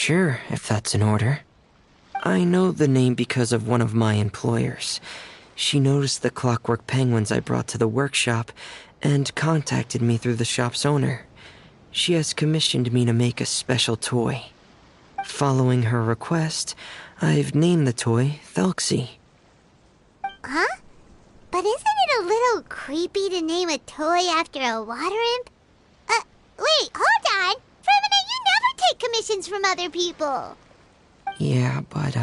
Sure, if that's in order. I know the name because of one of my employers. She noticed the clockwork penguins I brought to the workshop and contacted me through the shop's owner. She has commissioned me to make a special toy. Following her request, I've named the toy Thelxie. Huh? But isn't it a little creepy to name a toy after a water imp? Wait, hold on! Fremina, you never take commissions from other people! Yeah, but,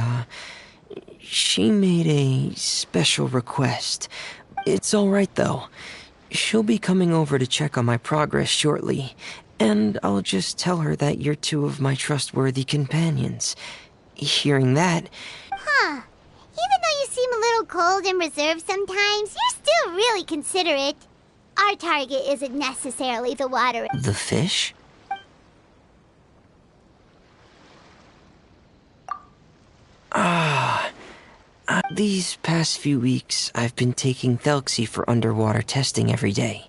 she made a special request. It's alright, though. She'll be coming over to check on my progress shortly, and I'll just tell her that you're two of my trustworthy companions. Hearing that... Huh. Even though you seem a little cold and reserved sometimes, you're still really considerate. Our target isn't necessarily the water... The fish? These past few weeks, I've been taking Thelxie for underwater testing every day.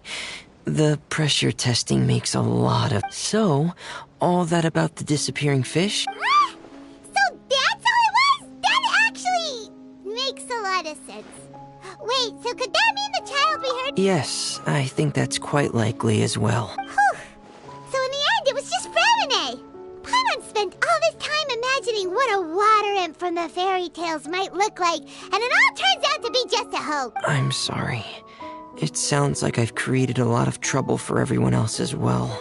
The pressure testing makes a lot of... So, all that about the disappearing fish? So that's all it was? That actually makes a lot of sense. Wait, so could that mean the child we heard... Yes, I think that's quite likely as well. Whew. So in the end, it was just Fremine. Paimon spent all this time imagining what a water imp from the fairy tales might look like, and it all turns out to be just a hoax. I'm sorry. It sounds like I've created a lot of trouble for everyone else as well.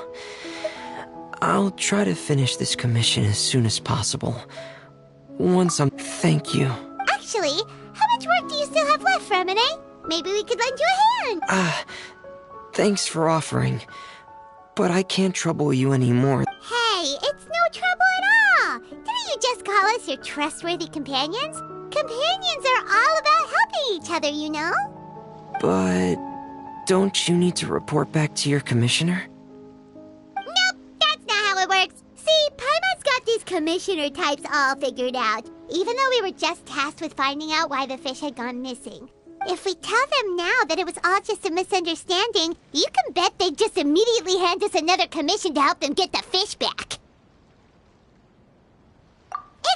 I'll try to finish this commission as soon as possible. Once I'm... Thank you. Actually, how much work do you still have left, Fremine? Maybe we could lend you a hand. Thanks for offering. But I can't trouble you anymore. Hey, it's no trouble at all. Didn't you just call us your trustworthy companions? Companions are all about helping each other, you know? But... don't you need to report back to your commissioner? Nope, that's not how it works. See, Paimon's got these commissioner types all figured out, even though we were just tasked with finding out why the fish had gone missing. If we tell them now that it was all just a misunderstanding, you can bet they'd just immediately hand us another commission to help them get the fish back.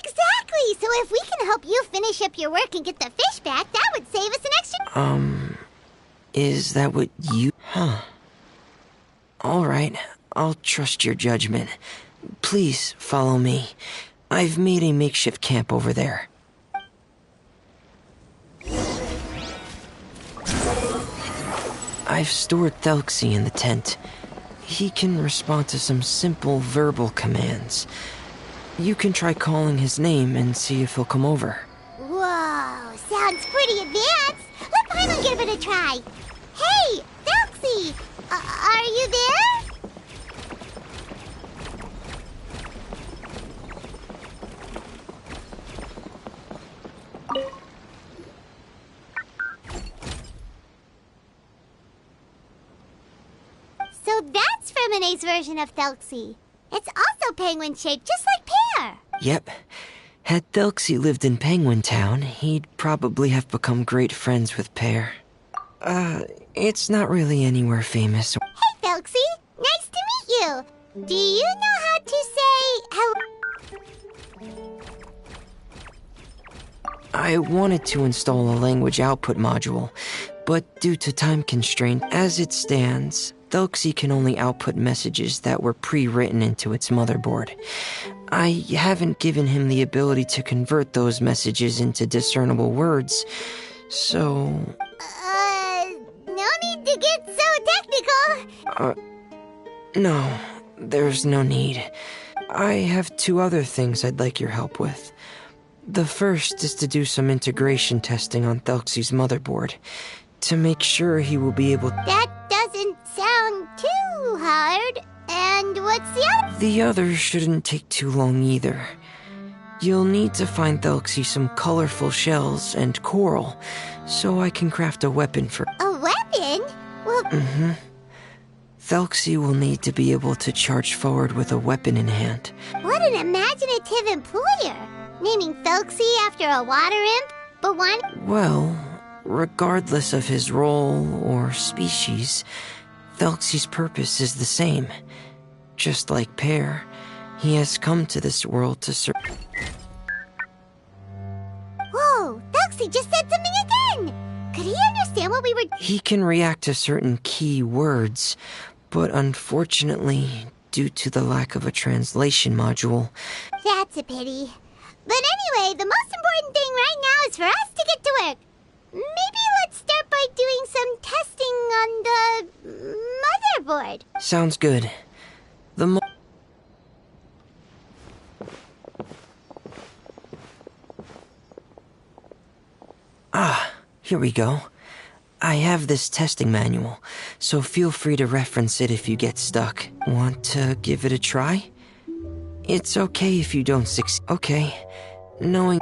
Exactly! So if we can help you finish up your work and get the fish back, that would save us an extra... Is that what you... Huh. Alright, I'll trust your judgment. Please, follow me. I've made a makeshift camp over there. I've stored Thelxie in the tent. He can respond to some simple verbal commands. You can try calling his name and see if he'll come over. Whoa, sounds pretty advanced. Let Paimon give it a try. Hey, Thelxie! Are you there? So that's Fremine's version of Thelxie. It's also penguin-shaped, just like Pear. Yep. Had Thelxie lived in Penguin Town, he'd probably have become great friends with Pear. It's not really anywhere famous. Hey, Thelxie! Nice to meet you! Do you know how to say hello? I wanted to install a language output module, but due to time constraint, as it stands, Thelxie can only output messages that were pre-written into its motherboard. I haven't given him the ability to convert those messages into discernible words, so... No need to get so technical! No, there's no need. I have two other things I'd like your help with. The first is to do some integration testing on Thelxie's motherboard, to make sure he will be able... That doesn't sound too hard. And what's the other? The other shouldn't take too long either. You'll need to find Thelxie some colorful shells and coral, so I can craft a weapon for... A weapon? Well... Thelxie will need to be able to charge forward with a weapon in hand. What an imaginative employer! Naming Thelxie after a water imp, but one... Well, regardless of his role or species, Thelxie's purpose is the same. Just like Pear, He has come to this world to serve. Whoa, Doxy just said something again! Could he understand what we were... He can react to certain key words, but unfortunately, due to the lack of a translation module... That's a pity. But anyway, the most important thing right now is for us to get to work. Maybe let's start by doing some testing on the... motherboard. Sounds good. Here we go. I have this testing manual, so feel free to reference it if you get stuck. Want to give it a try? It's okay if you don't succeed. Okay, knowing...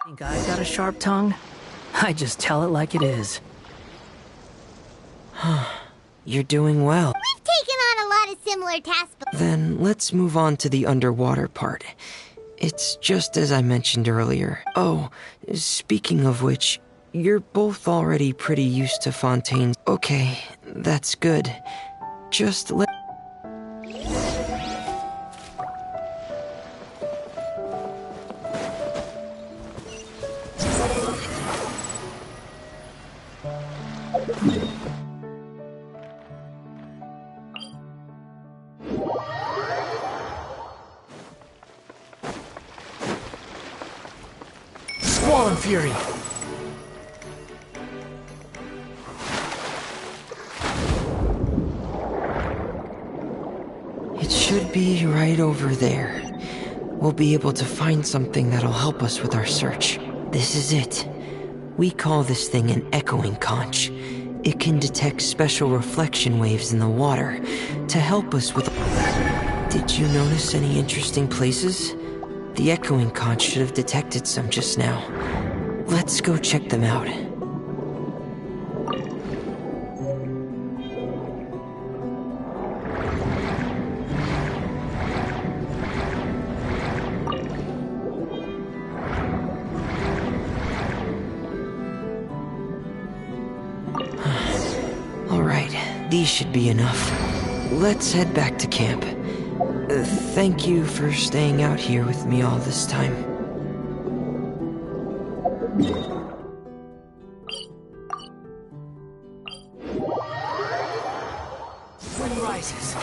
Think I've got a sharp tongue? I just tell it like it is. You're doing well. We've taken on a lot of similar tasks before. Then let's move on to the underwater part. It's just as I mentioned earlier. Oh, speaking of which, you're both already pretty used to Fontaine's. Okay, that's good. Just let... Squall and Fury! It should be right over there. We'll be able to find something that'll help us with our search. This is it. We call this thing an echoing conch. It can detect special reflection waves in the water to help us with... Did you notice any interesting places? The echoing conch should have detected some just now. Let's go check them out. Alright, these should be enough. Let's head back to camp. Thank you for staying out here with me all this time. Wind rises.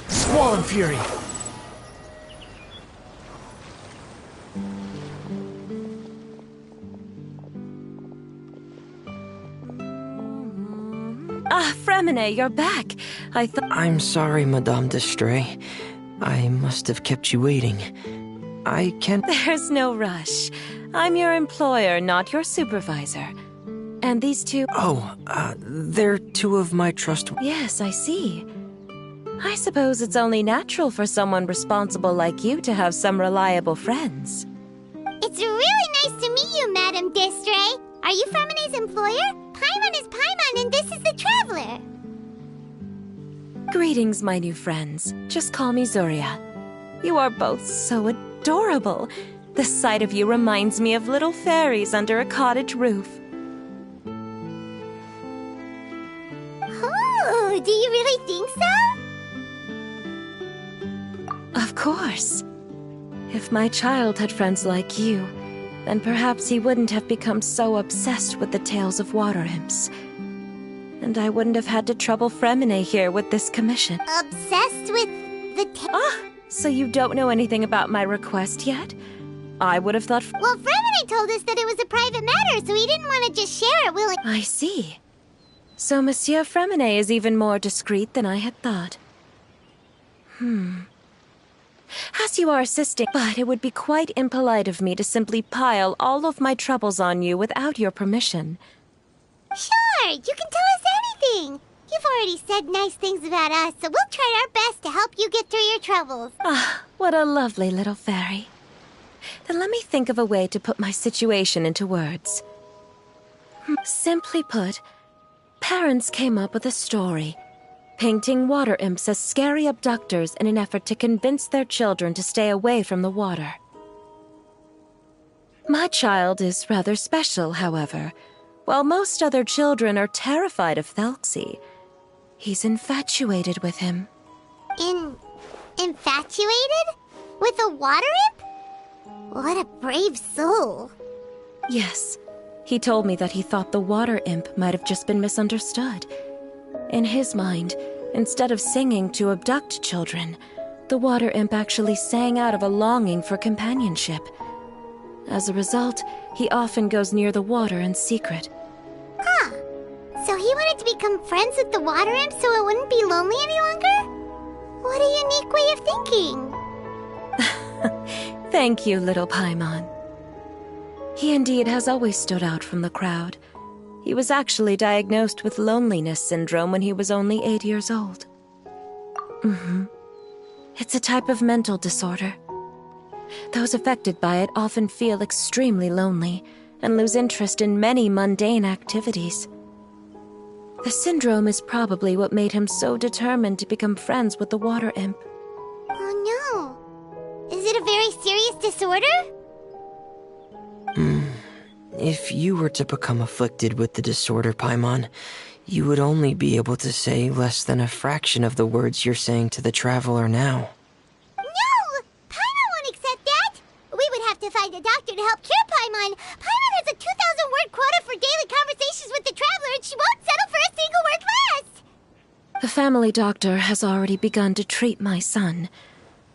Squall and Fury! Ah, Fremine, you're back. I thought... I'm sorry, Madame d'Estray. I must have kept you waiting. I can't... There's no rush. I'm your employer, not your supervisor. And these two... They're two of my trust... Yes, I see. I suppose it's only natural for someone responsible like you to have some reliable friends. It's really nice to meet you, Madame d'Estray. Are you Fremine's employer? Paimon is Paimon, and this is the Traveler. Greetings, my new friends. Just call me Zuria. You are both so adorable. The sight of you reminds me of little fairies under a cottage roof. Oh, do you really think so? Of course. If my child had friends like you, then perhaps he wouldn't have become so obsessed with the tales of water imps. And I wouldn't have had to trouble Fremine here with this commission. Obsessed with the Ah, So you don't know anything about my request yet? I would have thought... Well, Fremini told us that it was a private matter, so he didn't want to just share it willingly. I see. So Monsieur Fremine is even more discreet than I had thought. As you are assisting, but it would be quite impolite of me to simply pile all of my troubles on you without your permission. Sure, you can tell us anything. You've already said nice things about us, so we'll try our best to help you get through your troubles. Ah, what a lovely little fairy. Then let me think of a way to put my situation into words. Simply put, parents came up with a story, painting water imps as scary abductors in an effort to convince their children to stay away from the water. My child is rather special, however. While most other children are terrified of Thelxie, he's infatuated with him. Infatuated? With a water imp? What a brave soul. Yes, he told me that he thought the water imp might have just been misunderstood. In his mind, instead of singing to abduct children, the water imp actually sang out of a longing for companionship. As a result, he often goes near the water in secret. Huh. So he wanted to become friends with the water imp so it wouldn't be lonely any longer? What a unique way of thinking. Thank you, little Paimon. He indeed has always stood out from the crowd. He was actually diagnosed with loneliness syndrome when he was only 8 years old. It's a type of mental disorder. Those affected by it often feel extremely lonely and lose interest in many mundane activities. The syndrome is probably what made him so determined to become friends with the water imp. Oh no. Is it a very serious disorder? If you were to become afflicted with the disorder, Paimon, you would only be able to say less than a fraction of the words you're saying to the traveler now. No! Paimon won't accept that! We would have to find a doctor to help cure Paimon. Paimon has a 2,000-word quota for daily conversations with the traveler, and she won't settle for a single word less! The family doctor has already begun to treat my son,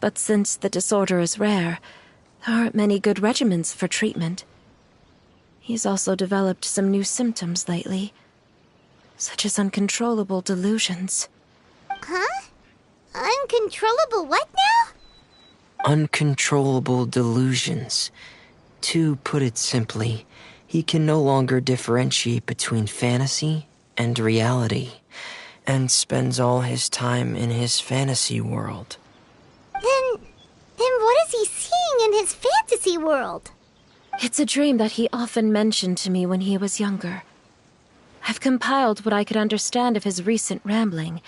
but since the disorder is rare, there aren't many good regimens for treatment. He's also developed some new symptoms lately, such as uncontrollable delusions. Huh? Uncontrollable what now? Uncontrollable delusions. To put it simply, he can no longer differentiate between fantasy and reality, and spends all his time in his fantasy world. Then what is he seeing in his fantasy world? It's a dream that he often mentioned to me when he was younger. I've compiled what I could understand of his recent rambling.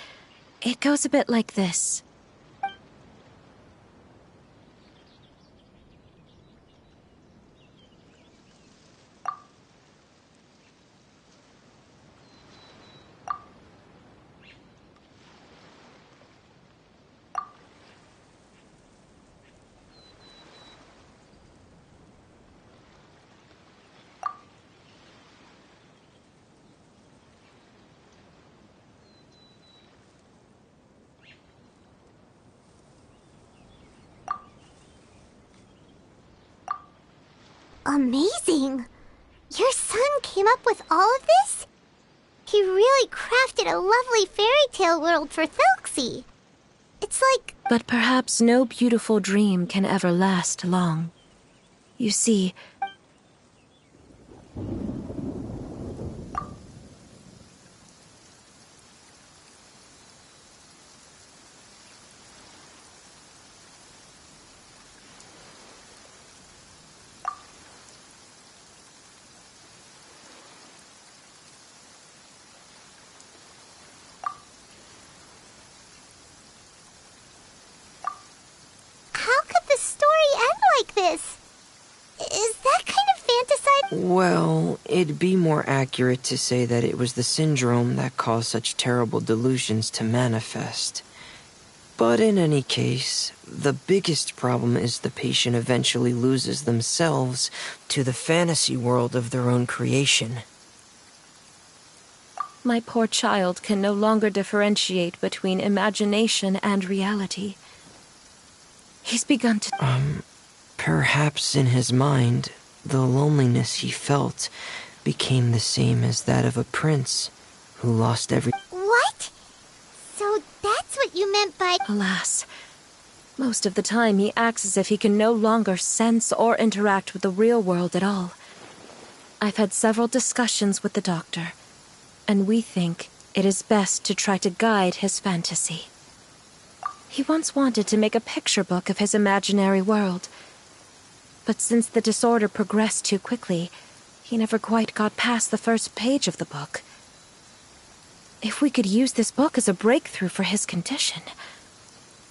It goes a bit like this. Amazing! Your son came up with all of this? He really crafted a lovely fairy tale world for Thelxie. It's like... But perhaps no beautiful dream can ever last long. You see... How could the story end like this? Is that kind of fantasy? Well, it'd be more accurate to say that it was the syndrome that caused such terrible delusions to manifest. But in any case, the biggest problem is the patient eventually loses themselves to the fantasy world of their own creation. My poor child can no longer differentiate between imagination and reality. He's begun to... Perhaps in his mind, the loneliness he felt became the same as that of a prince who lost every... What? So that's what you meant by... Alas, most of the time he acts as if he can no longer sense or interact with the real world at all. I've had several discussions with the doctor, and we think it is best to try to guide his fantasy. He once wanted to make a picture book of his imaginary world, but since the disorder progressed too quickly, he never quite got past the first page of the book. If we could use this book as a breakthrough for his condition...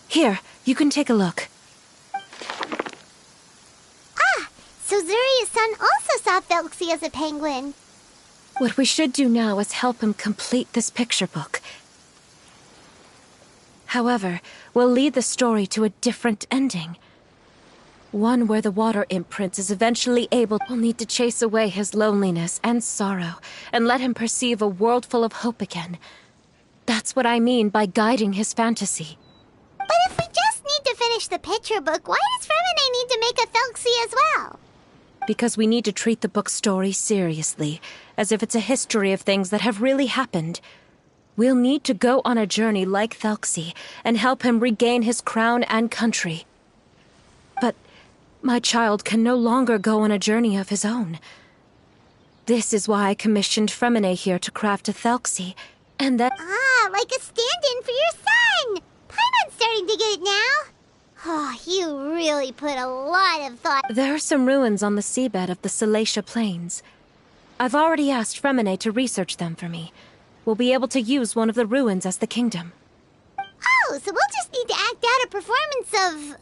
Here, you can take a look. Ah! So Zuria's-san also saw Felxie as a penguin. What we should do now is help him complete this picture book. However, we'll lead the story to a different ending. One where the water imp prince is eventually able to need to chase away his loneliness and sorrow, and let him perceive a world full of hope again. That's what I mean by guiding his fantasy. But if we just need to finish the picture book, why does Fremine need to make a Felxie as well? Because we need to treat the book's story seriously, as if it's a history of things that have really happened. We'll need to go on a journey like Felxie, and help him regain his crown and country. But my child can no longer go on a journey of his own. This is why I commissioned Fremine here to craft a Felxie, and that... Ah, like a stand-in for your son! Paimon's starting to get it now. Oh, you really put a lot of thought... There are some ruins on the seabed of the Salacia Plains. I've already asked Fremine to research them for me. We'll be able to use one of the ruins as the kingdom. Oh, so we'll just need to act out a performance of,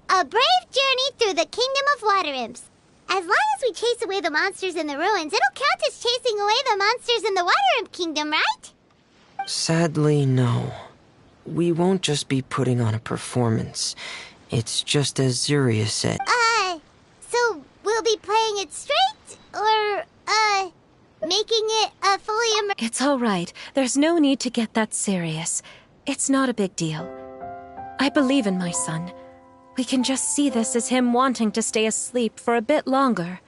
a brave journey through the kingdom of water imps. As long as we chase away the monsters in the ruins, it'll count as chasing away the monsters in the water imp kingdom, right? Sadly, no. We won't just be putting on a performance. It's just as Zuria said. So we'll be playing it straight? Or, making it a fully It's all right. There's no need to get that serious. It's not a big deal. I believe in my son. We can just see this as him wanting to stay asleep for a bit longer.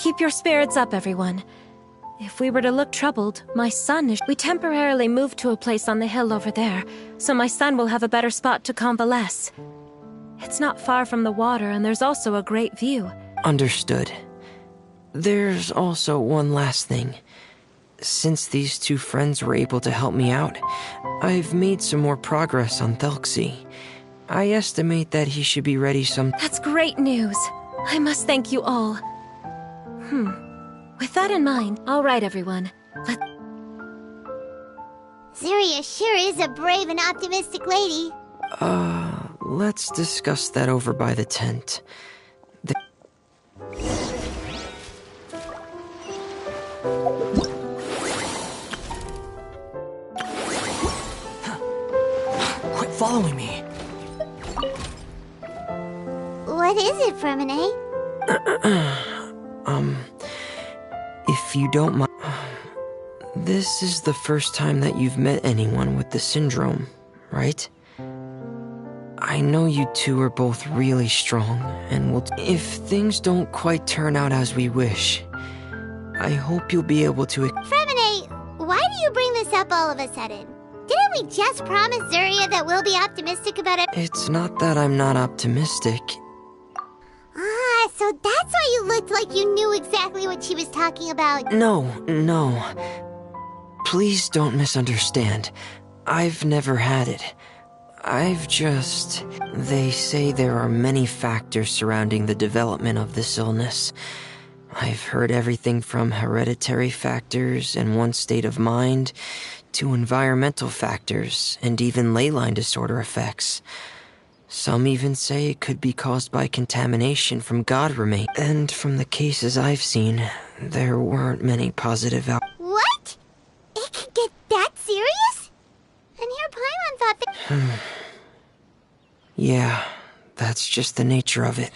Keep your spirits up, everyone. If we were to look troubled, my son is... We temporarily moved to a place on the hill over there, so my son will have a better spot to convalesce. It's not far from the water, and there's also a great view. Understood. There's also one last thing. Since these two friends were able to help me out, I've made some more progress on Felxie. I estimate that he should be ready some... That's great news. I must thank you all. With that in mind, all right, everyone. Zuria sure is a brave and optimistic lady. Let's discuss that over by the tent. Quit following me. What is it, Fremine? If you don't mind... This is the first time that you've met anyone with the syndrome, right? I know you two are both really strong, and will... If things don't quite turn out as we wish, I hope you'll be able to... Fremine, why do you bring this up all of a sudden? Didn't we just promise Zuria that we'll be optimistic about it? It's not that I'm not optimistic. Ah, so that's why you looked like you knew exactly what she was talking about. No. Please don't misunderstand. I've never had it. I've just... They say there are many factors surrounding the development of this illness. I've heard everything from hereditary factors and one's state of mind, to environmental factors, and even ley line disorder effects. Some even say it could be caused by contamination from god remains. And from the cases I've seen, there weren't many positive What? It could get that serious? And here Paimon thought that... Yeah, that's just the nature of it.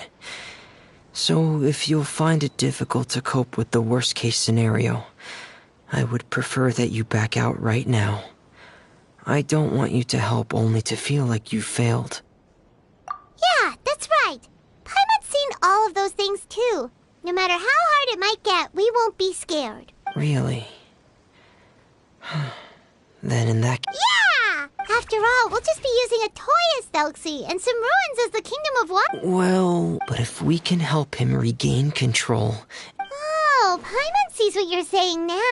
So if you'll find it difficult to cope with the worst case scenario, I would prefer that you back out right now. I don't want you to help only to feel like you failed. Yeah, that's right. Paimon's seen all of those things too. No matter how hard it might get, we won't be scared. Really? Then in that Yeah! After all, we'll just be using a toy as Thelxie and some ruins as the Kingdom of Water. Well, but if we can help him regain control... Oh, Paimon sees what you're saying now.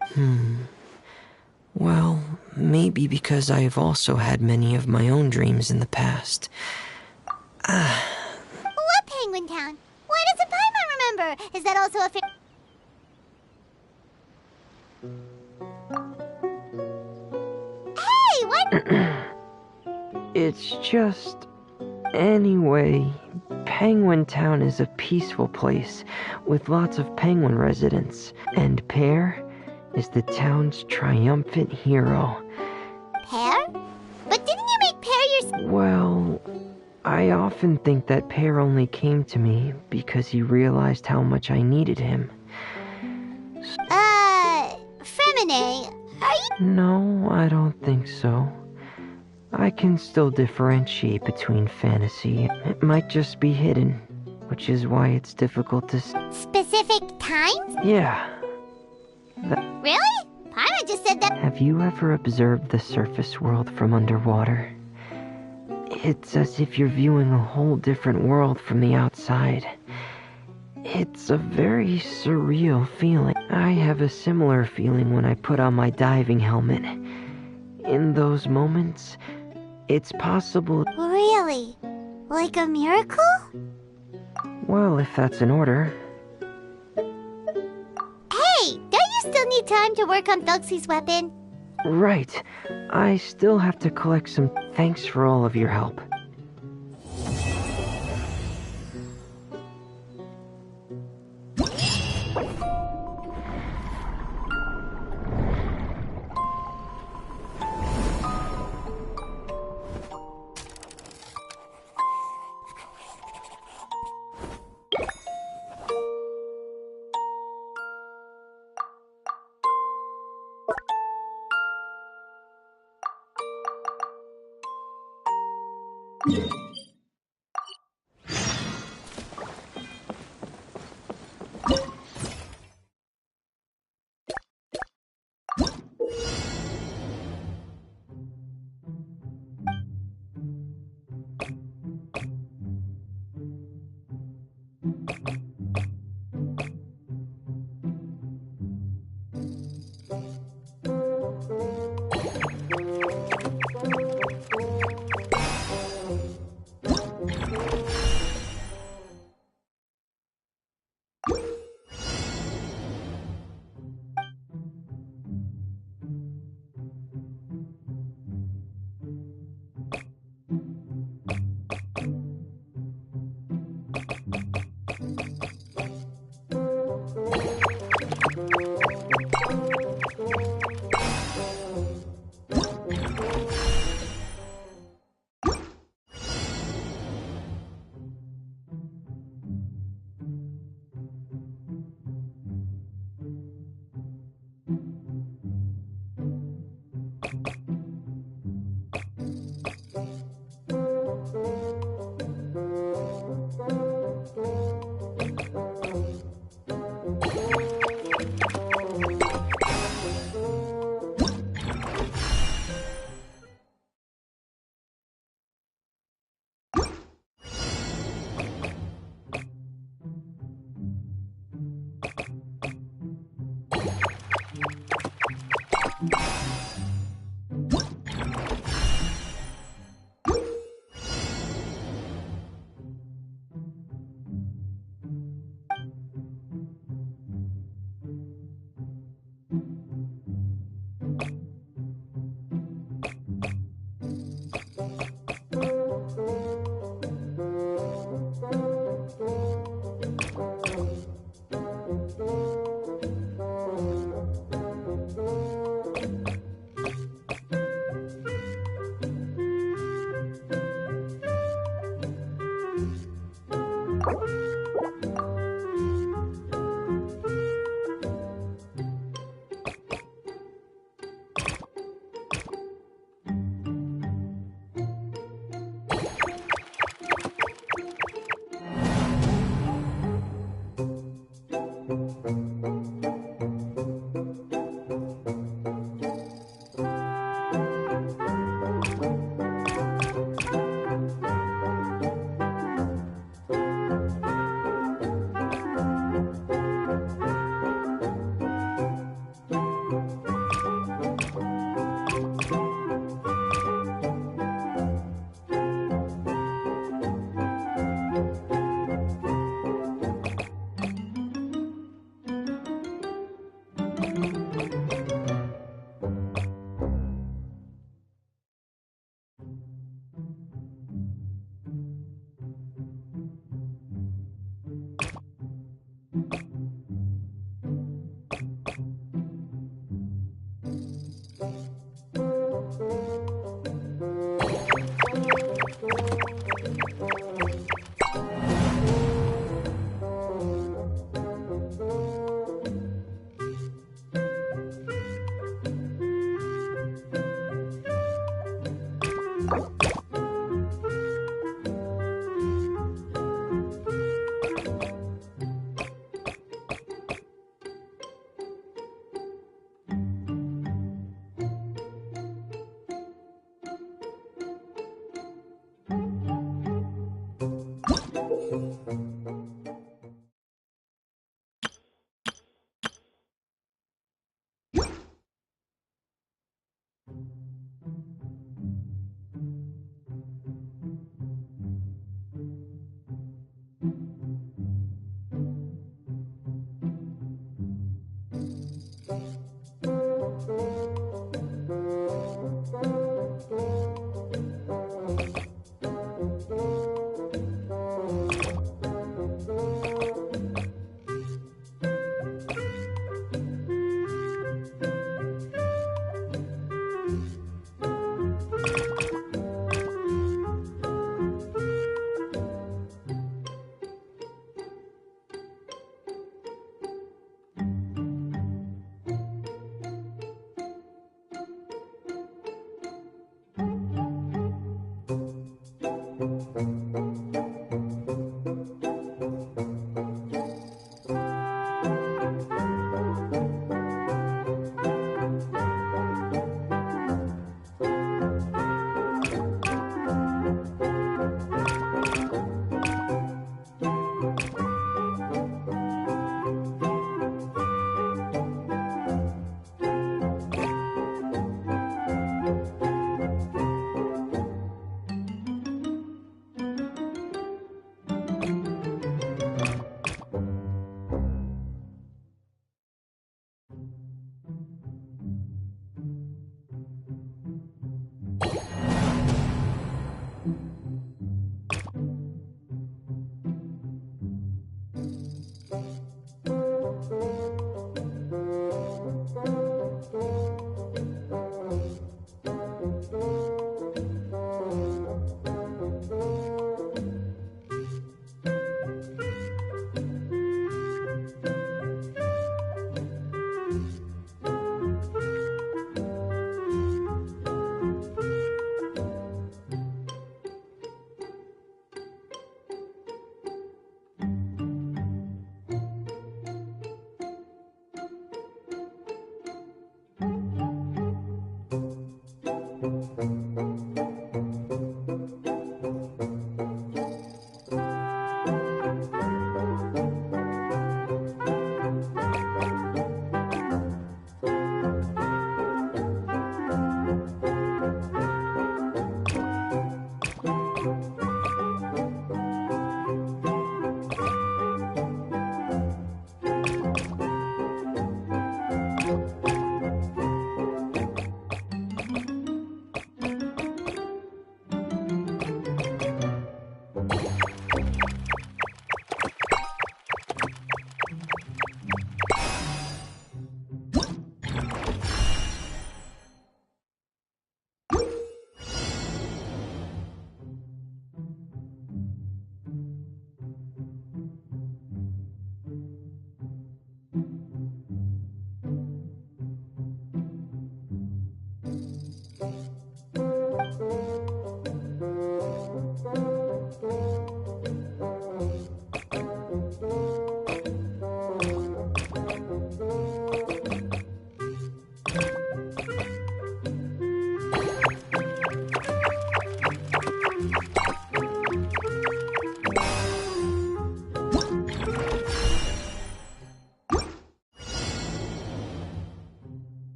Well, maybe because I have also had many of my own dreams in the past. What Penguin Town? Why doesn't Paimon remember? Is that also a Hey, what? It's just... Anyway, Penguin Town is a peaceful place with lots of penguin residents, and Pear is the town's triumphant hero. Pear? But didn't you make Pear your... Well, I often think that Pear only came to me because he realized how much I needed him. Fremine, are you... No, I don't think so. I can still differentiate between fantasy. It might just be hidden, which is why it's difficult to... Specific times? Yeah. Really? Paimon just said that... Have you ever observed the surface world from underwater? It's as if you're viewing a whole different world from the outside. It's a very surreal feeling. I have a similar feeling when I put on my diving helmet. In those moments, it's possible... Really? Like a miracle? Well, if that's in order. Hey, don't you still need time to work on Thelxie's weapon? Right. I still have to collect some... Thanks for all of your help.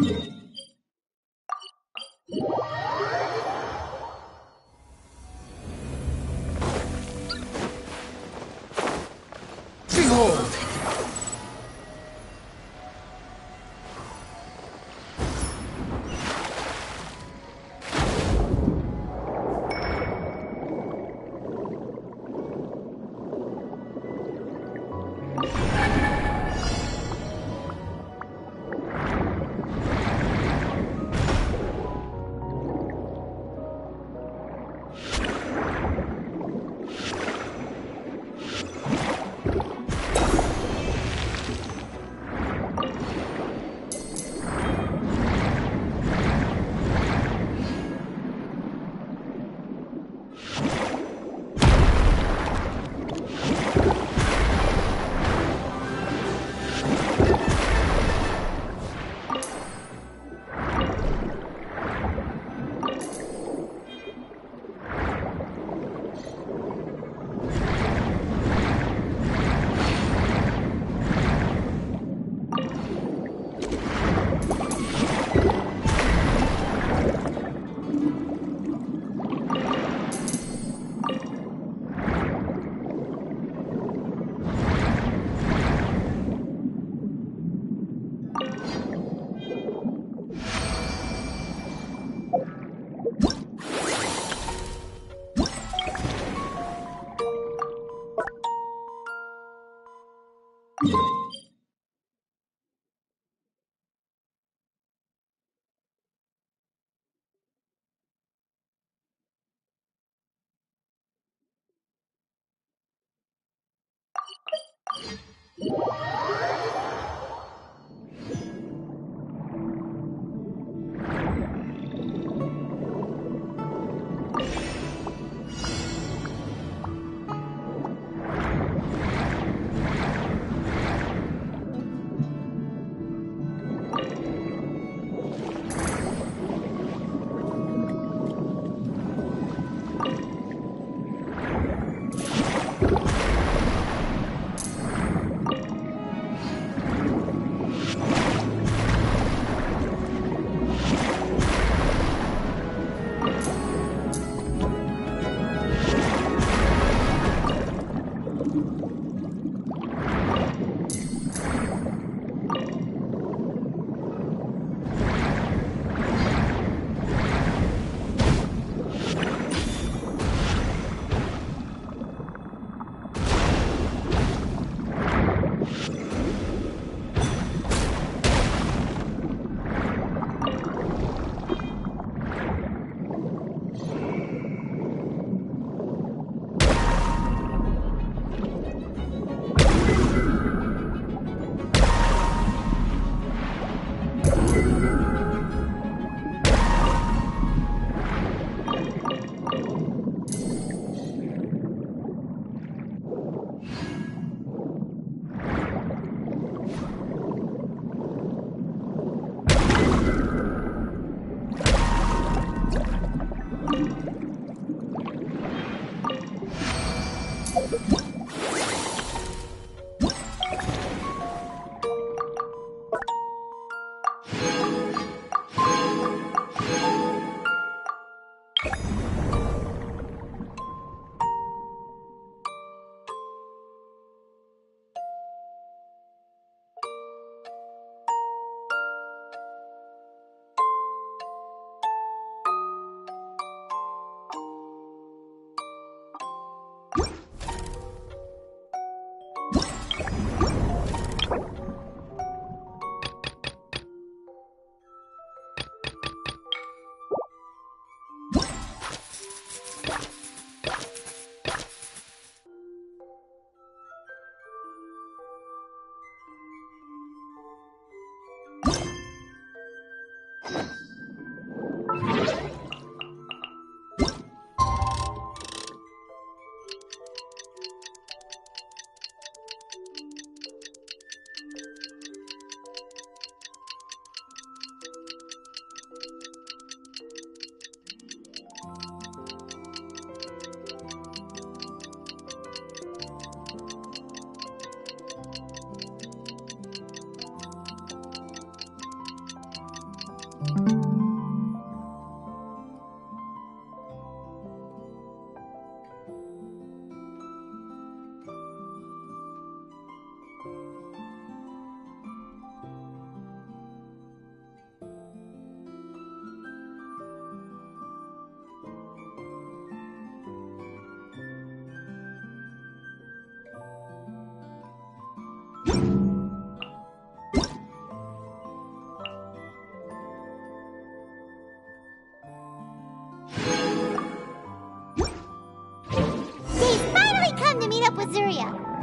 Behold!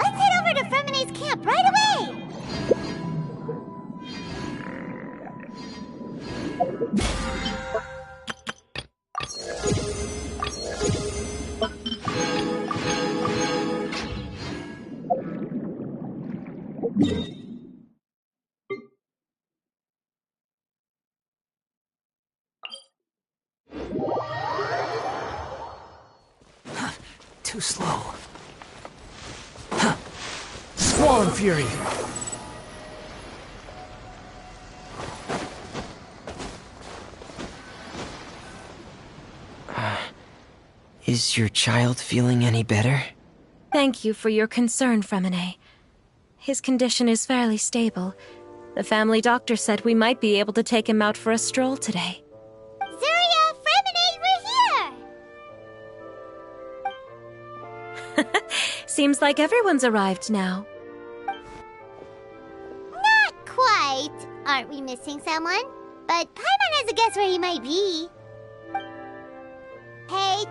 Let's head over to Fermine's camp right away! Too slow. Squall Fury! Is your child feeling any better? Thank you for your concern, Fremine. His condition is fairly stable. The family doctor said we might be able to take him out for a stroll today. Zuria, Fremine, we're here! Seems like everyone's arrived now. Not quite. Aren't we missing someone? But Paimon has a guess where he might be. Hey,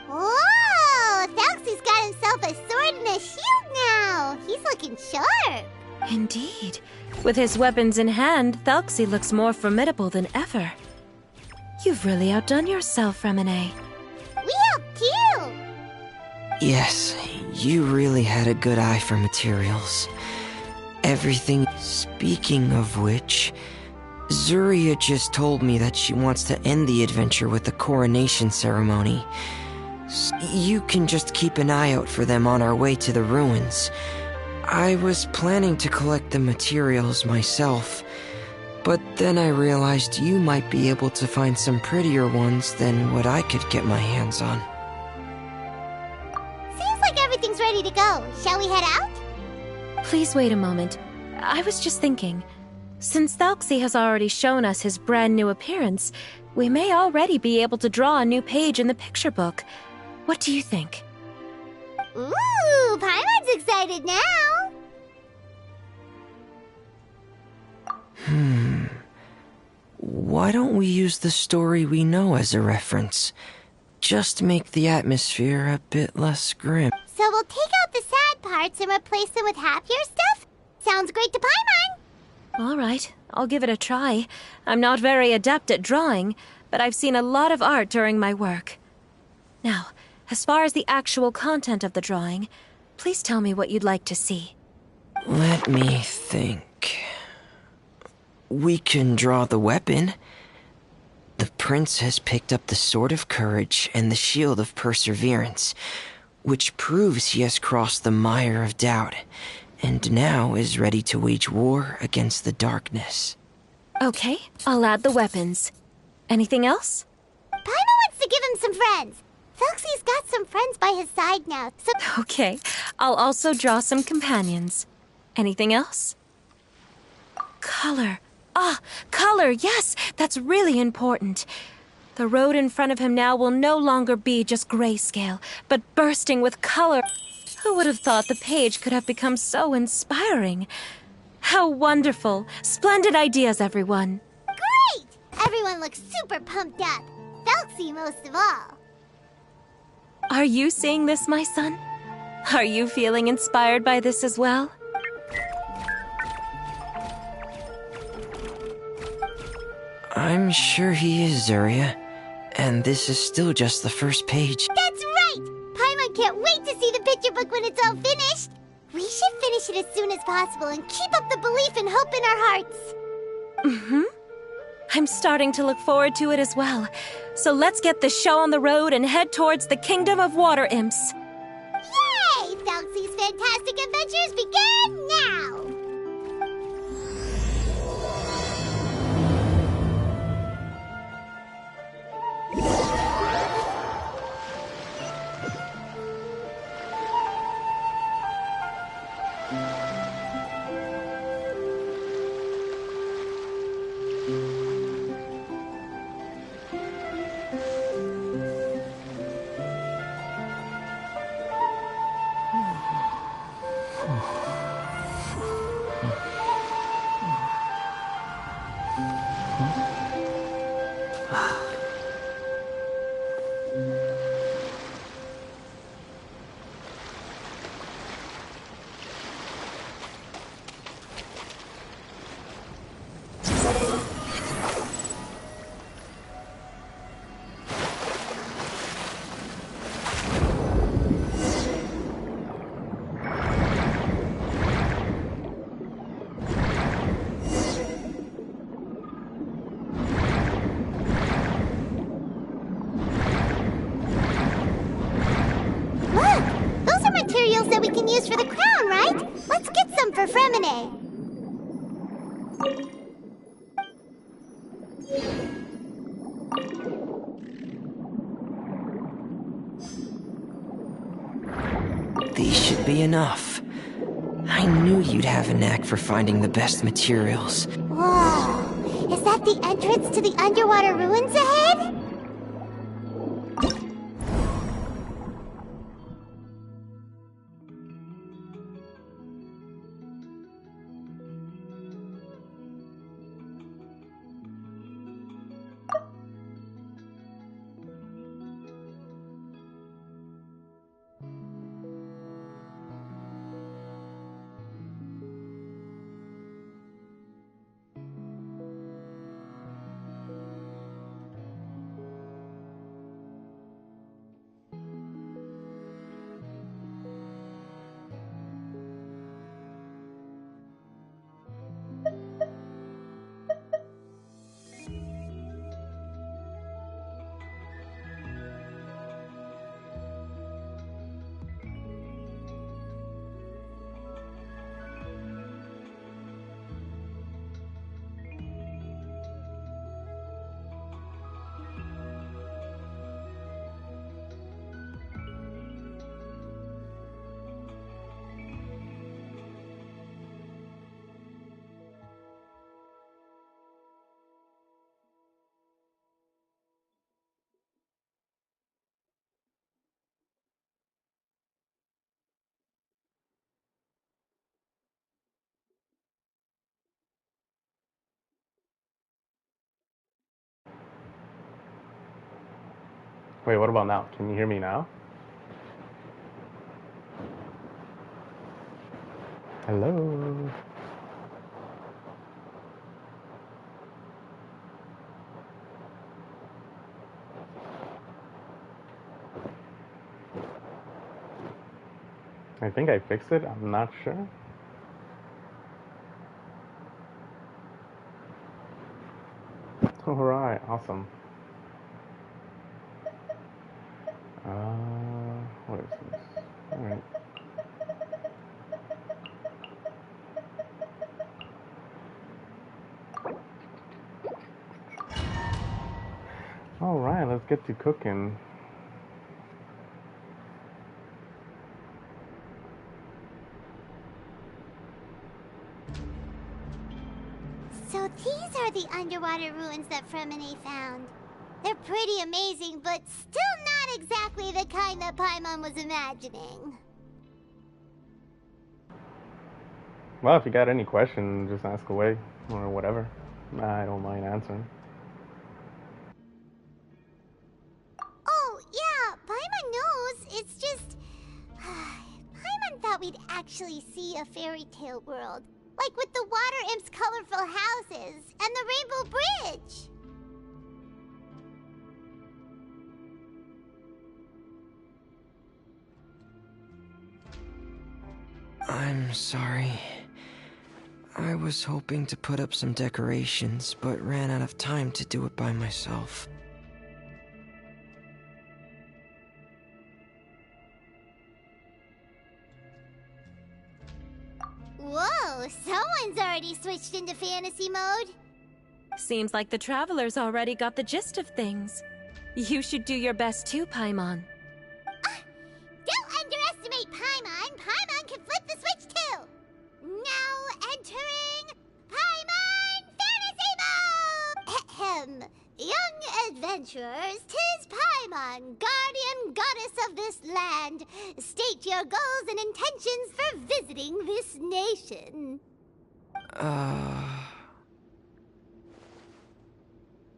Whoa! Thalxi's got himself a sword and a shield now! He's looking sharp! Indeed. With his weapons in hand, Thalxi looks more formidable than ever. You've really outdone yourself, Fremine. We helped you! Yes, you really had a good eye for materials. Everything. Speaking of which, Zuria just told me that she wants to end the adventure with the coronation ceremony. You can just keep an eye out for them on our way to the ruins. I was planning to collect the materials myself, but then I realized you might be able to find some prettier ones than what I could get my hands on. Seems like everything's ready to go. Shall we head out? Please wait a moment. I was just thinking. Since Thalxi has already shown us his brand new appearance, we may already be able to draw a new page in the picture book. What do you think? Ooh, Paimon's excited now! Why don't we use the story we know as a reference? Just make the atmosphere a bit less grim. So we'll take out the sad parts and replace them with happier stuff? Sounds great to Paimon! All right, I'll give it a try. I'm not very adept at drawing, but I've seen a lot of art during my work. Now, as far as the actual content of the drawing, please tell me what you'd like to see. Let me think. We can draw the weapon. The prince has picked up the Sword of Courage and the Shield of Perseverance, which proves he has crossed the mire of doubt, and now is ready to wage war against the darkness. Okay, I'll add the weapons. Anything else? Paimon wants to give him some friends. Thalxi's got some friends by his side now, so... Okay, I'll also draw some companions. Anything else? Color. Ah, color, yes! That's really important. The road in front of him now will no longer be just grayscale, but bursting with color. Who would have thought the page could have become so inspiring? How wonderful! Splendid ideas, everyone! Great! Everyone looks super pumped up. Thalxi most of all. Are you seeing this, my son? Are you feeling inspired by this as well? I'm sure he is, Zuria. And this is still just the first page. That's right! Paimon can't wait to see the picture book when it's all finished. We should finish it as soon as possible and keep up the belief and hope in our hearts. I'm starting to look forward to it as well. So let's get the show on the road and head towards the Kingdom of Water Imps. Yay! Felxie's fantastic adventures begin now! Materials that we can use for the crown, right? Let's get some for Fremine. These should be enough. I knew you'd have a knack for finding the best materials. Whoa! Is that the entrance to the underwater ruins ahead? Wait, what about now? Can you hear me now? Hello? I think I fixed it. I'm not sure. Alright, awesome. What is this? Alright. Alright, let's get to cooking. So these are the underwater ruins that Fremine found. They're pretty amazing, but still not exactly the kind that Paimon was imagining. Well, if you got any questions, just ask away, or whatever. I don't mind answering. Oh, yeah, Paimon knows. It's just... Paimon thought we'd actually see a fairy tale world. Like with the water imp's colorful houses and the rainbow bridge. I'm sorry. I was hoping to put up some decorations, but ran out of time to do it by myself. Whoa, someone's already switched into fantasy mode. Seems like the travelers already got the gist of things. You should do your best too, Paimon. Don't underestimate Paimon. Paimon can flip the switch too. Now entering Paimon Fantasy Mode! Ahem. Young adventurers, 'tis Paimon, guardian goddess of this land. State your goals and intentions for visiting this nation.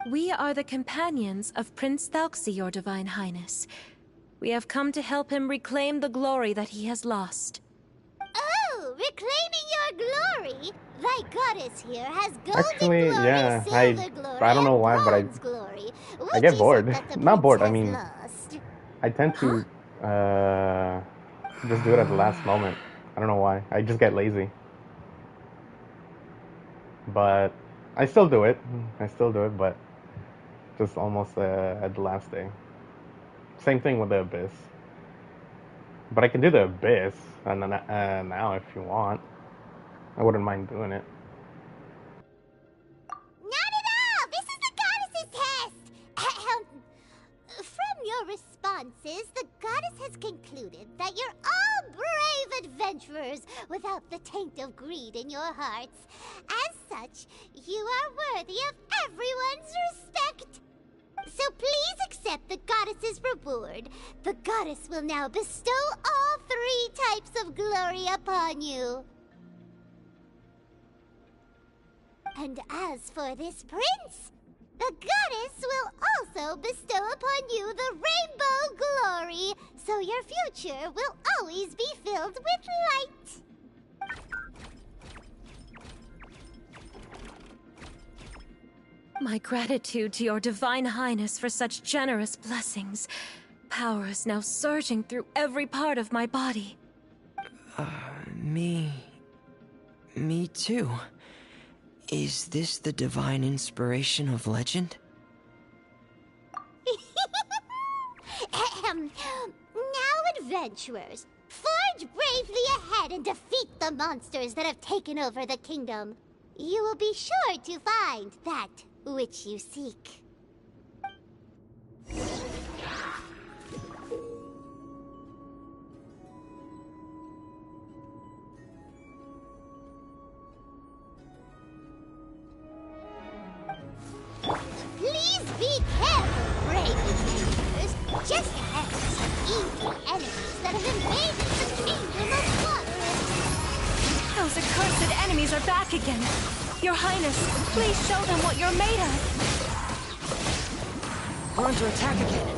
We are the companions of Prince Thalxi, your Divine Highness. We have come to help him reclaim the glory that he has lost. Oh, reclaiming your glory? Thy goddess here has golden Actually, glory, yeah, silver glory, I don't know and why, but bronze glory. I get Which is bored. it that the Not bored, I prince mean, has lost? I tend to just do it at the last moment. I don't know why. I just get lazy. But I still do it. But just almost at the last day. Same thing with the Abyss. But I can do the Abyss now if you want. I wouldn't mind doing it. Not at all! This is the goddess's test! Ahem. From your responses, the goddess has concluded that you're all brave adventurers without the taint of greed in your hearts. As such, you are worthy of everyone's respect. So please accept the goddess's reward. The goddess will now bestow all 3 types of glory upon you. And as for this prince, the goddess will also bestow upon you the rainbow glory, so your future will always be filled with light. My gratitude to your Divine Highness for such generous blessings. Power is now surging through every part of my body. Me too. Is this the divine inspiration of legend? Ahem. Now, adventurers, forge bravely ahead and defeat the monsters that have taken over the kingdom. You will be sure to find that which you seek. Please be careful, brave adventurers. Just ahead are some evil enemies that have invaded the kingdom of water. Those accursed enemies are back again. Your Highness, please show them what you're made of. We're under attack again.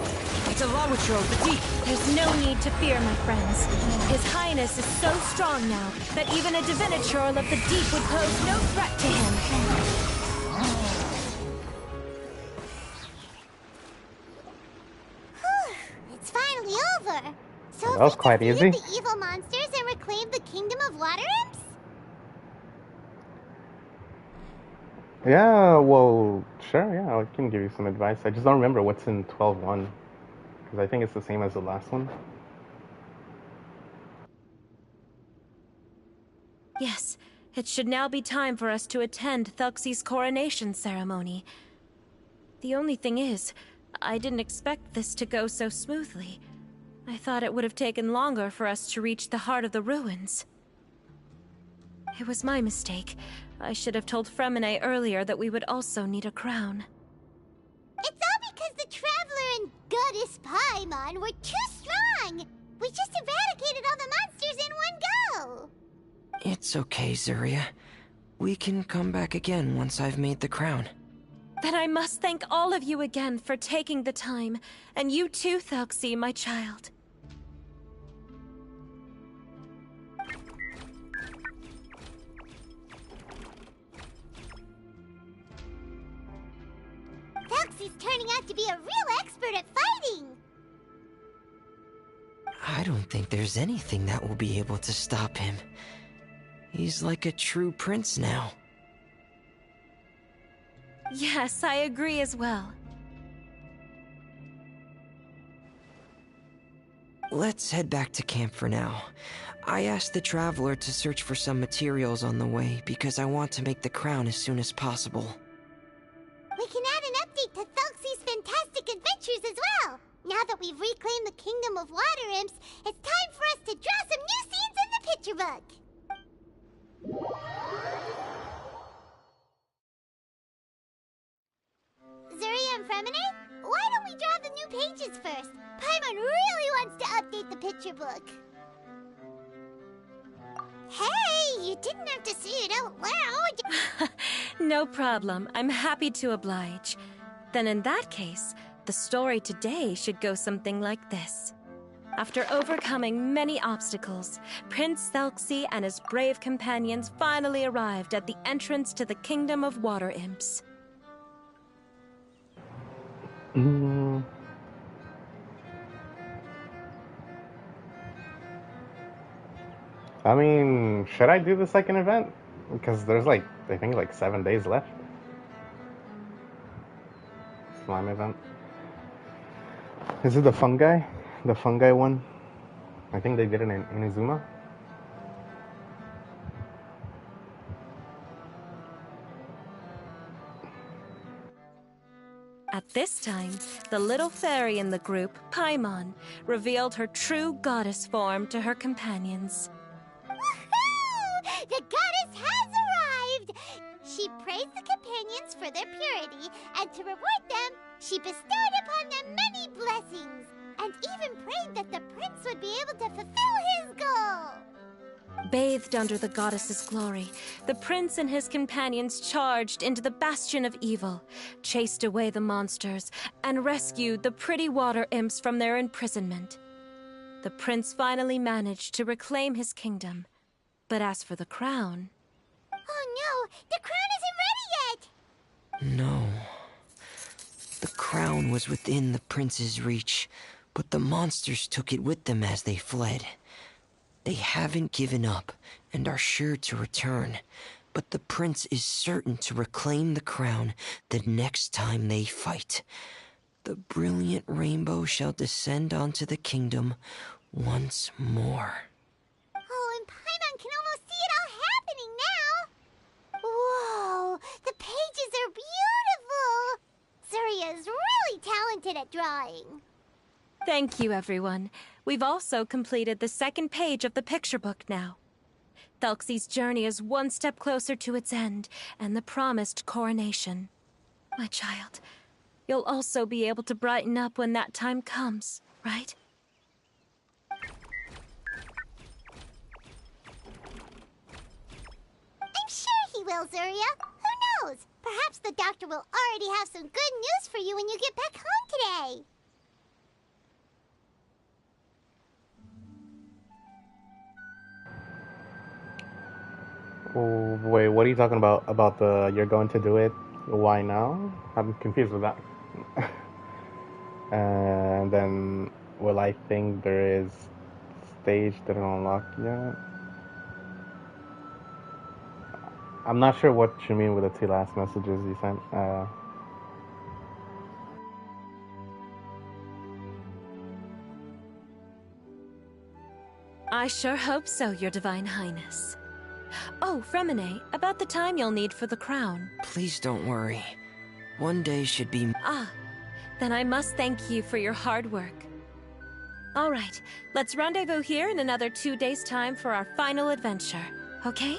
It's a Lawitcher of the deep. There's no need to fear, my friends. His Highness is so strong now that even a Diviniture of the deep would pose no threat to him. It's finally over. So That was quite we easy. defeated the evil monsters and reclaimed the kingdom of water imps? Yeah, well, sure, yeah, I can give you some advice. I just don't remember what's in 12.1, because I think it's the same as the last one. Yes, it should now be time for us to attend Thalxi's coronation ceremony. The only thing is, I didn't expect this to go so smoothly. I thought it would have taken longer for us to reach the heart of the ruins. It was my mistake. I should have told Fremine earlier that we would also need a crown. It's all because the Traveler and Goddess Paimon were too strong! We just eradicated all the monsters in one go! It's okay, Zuria. We can come back again once I've made the crown. Then I must thank all of you again for taking the time, and you too, Thalxi, my child. Thalxi's turning out to be a real expert at fighting! I don't think there's anything that will be able to stop him. He's like a true prince now. Yes, I agree as well. Let's head back to camp for now. I asked the traveler to search for some materials on the way because I want to make the crown as soon as possible. We can add an update to Thelxie's fantastic adventures as well. Now that we've reclaimed the Kingdom of Water Imps, it's time for us to draw some new scenes in the picture book. Zuria and Fremine, why don't we draw the new pages first? Paimon really wants to update the picture book. Hey, you didn't have to say it out loud. No problem. I'm happy to oblige. Then in that case, the story today should go something like this. After overcoming many obstacles, Prince Thelxie and his brave companions finally arrived at the entrance to the Kingdom of Water Imps. I mean, should I do the second event? Because there's like, I think like 7 days left. Slime event. Is it the fungi? The fungi one? I think they did it in Inazuma. At this time, the little fairy in the group, Paimon, revealed her true goddess form to her companions. Woohoo! The goddess has arrived! She praised the companions for their purity, and to reward them, she bestowed upon them many blessings, and even prayed that the prince would be able to fulfill his goal. Bathed under the goddess's glory, the prince and his companions charged into the bastion of evil, chased away the monsters, and rescued the pretty water imps from their imprisonment. The prince finally managed to reclaim his kingdom. But as for the crown... Oh no, the crown isn't ready yet! No. The crown was within the prince's reach, but the monsters took it with them as they fled. They haven't given up and are sure to return, but the prince is certain to reclaim the crown the next time they fight. The brilliant rainbow shall descend onto the kingdom once more. Oh, and Paimon can almost see it all happening now! Whoa, the pages are beautiful! Zuria is really talented at drawing. Thank you, everyone. We've also completed the second page of the picture book now. Thelxie's journey is one step closer to its end, and the promised coronation. My child, you'll also be able to brighten up when that time comes, right? I'm sure he will, Zuria. Who knows? Perhaps the doctor will already have some good news for you when you get back home today. Oh, wait, what are you talking about? About the you're going to do it? Why now? I'm confused with that. And then, will I think there is stage didn't unlock yet? I'm not sure what you mean with the two last messages you sent. I sure hope so, Your Divine Highness. Oh, Fremine, about the time you'll need for the crown. Please don't worry. One day should be... Ah, then I must thank you for your hard work. All right, let's rendezvous here in another 2 days' time for our final adventure, okay?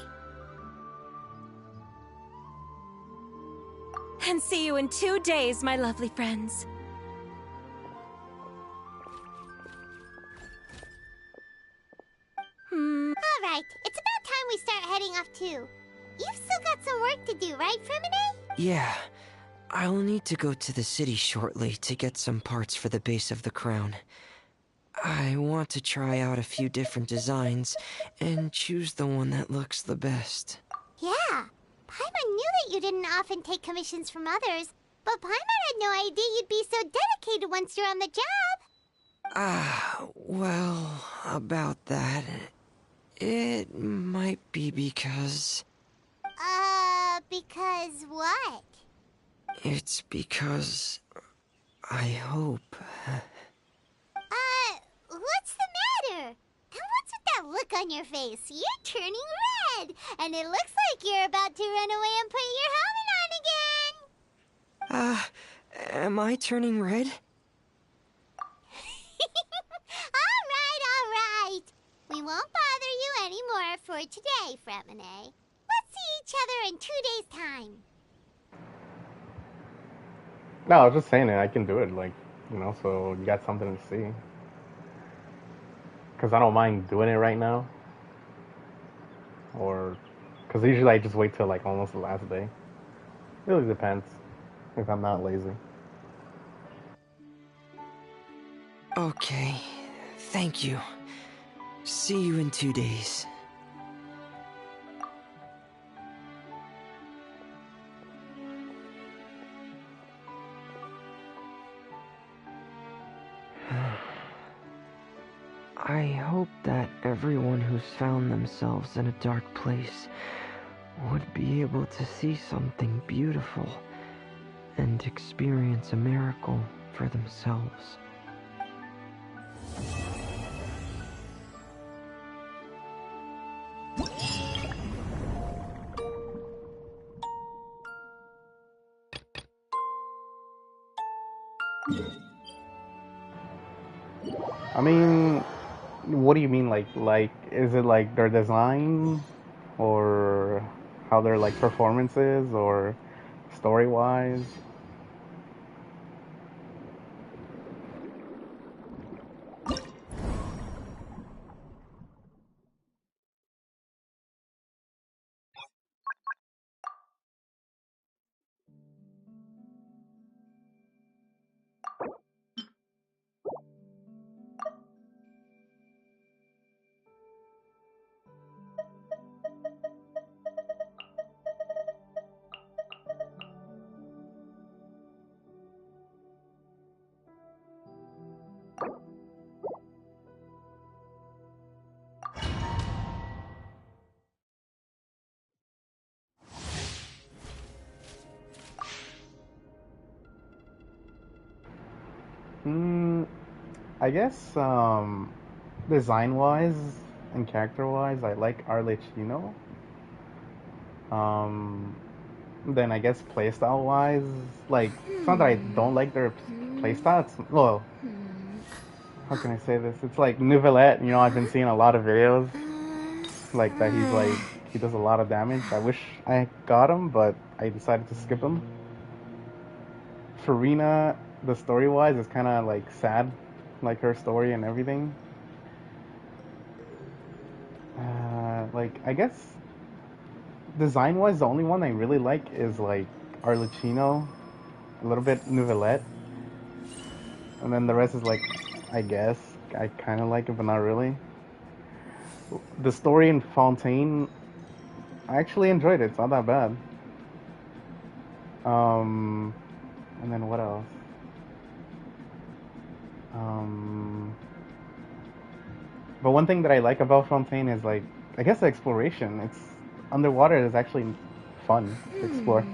And see you in 2 days, my lovely friends. All right, it's about time we start heading off too. You've still got some work to do, right, Fremine? Yeah. I'll need to go to the city shortly to get some parts for the base of the crown. I want to try out a few different designs and choose the one that looks the best. Yeah, Paimon knew that you didn't often take commissions from others, but Paimon had no idea you'd be so dedicated once you're on the job. Well, about that... It might be because... Because what? It's because... I hope... What's the matter? And what's with that look on your face? You're turning red, and it looks like you're about to run away and put your helmet on again. Am I turning red? All right. We won't bother you anymore for today, Fremine. Let's see each other in 2 days' time. No, I was just saying it. I can do it, like, you know, so you got something to see. Because I don't mind doing it right now. Or, because usually I just wait till, like, almost the last day. It really depends if I'm not lazy. Okay, thank you. See you in 2 days. I hope that everyone who's found themselves in a dark place would be able to see something beautiful and experience a miracle for themselves. I mean, what do you mean, like, is it like their design, or how their, like, performances, or story-wise? I guess, design-wise and character-wise, I like Arlecchino. Um, then I guess playstyle-wise, like, it's not that I don't like their playstyle. Well, how can I say this? It's like Nouvellette, you know, I've been seeing a lot of videos like that. He's like, he does a lot of damage. I wish I got him, but I decided to skip him. Farina, the story-wise, is kind of like sad, like her story and everything. Like, I guess design-wise, the only one I really like is like Arlecchino, a little bit Nouvellette, and then the rest is like, I guess I kind of like it, but not really. The story in Fontaine, I actually enjoyed it. It's not that bad. And then what else? But one thing that I like about Fontaine is, like, I guess the exploration. It's underwater is actually fun to explore.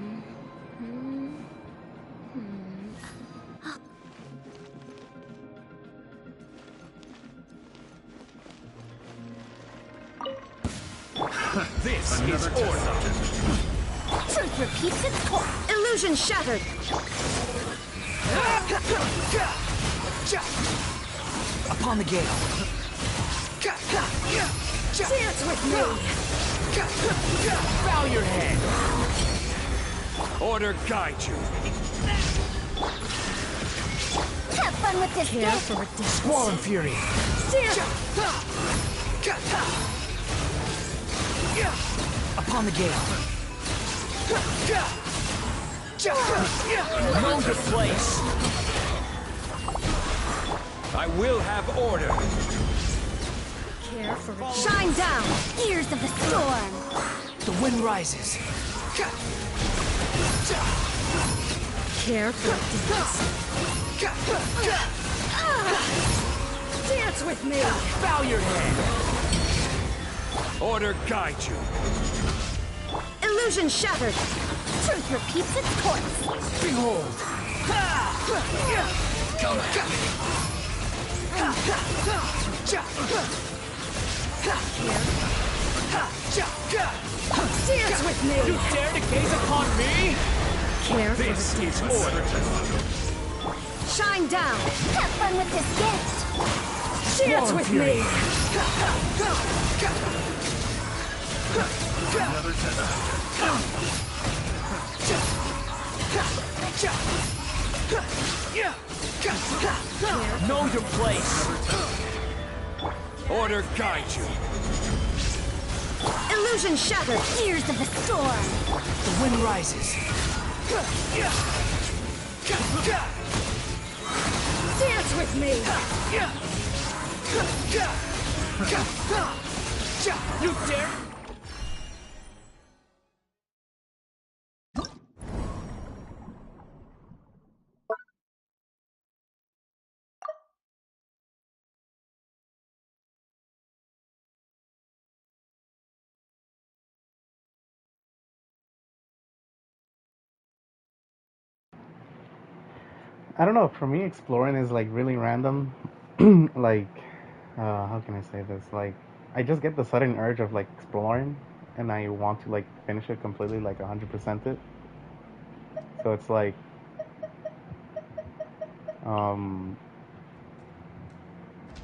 This is order. Truth repeats its course. Illusion shattered. Upon the gale. Dance with me. Bow your head. Order guide you. Have fun with this Care gift. for a distance. Squall fury. Upon the gale. Know the place. I will have order. Care for a Shine down, ears of the storm. The wind rises. care for a dance. Dance with me. Bow your head. Order guide you. Illusion shattered. Truth repeats its course. Behold. Come Dance with me! You dare to gaze upon me? Care This for the is dance. order. Shine down! Have fun with this gift. Dance with fury. me! Know your place. Order guide you. Illusion shattered. Ears of the storm. The wind rises. Dance with me! You dare? I don't know. For me, exploring is like really random. Like, how can I say this? Like, I just get the sudden urge of like exploring, and I want to like finish it completely, like 100% it. So it's um,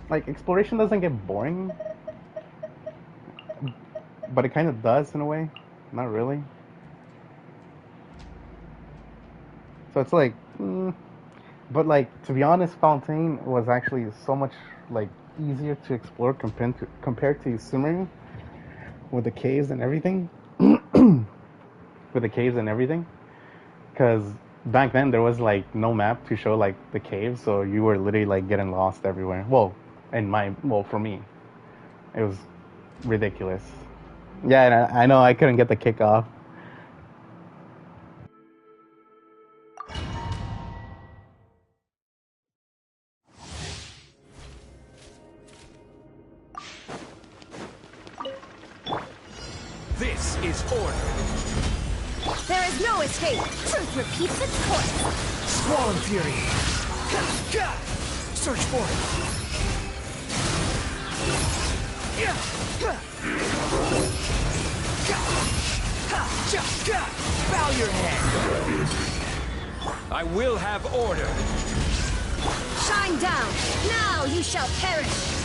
like exploration doesn't get boring, but it kind of does in a way. Not really. So it's like, but like to be honest, Fontaine was actually so much like easier to explore compared to Sumerian with the caves and everything. With the caves and everything, because back then there was like no map to show like the caves, so you were literally like getting lost everywhere. Well, for me, it was ridiculous. Yeah, and I know I couldn't get the kick off. This is order. There is no escape. Truth repeats its course. Squall and fury. Search for it. Bow your head. I will have order. Shine down. Now you shall perish.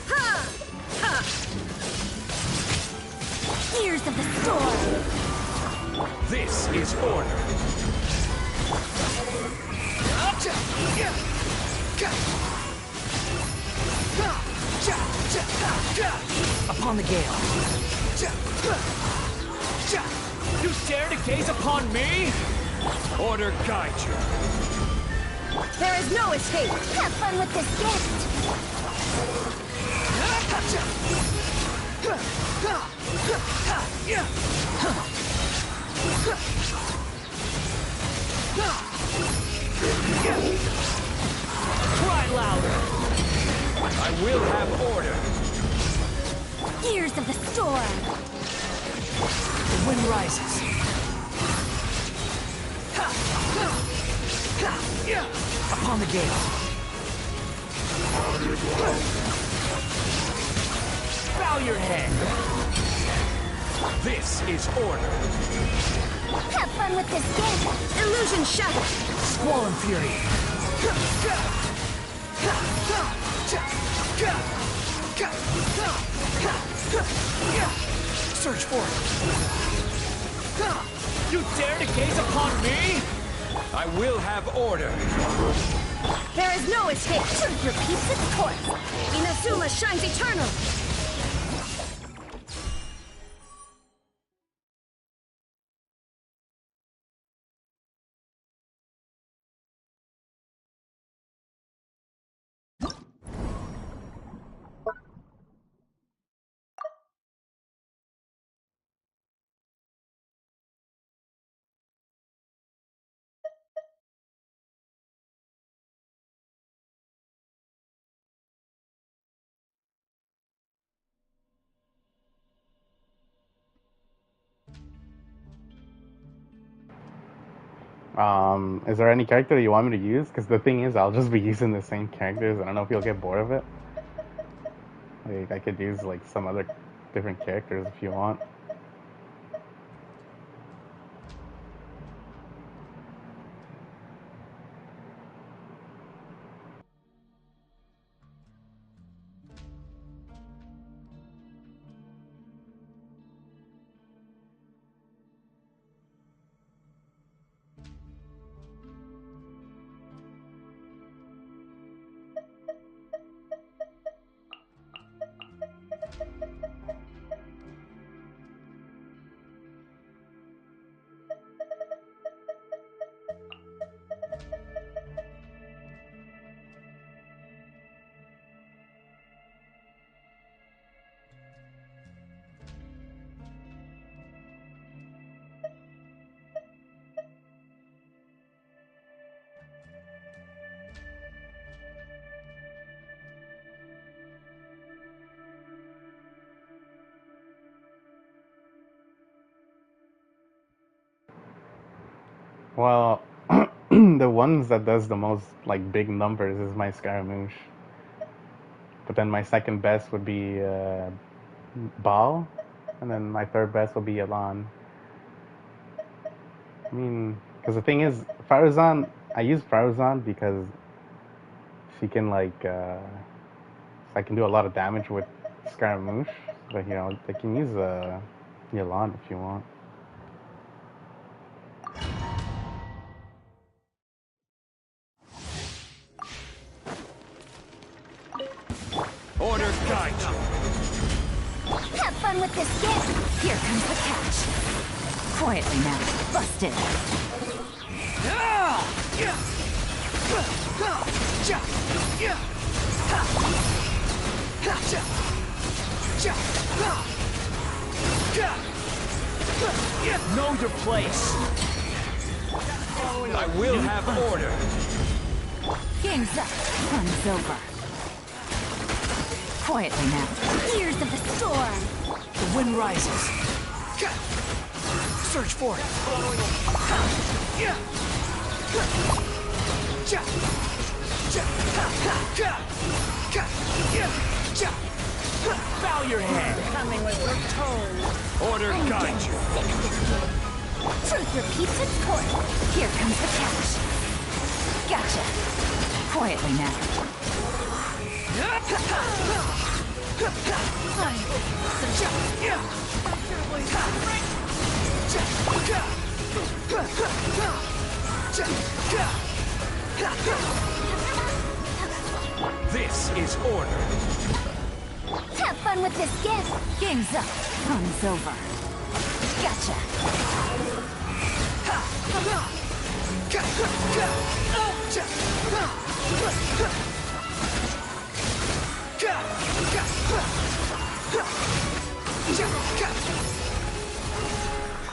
Ha! Ha! Ears of the storm. This is order. Upon the gale. You dare to gaze upon me? Order guide you. There is no escape. Have fun with this gift. Cry louder. I will have order. Ears of the storm. The wind rises. Upon the gale. Bow your head. This is order. Have fun with this gift. Illusion shattered. Squall and fury. Search for it. You dare to gaze upon me? I will have order. There is no escape. Truth repeats its course. Inazuma shines eternal. Is there any character you want me to use? Because the thing is, I'll just be using the same characters. I don't know if you'll get bored of it. Like, I could use like some other different characters if you want. Well, the ones that does the most like big numbers is my Scaramouche. But then my second best would be Ball, and then my third best would be Elan. I mean, because the thing is, Faruzan, I use Faruzan because she can like, I can do a lot of damage with Scaramouche. But you know, they can use Elan if you want. Order guide. Have fun with this gift! Here comes the catch. Quietly now. Busted. Know your place. I will have order. Game's up. Fun's over. Quietly now. Ears of the storm. The wind rises. Search for it. Bow your head. Coming with your toes. Order guide you. Truth repeats its course. Here comes the catch. Gotcha. Quietly now. This is order. Have fun with this gift. Game's up. Fun's over. Gotcha.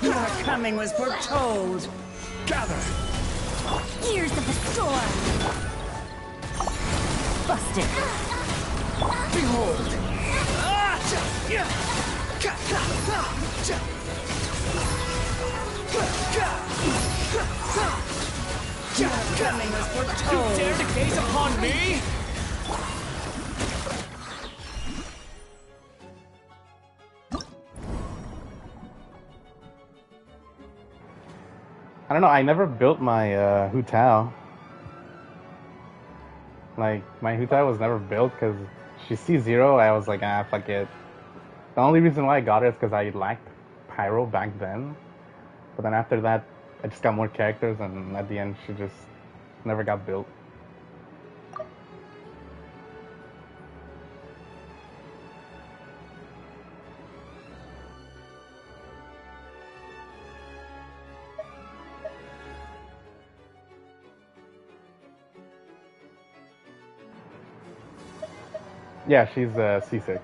Your coming was foretold. Gather. Ears of the storm. Busted. Behold. Your coming was You foretold. dare to gaze upon me? I don't know. I never built my Hu Tao. Like my Hu Tao was never built because she C0. I was like, ah, fuck it. The only reason why I got it is because I lacked Pyro back then. But then after that, I just got more characters, and at the end, she just never got built. Yeah, she's C6.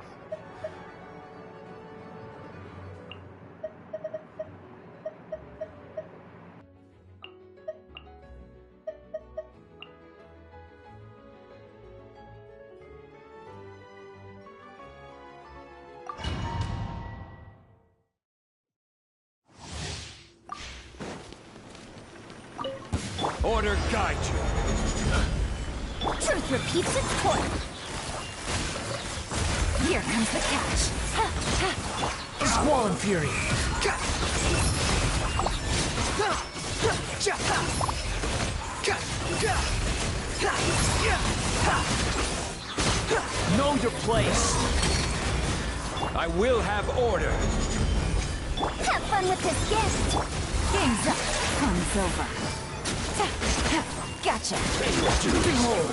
Order guide you. Truth repeats its course. Here comes the catch. Squall and fury. Know your place. I will have order. Have fun with this gift. Game's up. Fun's over. Gotcha. Behold.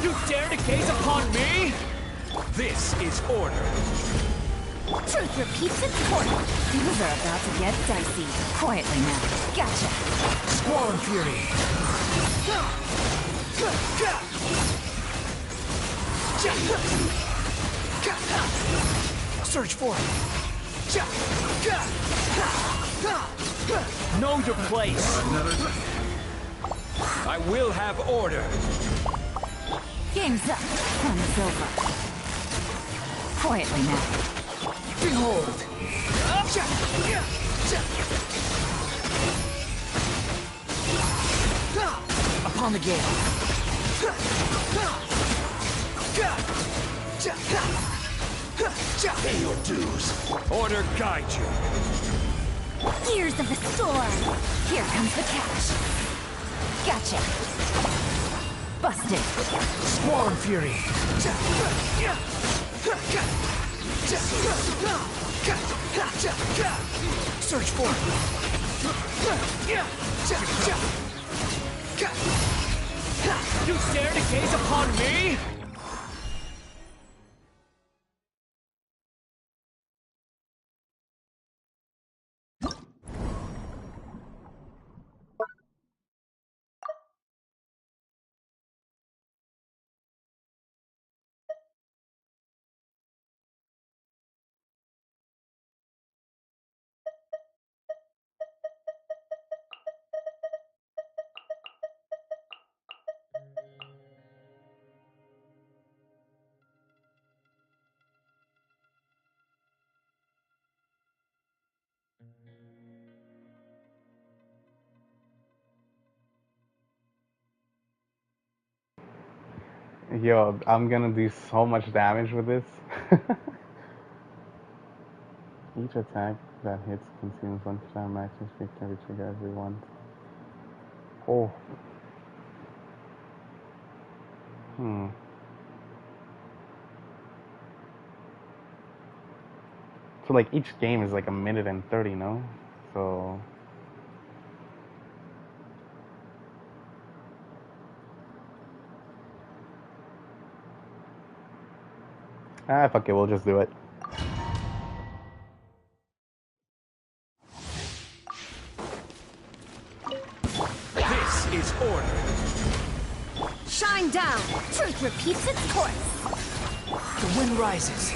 You dare to gaze upon me? This is order. Truth repeats its course. Things are about to get dicey. Quietly now. Gotcha. Squall and fury. Search for it. Know your place. I will have order. Game's up. Fun's over. Quietly now. Behold. Upon the gale. Pay your dues. Order guide you. Gears of the storm. Here comes the catch. Gotcha. Busted. Squall and fury. Search for it. You dare to gaze upon me? Yo, I'm gonna do so much damage with this. Each attack that hits consumes 1% max HP can trigger every one. Oh. So like each game is like a minute and 30, no? So fuck it, we'll just do it. This is order. Shine down. Truth repeats its course. The wind rises.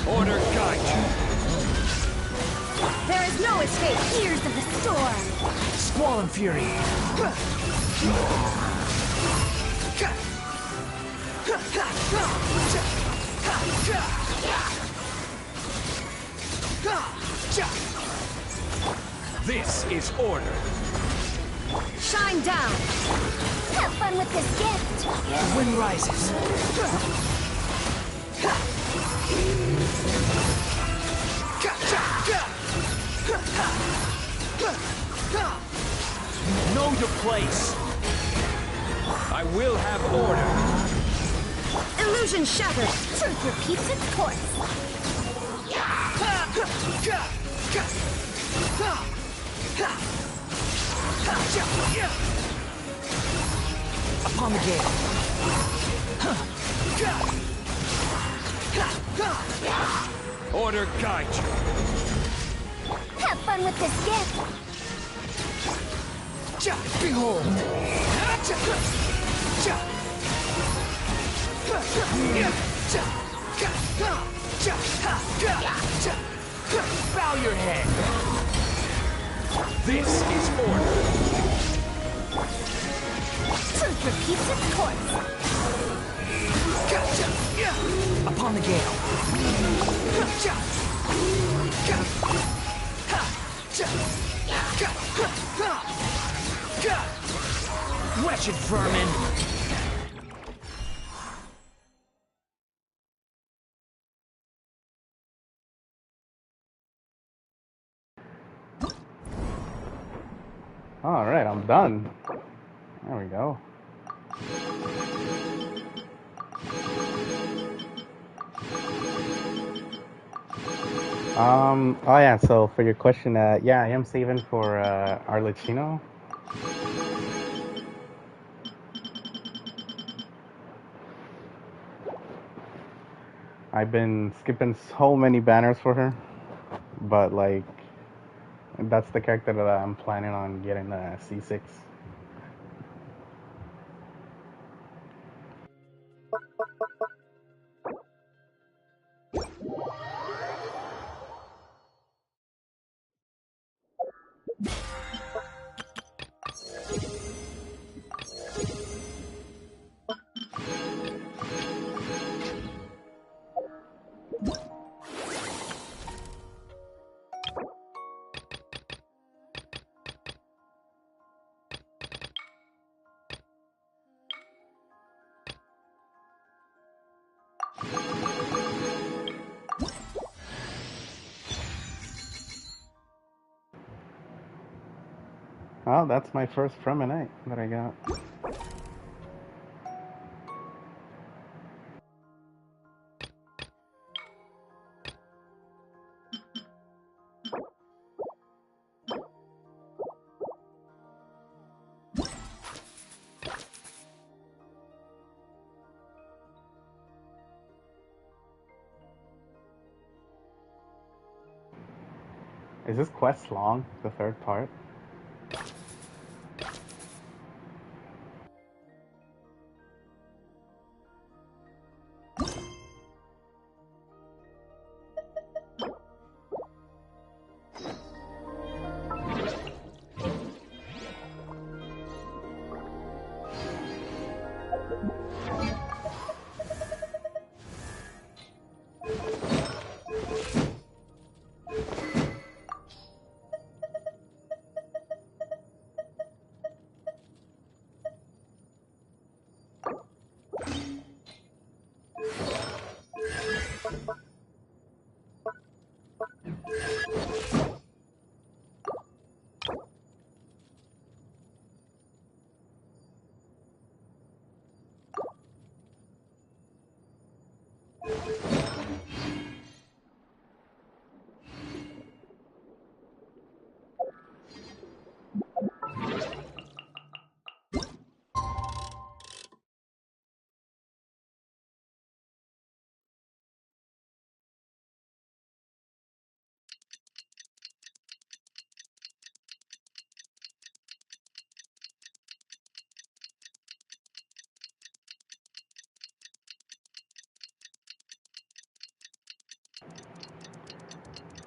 Order guide you. There is no escape. Gears of the storm. Squall and fury. This is order. Shine down. Have fun with this gift. The wind rises. Know your place. I will have order. Illusion shattered. Truth repeats its course. Upon the gale. Order guide you. Have fun with this gift. Behold. Bow your head. This is order. Truth repeats its course. Upon the gale. Wretched vermin. Alright, I'm done. There we go. Oh yeah, so for your question, yeah, I am saving for, Arlecchino. I've been skipping so many banners for her, but like, that's the character that I'm planning on getting C6. Oh, that's my first Fremenite that I got. Is this quest long, the third part?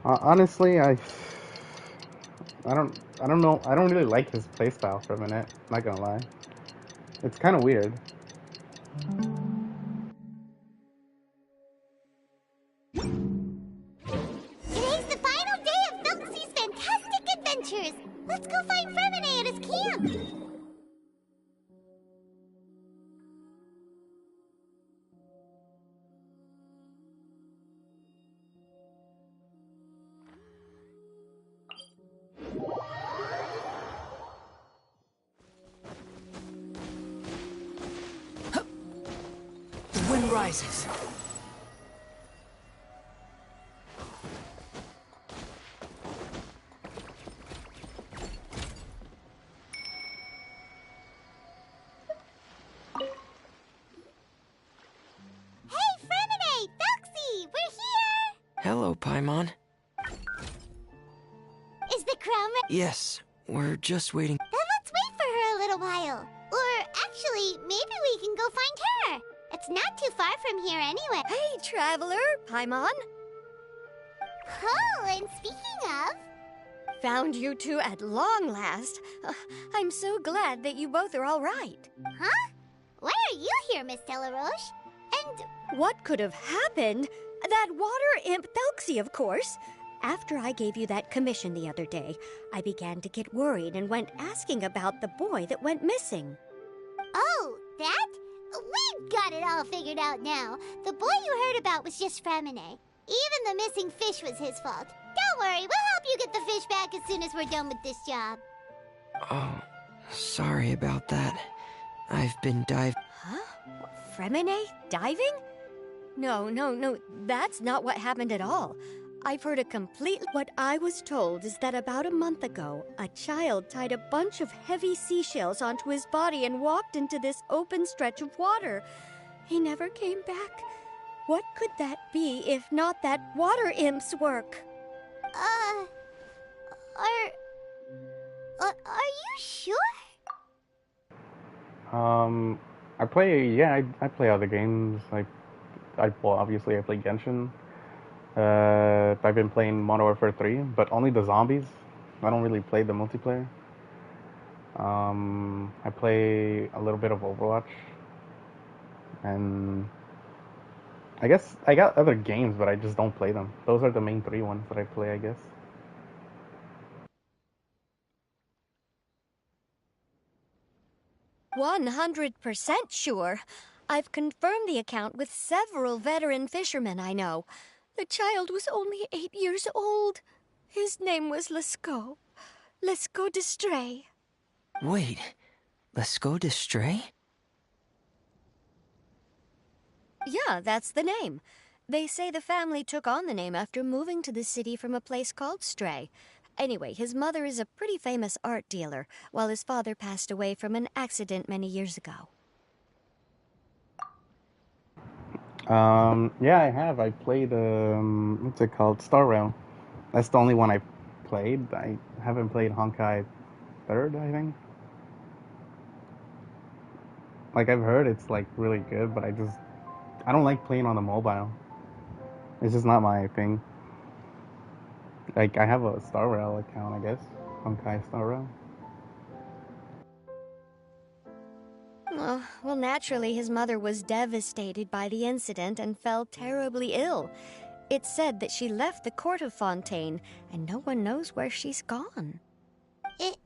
Honestly, I don't know. I don't really like his playstyle for a minute. Not gonna lie, it's kind of weird. Today's the final day of Felix's fantastic adventures. Let's go find Fremine at his camp. The wind rises. Hey, Fremine! Felixy! We're here! Hello, Paimon. Is the crown ready? Yes, we're just waiting. Then let's wait for her a little while. Or actually, maybe we can go find her. At It's not too far from here anyway. Hey, traveler, Paimon. Oh, and speaking of... Found you two at long last. I'm so glad that you both are all right. Huh? Why are you here, Miss Delaroche? And... What could have happened? That water imp Thelxie, of course. After I gave you that commission the other day, I began to get worried and went asking about the boy that went missing. Oh, that? We've got it all figured out now. The boy you heard about was just Fremine. Even the missing fish was his fault. Don't worry, we'll help you get the fish back as soon as we're done with this job. Oh, sorry about that. I've been diving. Huh? Fremine? Diving? No, that's not what happened at all. I've heard a complete... What I was told is that about a month ago, a child tied a bunch of heavy seashells onto his body and walked into this open stretch of water. He never came back. What could that be if not that water imp's work? Are you sure? I play, I play other games. Well, obviously I play Genshin. I've been playing Modern Warfare 3, but only the zombies. I don't really play the multiplayer. I play a little bit of Overwatch. And I guess I got other games, but I just don't play them. Those are the main 3 ones that I play, I guess. "100% sure. I've confirmed the account with several veteran fishermen I know. The child was only 8 years old. His name was Lescaut. Lescaut d'Estray. Wait, Lescaut d'Estray? Yeah, that's the name. They say the family took on the name after moving to the city from a place called Stray. Anyway, his mother is a pretty famous art dealer, while his father passed away from an accident many years ago. Yeah, I have. I played, what's it called? Star Rail. That's the only one I played. I haven't played Honkai 3rd, I think. Like, I've heard it's, like, really good, but I don't like playing on the mobile. It's just not my thing. Like, I have a Star Rail account, I guess. Honkai Star Rail. Oh, well, naturally, his mother was devastated by the incident and fell terribly ill. It's said that she left the court of Fontaine, and no one knows where she's gone. It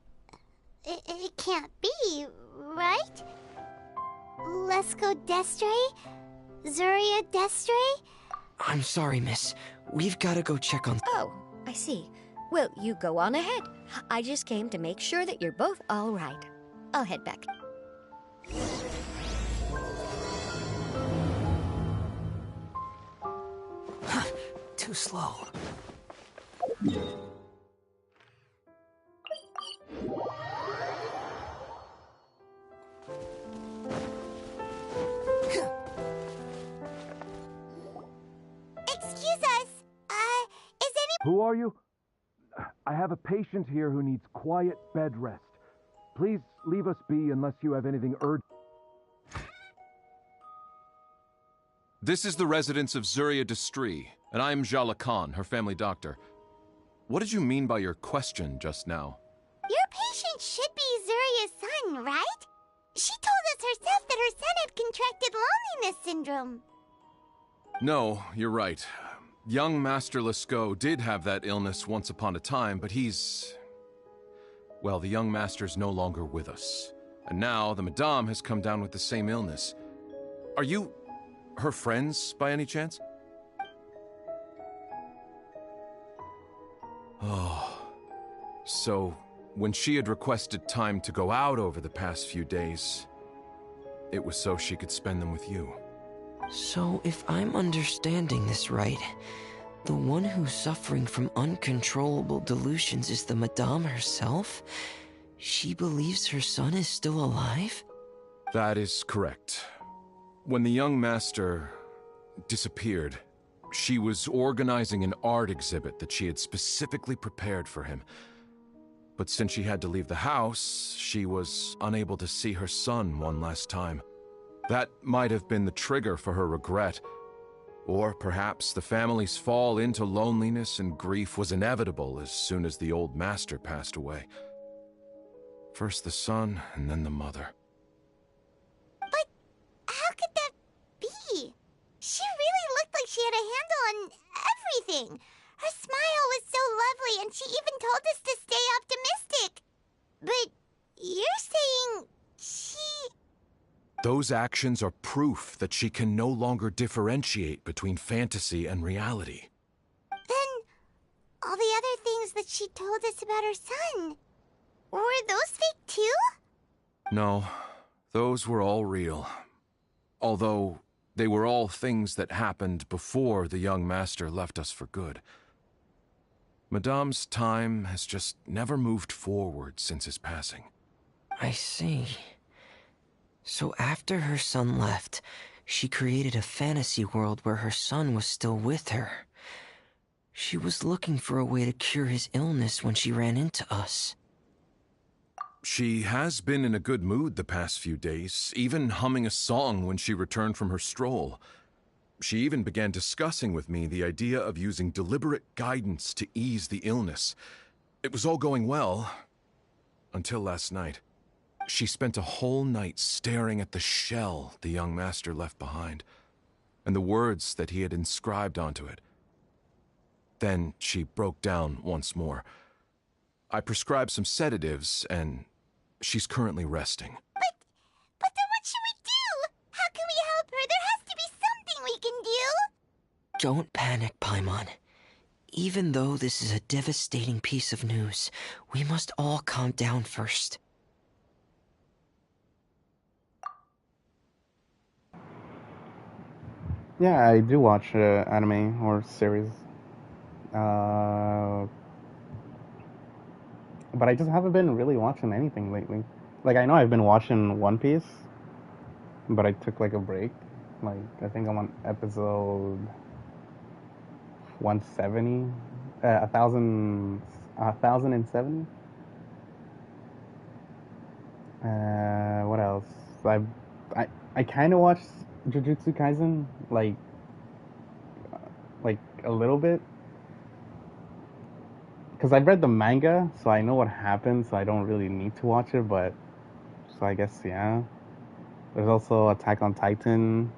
can't be, right? Lescaut d'Estray? Zuria d'Estray? I'm sorry, miss. We've got to go check on... Oh, I see. Well, you go on ahead. I just came to make sure that you're both all right. I'll head back. Too slow. Excuse us. Is any... Who are you? I have a patient here who needs quiet bed rest. Please leave us be unless you have anything urgent. This is the residence of Zuria d'Estray, and I am Jala Khan, her family doctor. What did you mean by your question just now? Your patient should be Zuria's son, right? She told us herself that her son had contracted loneliness syndrome. No, you're right. Young Master Lescaut did have that illness once upon a time, but he's... Well, the young master's no longer with us. And now the Madame has come down with the same illness. Are you her friends, by any chance? Oh. So, when she had requested time to go out over the past few days, it was so she could spend them with you. So, if I'm understanding this right, the one who's suffering from uncontrollable delusions is the Madame herself? She believes her son is still alive? That is correct. When the young master disappeared, she was organizing an art exhibit that she had specifically prepared for him. But since she had to leave the house, she was unable to see her son one last time. That might have been the trigger for her regret. Or perhaps the family's fall into loneliness and grief was inevitable as soon as the old master passed away. First the son, and then the mother. But how could that be? She really looked like she had a handle on everything. Her smile was so lovely, and she even told us to stay optimistic. But you're saying she... Those actions are proof that she can no longer differentiate between fantasy and reality. Then, all the other things that she told us about her son, were those fake too? No, those were all real. Although, they were all things that happened before the young master left us for good. Madame's time has just never moved forward since his passing. I see. So after her son left, she created a fantasy world where her son was still with her. She was looking for a way to cure his illness when she ran into us. She has been in a good mood the past few days, even humming a song when she returned from her stroll. She even began discussing with me the idea of using deliberate guidance to ease the illness. It was all going well, until last night. She spent a whole night staring at the shell the young master left behind, and the words that he had inscribed onto it. Then she broke down once more. I prescribed some sedatives, and she's currently resting. But then what should we do? How can we help her? There has to be something we can do. Don't panic, Paimon. Even though this is a devastating piece of news, we must all calm down first. Yeah, I do watch anime or series. But I just haven't been really watching anything lately. Like, I know I've been watching One Piece, but I took like a break. Like, I think I'm on episode 170, 1070. What else? I kind of watched Jujutsu Kaisen, like a little bit, because I've read the manga, so I know what happens. So I don't really need to watch it, but so I guess yeah. There's also Attack on Titan.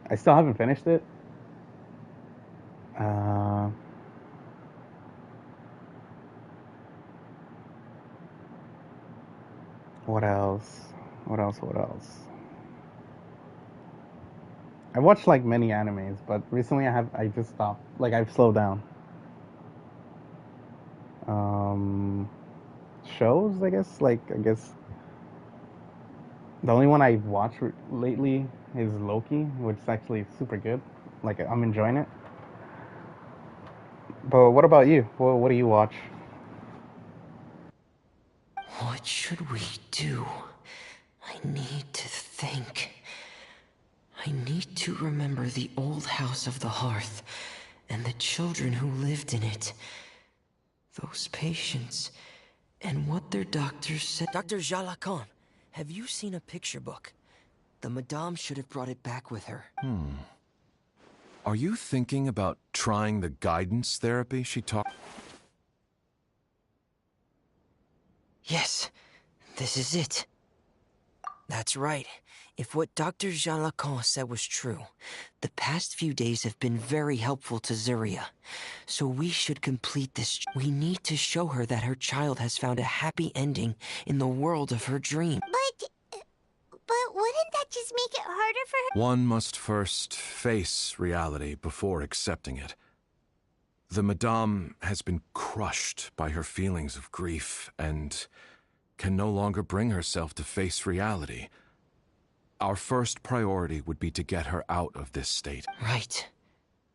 I still haven't finished it. What else? What else? I watched like many animes, but recently I just stopped. Like, I've slowed down. Shows, I guess. I guess the only one I've watched lately is Loki, which is actually super good. Like, I'm enjoying it. But what about you? What do you watch? What should we do? I need to think. I need to remember the old house of the hearth and the children who lived in it. Those patients, and what their doctors said. Dr. Jalacan, have you seen a picture book? The Madame should have brought it back with her. Are you thinking about trying the guidance therapy she taught? Yes, this is it. That's right. If what Dr. Jean Lacan said was true, the past few days have been very helpful to Zuria. So we should complete this. We need to show her that her child has found a happy ending in the world of her dream. But wouldn't that just make it harder for her? One must first face reality before accepting it. The Madame has been crushed by her feelings of grief and can no longer bring herself to face reality. Our first priority would be to get her out of this state. Right.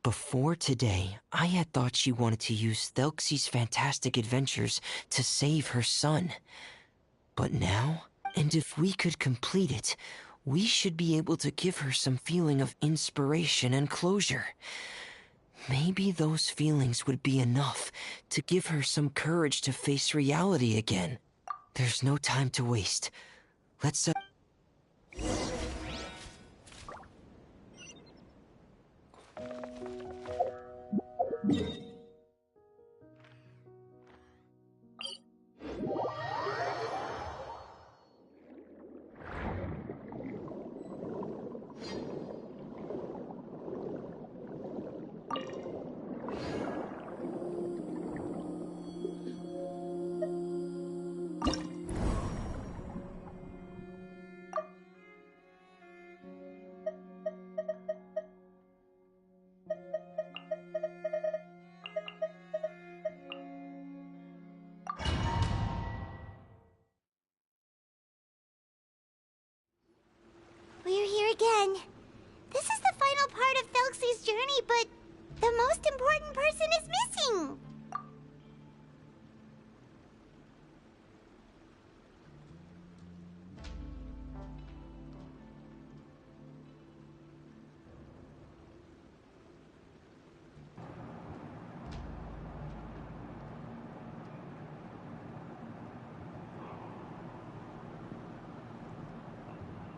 Before today, I had thought she wanted to use Thelxie's fantastic adventures to save her son. But now, and if we could complete it, we should be able to give her some feeling of inspiration and closure. Maybe those feelings would be enough to give her some courage to face reality again. There's no time to waste. Let's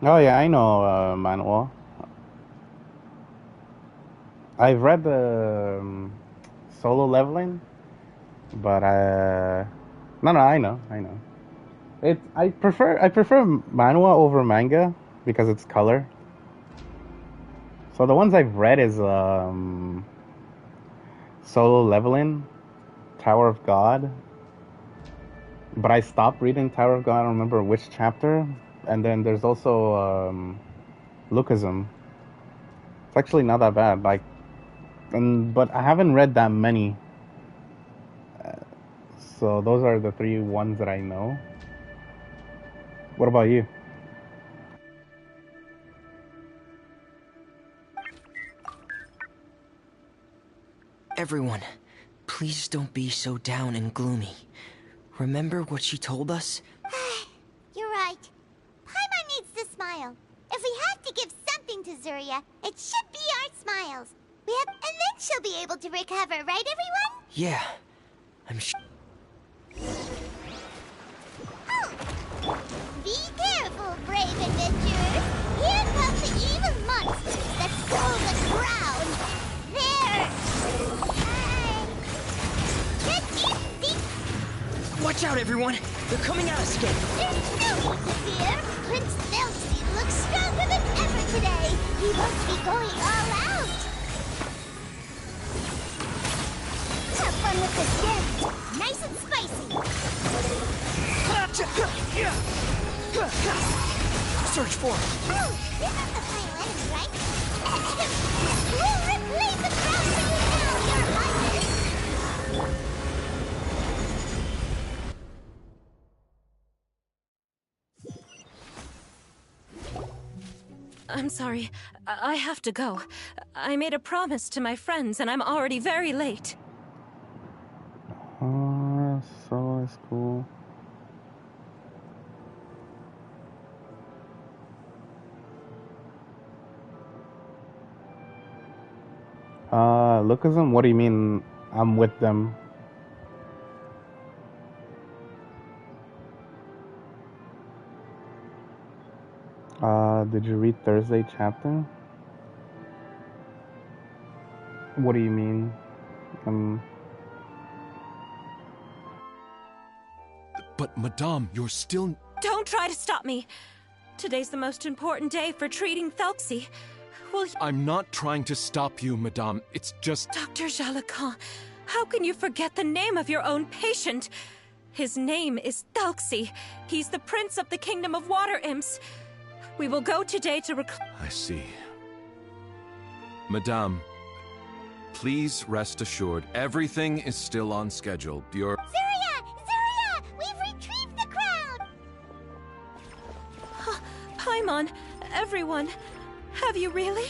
Oh yeah, I know manual. I've read the solo leveling, but no, I know. I prefer manhwa over manga because it's color. So the ones I've read is Solo Leveling, Tower of God, but I stopped reading Tower of God. I don't remember which chapter. And then there's also Lookism. It's actually not that bad. But I haven't read that many. So those are the three ones that I know. What about you? Everyone, please don't be so down and gloomy. Remember what she told us? You're right. Paimon needs to smile. If we have to give something to Zuria, it should be our smiles. And then she'll be able to recover, right, everyone? Yeah, I'm sure. Oh. Be careful, brave adventurers. Here come the evil monsters that stole the crown. Watch out, everyone! They're coming at us again! There's no need to fear! Prince Nelsie looks stronger than ever today! He must be going all out! Have fun with this gift! Nice and spicy! Search for it! Oh, you're not the final enemy, right? We'll replay the crown for you now, Your Highness! I'm sorry. I have to go. I made a promise to my friends, and I'm already very late. So it's cool. Lookism? What do you mean I'm with them? Did you read Thursday chapter? What do you mean? But, Madame, you're still... Don't try to stop me! Today's the most important day for treating Thelxie. Will you... I'm not trying to stop you, Madame. It's just... Dr. Jalacan, how can you forget the name of your own patient? His name is Thelxie. He's the prince of the kingdom of water imps. We will go today to I see. Madame, please rest assured, everything is still on schedule. Your... Zuria! Zuria! We've retrieved the crown! Paimon, everyone, have you really?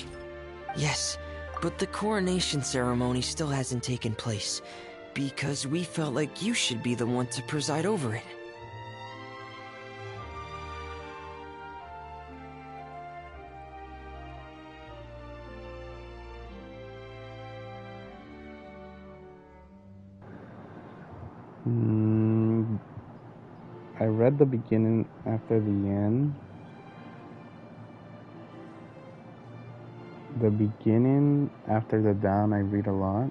Yes, but the coronation ceremony still hasn't taken place, because we felt like you should be the one to preside over it. I read the beginning after the end. The beginning after the down, I read a lot.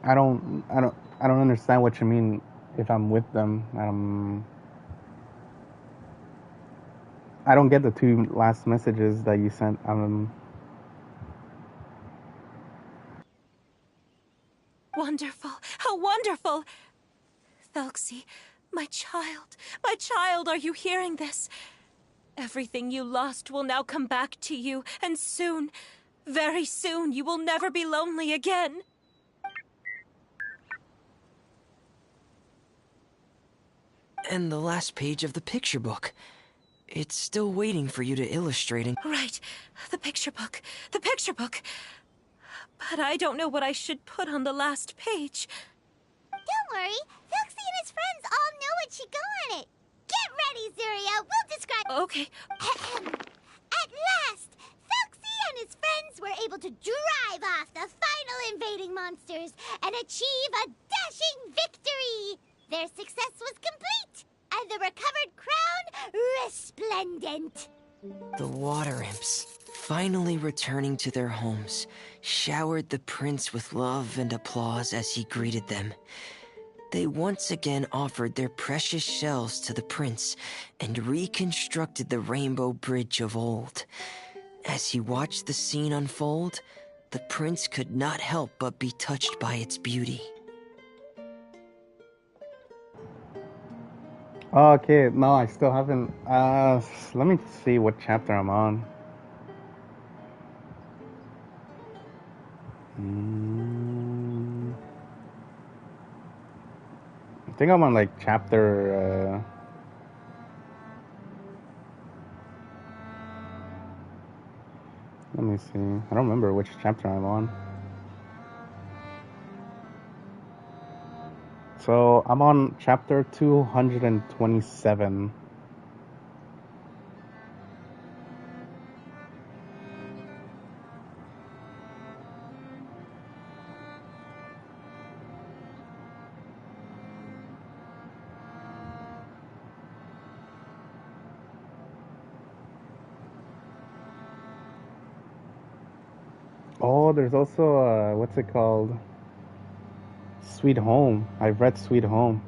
I don't understand what you mean if I'm with them. I don't get the two last messages that you sent. Wonderful! How wonderful! Thelxie, my child, are you hearing this? Everything you lost will now come back to you, and soon, very soon, you will never be lonely again. And the last page of the picture book. It's still waiting for you to illustrate and... Right, the picture book. But I don't know what I should put on the last page. Don't worry, Thelxie and his friends all know what should go on it. Get ready, Zuria. We'll describe... Okay. At last, Thelxie and his friends prince were able to drive off the final invading monsters and achieve a dashing victory. Their success was complete, and the recovered crown resplendent. The water imps, finally returning to their homes, showered the prince with love and applause as he greeted them. They once again offered their precious shells to the prince and reconstructed the rainbow bridge of old. As he watched the scene unfold, the prince could not help but be touched by its beauty. Okay, no, I still haven't. Let me see what chapter I'm on. I think I'm on like chapter. Let me see. I don't remember which chapter I'm on. So I'm on chapter 227. Oh, there's also what's it called? Sweet Home. I've read Sweet Home.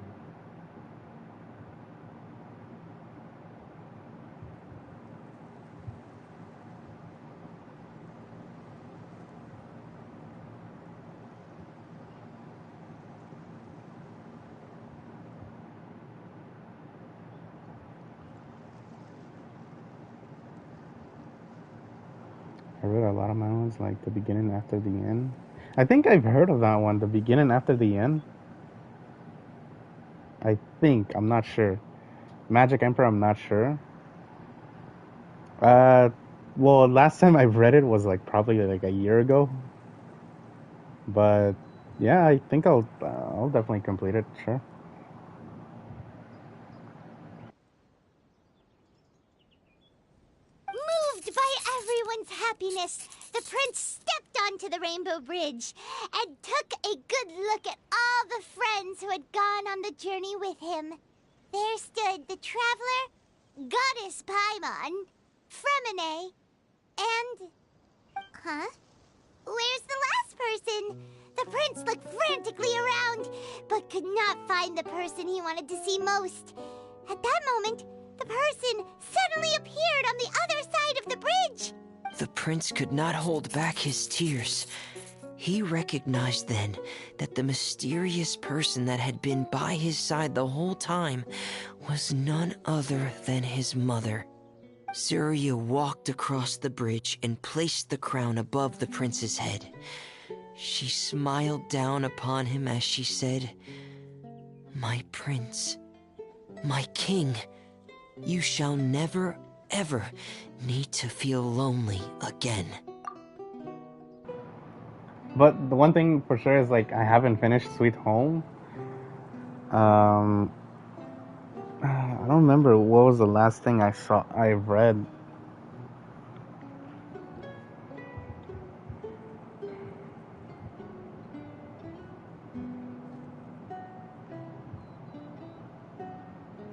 I read a lot of mangas, like the beginning after the end. I think I've heard of that one, the beginning after the end. I think, I'm not sure. Magic Emperor, I'm not sure. Well, last time I've read it was like probably like a year ago. But yeah, I think I'll definitely complete it, sure. Moved by everyone's happiness, the prince stepped onto the Rainbow Bridge and took a good look at all the friends who had gone on the journey with him. There stood the traveler, Goddess Paimon, Fremine, and... Huh? Where's the last person? The prince looked frantically around, but could not find the person he wanted to see most. At that moment, the person suddenly appeared on the other side of the bridge. The prince could not hold back his tears. He recognized then that the mysterious person that had been by his side the whole time was none other than his mother. Surya walked across the bridge and placed the crown above the prince's head. She smiled down upon him as she said, "My prince, my king, you shall never, ever need to feel lonely again." But the one thing for sure is like I haven't finished Sweet Home. I don't remember what was the last thing I read.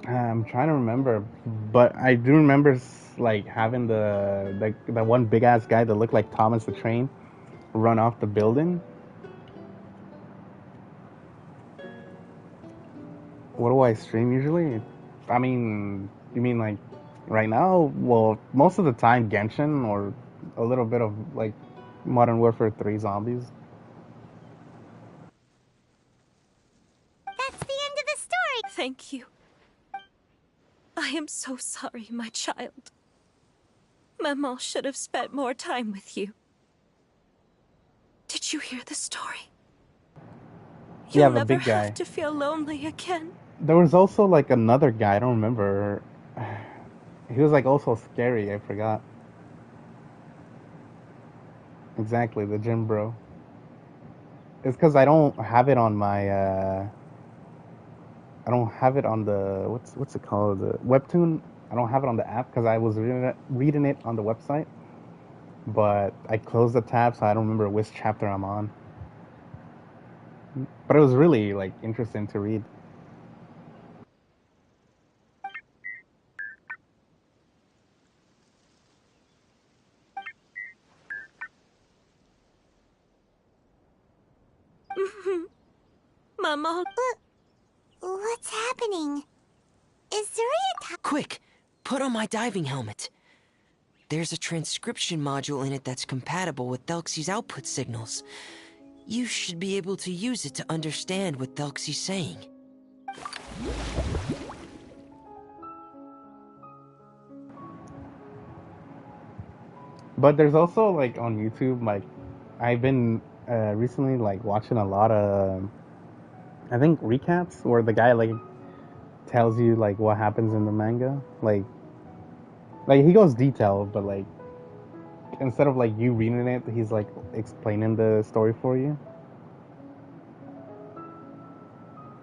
I'm trying to remember, but I do remember like having the one big ass guy that looked like Thomas the Train run off the building. What do I stream usually? I mean, you mean like right now? Well, most of the time Genshin or a little bit of like Modern Warfare 3 Zombies. That's the end of the story. Thank you. I am so sorry, my child. Maman should have spent more time with you. Did you hear the story? You'll Yeah, the never big guy. have to feel lonely again. There was also like another guy, I don't remember. He was like also scary, I forgot. Exactly, the gym bro. It's because I don't have it on my I don't have it on the what's it called, the webtoon. I don't have it on the app because I was reading it on the website. but I closed the tab, so I don't remember which chapter I'm on. But it was really like interesting to read. Mama. What's happening? Is Zuria Quick, put on my diving helmet. There's a transcription module in it that's compatible with Thelxie's output signals. You should be able to use it to understand what Thelxie's saying. But there's also like on YouTube, like I've been recently like watching a lot of, I think recaps where the guy like tells you like what happens in the manga, like he goes detailed, but like instead of like you reading it, he's like explaining the story for you.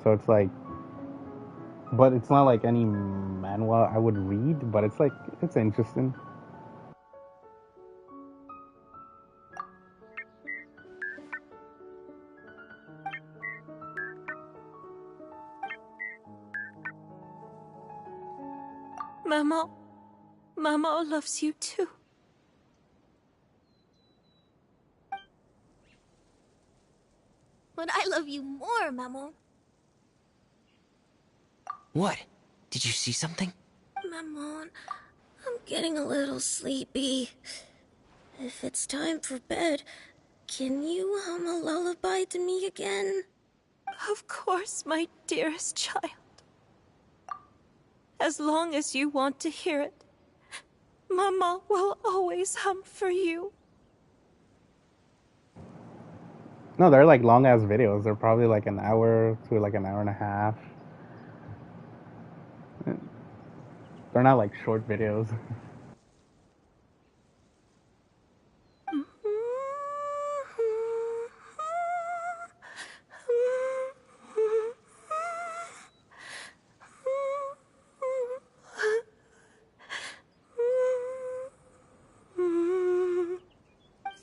So it's like, but it's not like any manhwa I would read, but it's like it's interesting. Mama. Mama loves you too. But I love you more, Mamo. What? Did you see something? Maman, I'm getting a little sleepy. If it's time for bed, can you hum a lullaby to me again? Of course, my dearest child. As long as you want to hear it, Mama will always hum for you. No, they're like long ass videos. They're probably like an hour to like an hour and a half. They're not like short videos.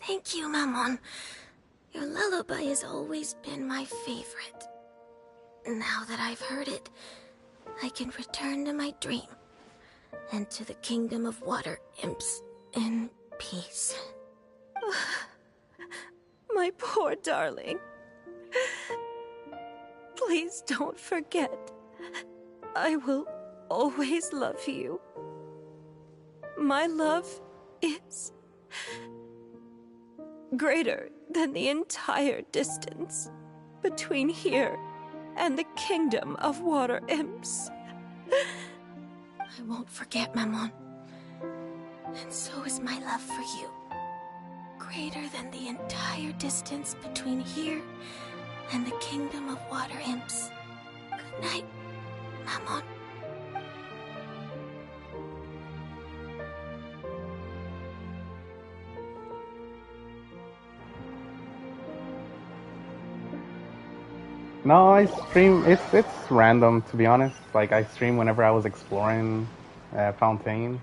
Thank you, Maman. Your lullaby has always been my favorite. Now that I've heard it, I can return to my dream and to the kingdom of water imps in peace. My poor darling. Please don't forget. I will always love you. My love is greater than the entire distance between here and the kingdom of water imps. I won't forget, Maman. And so is my love for you. Greater than the entire distance between here and the kingdom of water imps. Good night, Maman. No, I stream. It's random to be honest. Like I stream whenever I was exploring Fontaine.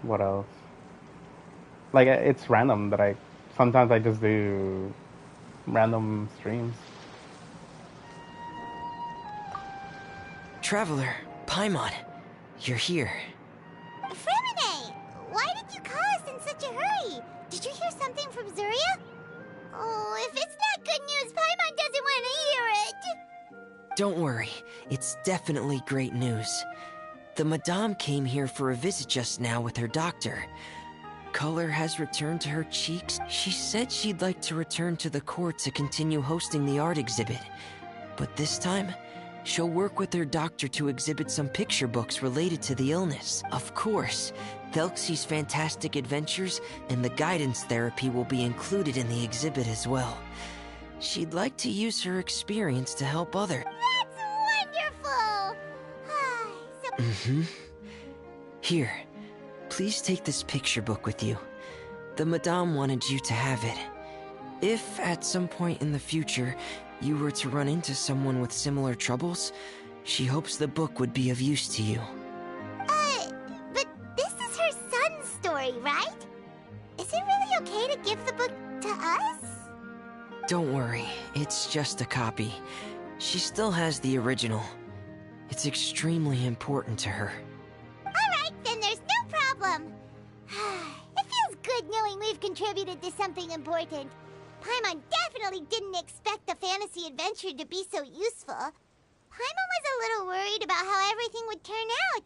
What else? Like it's random that I sometimes I just do random streams. Traveler, Paimon, you're here. Fremine! Why did you call us in such a hurry? Did you hear something from Zuria? Oh, if it's not good news, Paimon doesn't want to hear it. Don't worry, it's definitely great news. The Madame came here for a visit just now with her doctor. Color has returned to her cheeks. She said she'd like to return to the court to continue hosting the art exhibit. But this time, she'll work with her doctor to exhibit some picture books related to the illness. Of course, Thelxie's fantastic adventures and the guidance therapy will be included in the exhibit as well. She'd like to use her experience to help others. That's wonderful! Here, please take this picture book with you. The Madame wanted you to have it. If, at some point in the future, you were to run into someone with similar troubles, she hopes the book would be of use to you. But this is Don't worry, it's just a copy. She still has the original. It's extremely important to her. Alright, then there's no problem. It feels good knowing we've contributed to something important. Paimon definitely didn't expect the fantasy adventure to be so useful. Paimon was a little worried about how everything would turn out.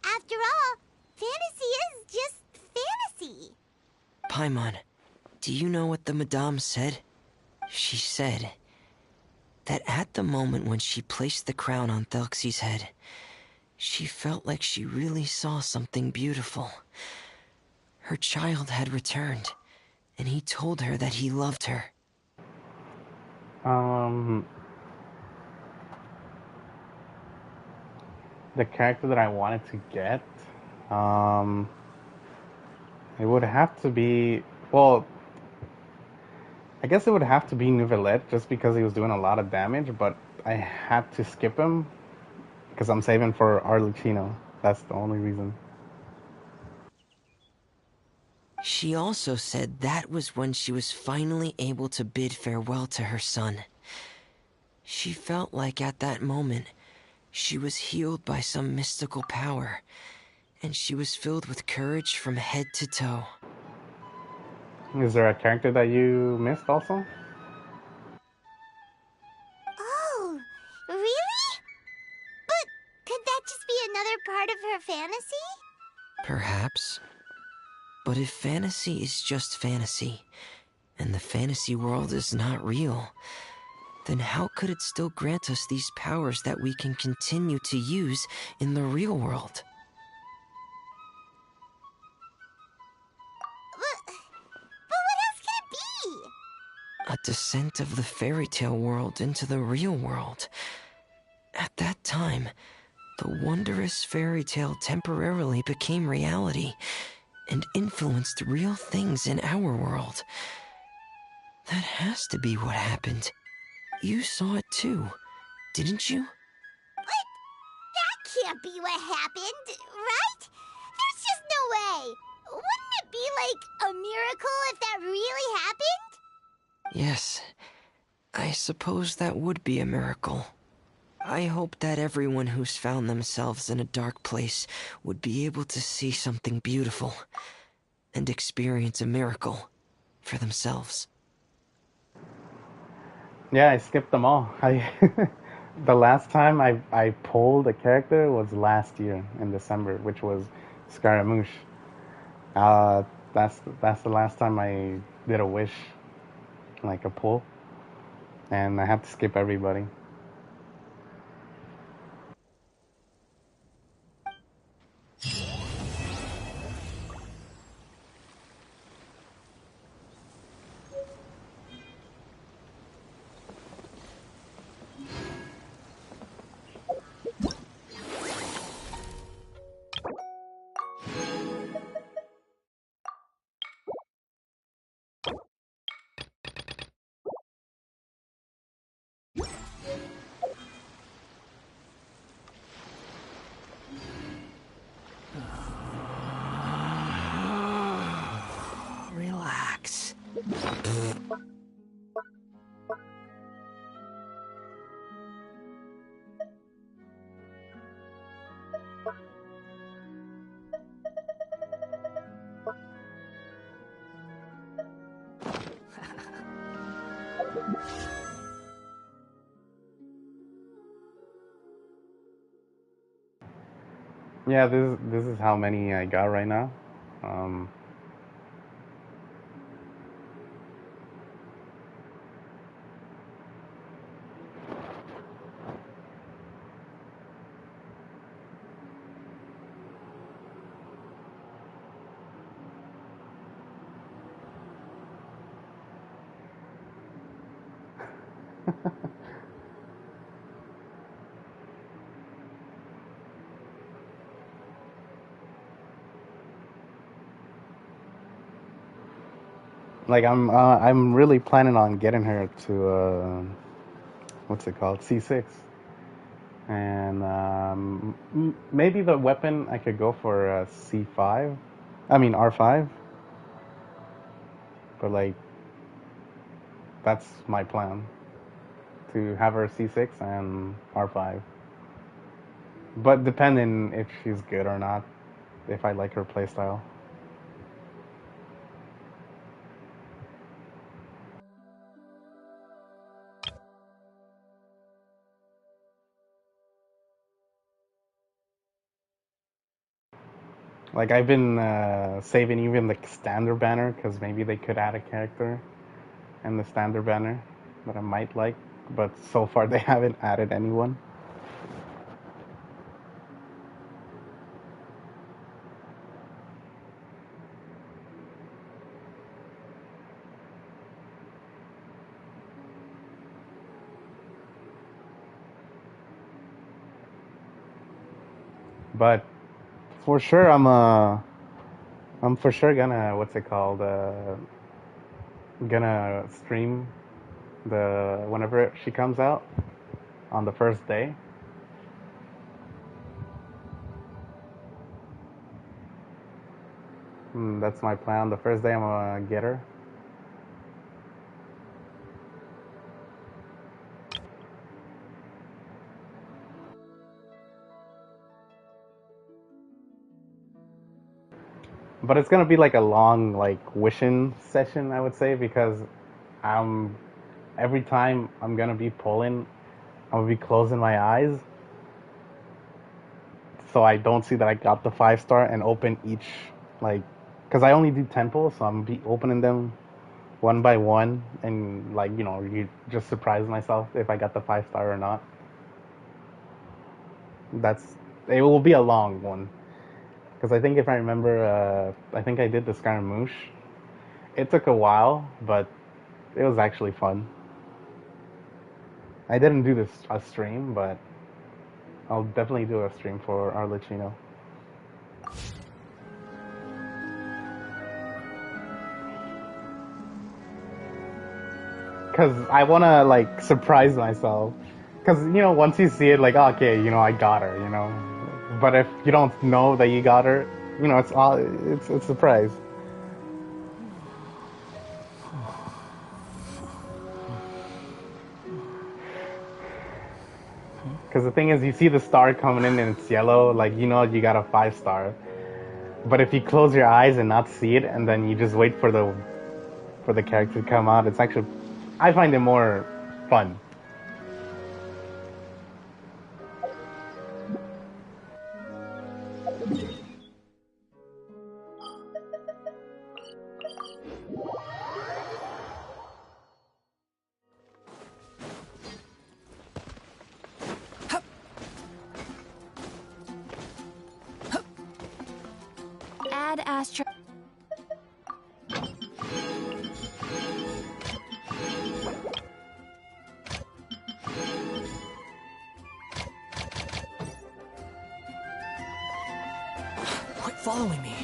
After all, fantasy is just fantasy. Paimon, do you know what the Madame said? She said that at the moment when she placed the crown on Thelxie's head, she felt like she really saw something beautiful. Her child had returned, and he told her that he loved her. The character that I wanted to get, it would have to be, well, I guess it would have to be Neuvillette just because he was doing a lot of damage, but I had to skip him because I'm saving for Arlecchino. That's the only reason. She also said that was when she was finally able to bid farewell to her son. She felt like at that moment, she was healed by some mystical power, and she was filled with courage from head to toe. Is there a character that you missed also? Oh, really? But could that just be another part of her fantasy? Perhaps. But if fantasy is just fantasy, and the fantasy world is not real, then how could it still grant us these powers that we can continue to use in the real world? But what else could it be? A descent of the fairy tale world into the real world. At that time, the wondrous fairy tale temporarily became reality and influenced real things in our world. That has to be what happened. You saw it too, didn't you? But that can't be what happened, right? There's just no way. Wouldn't it be like a miracle if that really happened? Yes, I suppose that would be a miracle. I hope that everyone who's found themselves in a dark place would be able to see something beautiful and experience a miracle for themselves. Yeah, I skipped them all. The last time I pulled a character was last year in December, which was Scaramouche. That's the last time I did a wish, like a pull, and I have to skip everybody. Relax. Yeah, this is how many I got right now. Um, like I'm really planning on getting her to what's it called, C6, and maybe the weapon I could go for C5. I mean R5, but like That's my plan. To have her C6 and R5. But depending if she's good or not, if I like her playstyle. Like I've been saving even the standard banner because maybe they could add a character in the standard banner that I might like, but so far they haven't added anyone. But for sure, I'm for sure gonna what's it called? Gonna stream the whenever she comes out on the first day. That's my plan. The first day I'm gonna get her. But it's gonna be like a long like wishing session, I would say, because I'm every time I'm gonna be pulling, I'm gonna be closing my eyes, so I don't see that I got the 5-star and open each like, because I only do 10 pulls, so I'm be opening them one by one and like you just surprise myself if I got the 5-star or not. That's it will be a long one. Because I think if I remember, I think I did the Scaramouche. It took a while, but it was actually fun. I didn't do this a stream, but I'll definitely do a stream for Arlecchino. Because I want to like surprise myself. Because once you see it, like okay, I got her, But if you don't know that you got her, it's a surprise. Because the thing is, you see the star coming in and it's yellow, like you got a 5-star. But if you close your eyes and not see it, and then you just wait for the character to come out, it's actually, I find it more fun. Add Astro. Quit following me.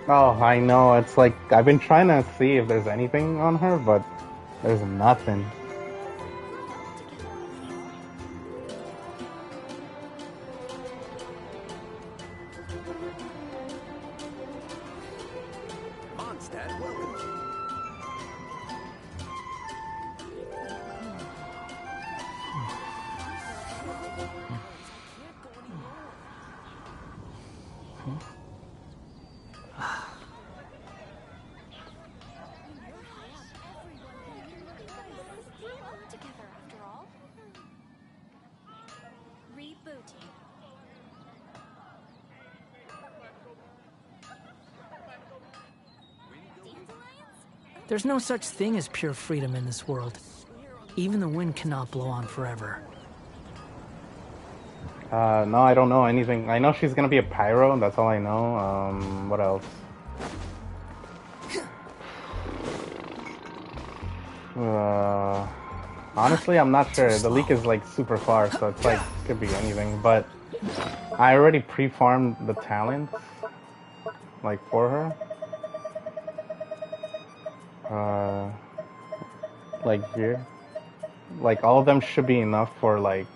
Oh, I know. It's like I've been trying to see if there's anything on her, but there's nothing. Mondstadt, welcome. There's no such thing as pure freedom in this world. Even the wind cannot blow on forever. No, I don't know anything. I know she's gonna be a pyro, that's all I know. What else? Honestly, I'm not sure. The leak is like super far, so it's like, could be anything. But I already pre-farmed the talents, like for her. Like here. Like all of them should be enough for like,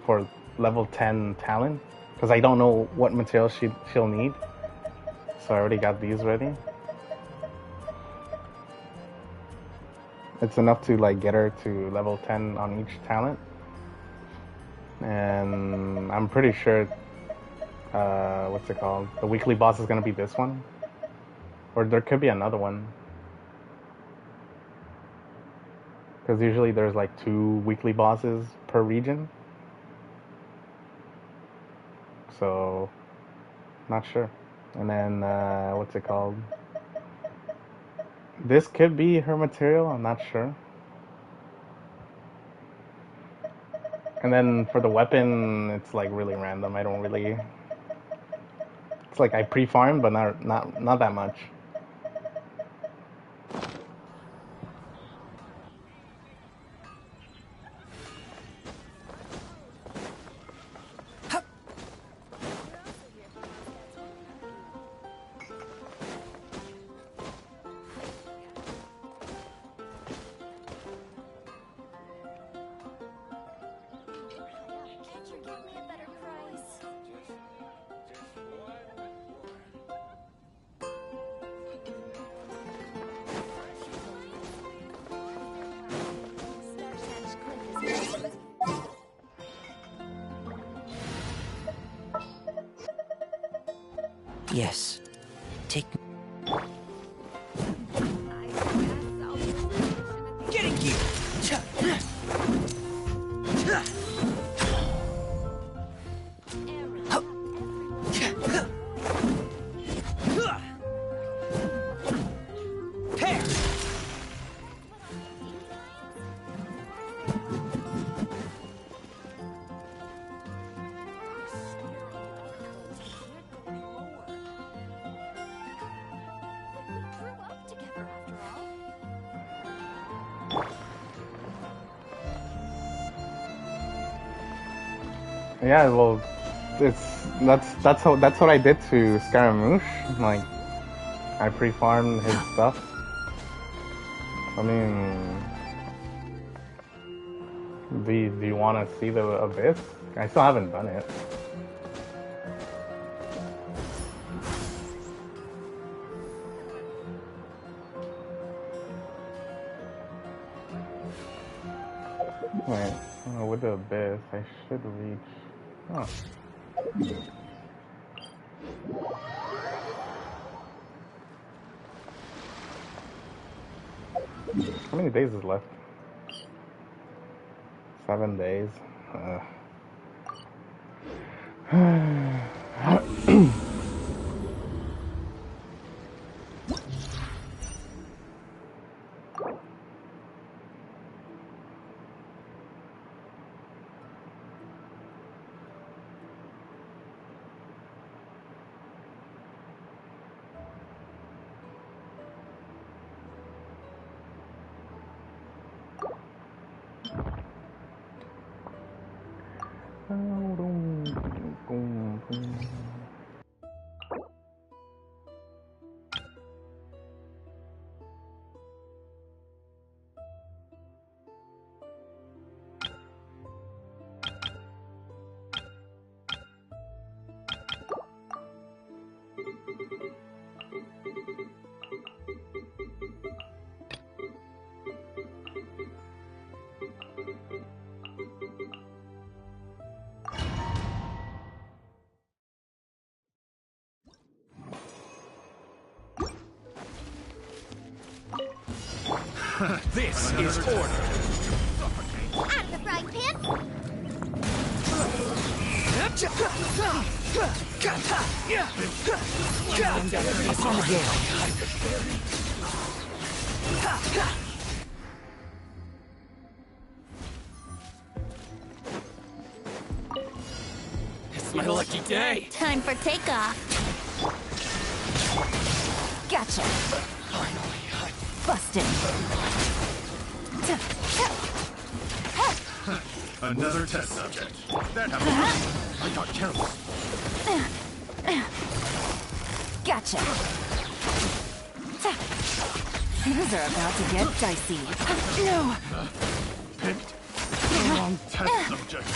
for level 10 talent because I don't know what material she'll need. So I already got these ready. It's enough to like get her to level 10 on each talent. And I'm pretty sure, what's it called? The weekly boss is gonna be this one. Or there could be another one. Because usually there's like 2 weekly bosses per region. So, not sure. And then, what's it called? This could be her material, I'm not sure. And then for the weapon, it's like really random. I don't really... It's like I pre-farmed, but not that much. Yes. Take... Getting you! Yeah, well, that's what I did to Scaramouche. Like, I pre-farmed his stuff. I mean, do you want to see the abyss? I still haven't done it. Wait, with the abyss, I should reach. Oh. How many days is left? 7 days. This is order. Out of the frying pan! It's my lucky day. Time for takeoff. Gotcha. Busted. Another test subject. That happened. I got counts. Gotcha. Things are about to get dicey. No. Picked the wrong test subject.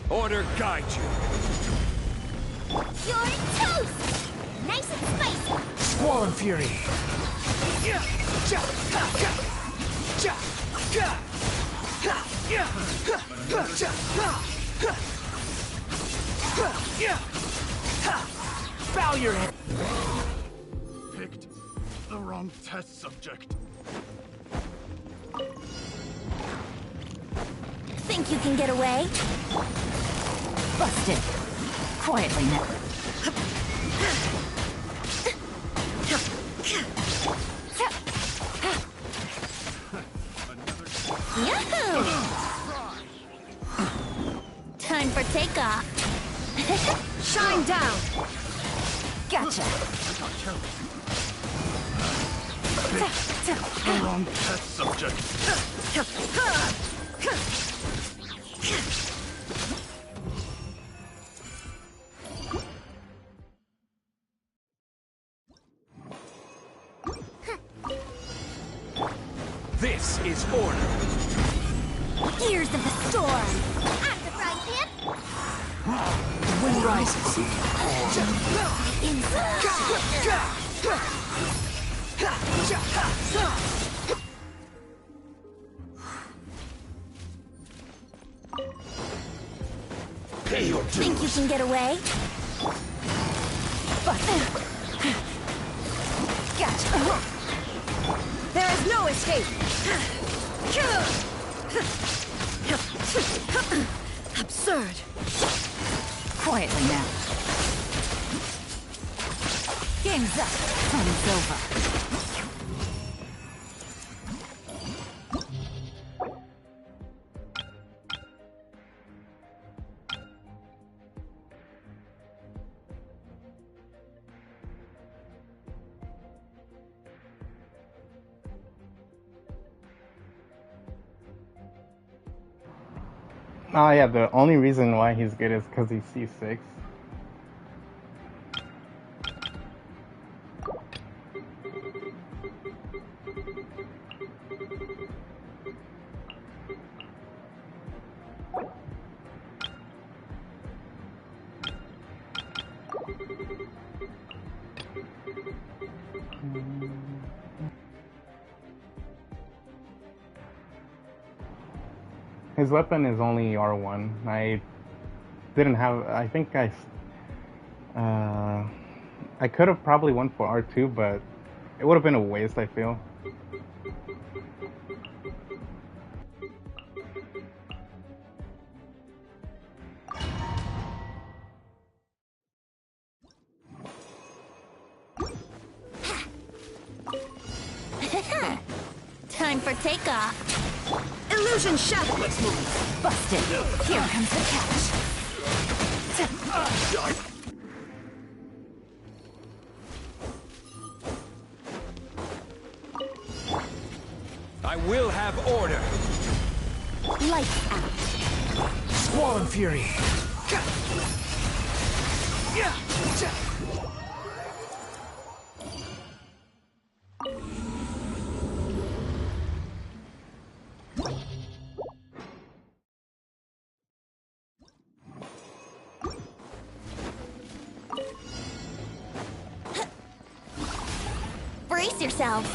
Order guide you. You're toast! Nice and spicy! Squall Fury. Bow your head. Picked the wrong test subject. Think you can get away? Busted. Quietly now. Yahoo! Time for takeoff. Shine down. Gotcha. The wrong test subject. This is order. Gears of the storm. I'm the frying pan! The wind rises. Pay your dues. Think you can get away? Gotcha. There is no escape. Absurd. Quietly now. Game's up. Fun's over. Oh yeah, the only reason why he's good is because he's C6. His weapon is only R1. I didn't have. I think I could have probably went for R2, but it would have been a waste, I feel. Time for takeoff. Illusion shattered. Let's move. Busted. Here comes the catch. I will have order. Lights out. Squall and Fury. Brace yourselves.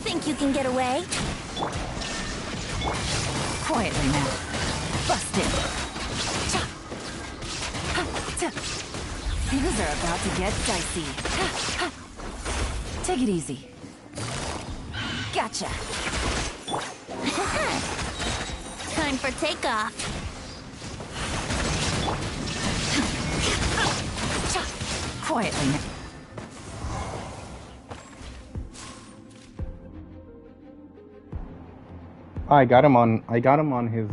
Think you can get away? Quietly now. Busted. Things are about to get dicey. Take it easy. Gotcha. Time for takeoff. Quietly now. I got him on his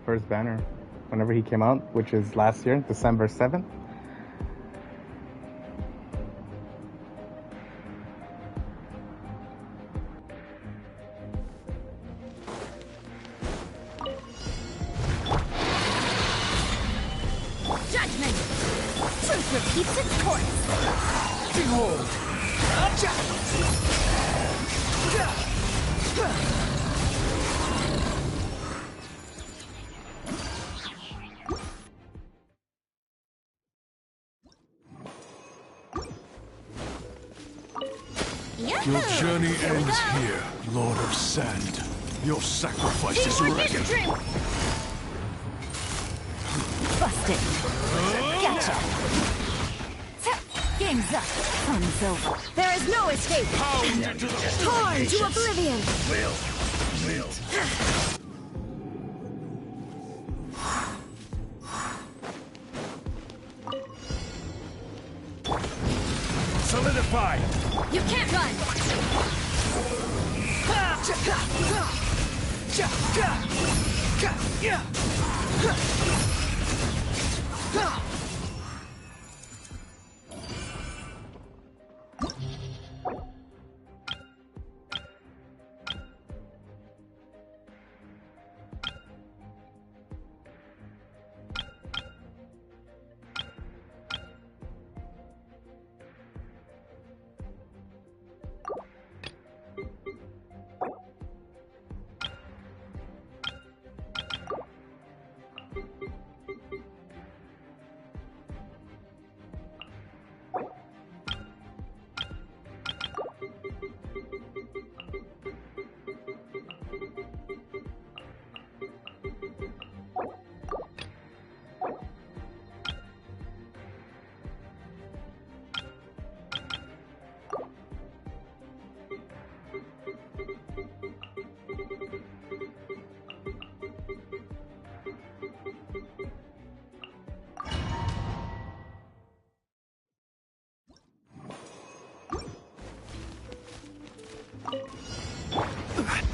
first banner whenever he came out, which is last year, December 7th. Judgment. repeats its course. Behold! Your journey ends here, Lord of Sand. Your sacrifice is ready. Busted. Gotcha. Game's up. Fun's over. There is no escape. Torn to oblivion. Solidify! You can't run.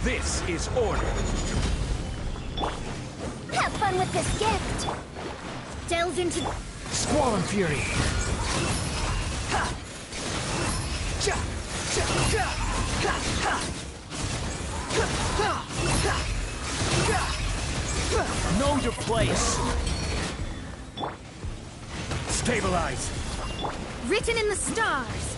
This is order. Have fun with this gift. Delves into Squall and Fury. Know your place. Stabilize. written in the stars.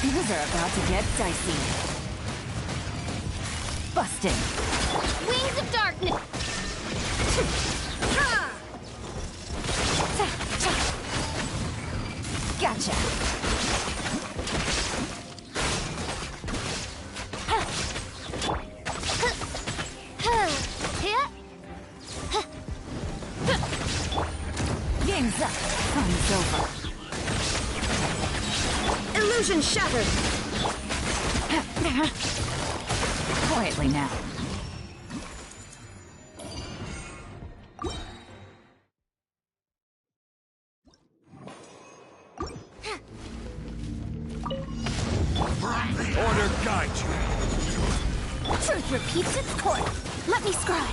Things are about to get dicey. Busted. Wings of darkness. Gotcha. Game's up. Fun's over. Illusion shattered. Quietly now. Order guide you. Truth repeats its course. Let me scry.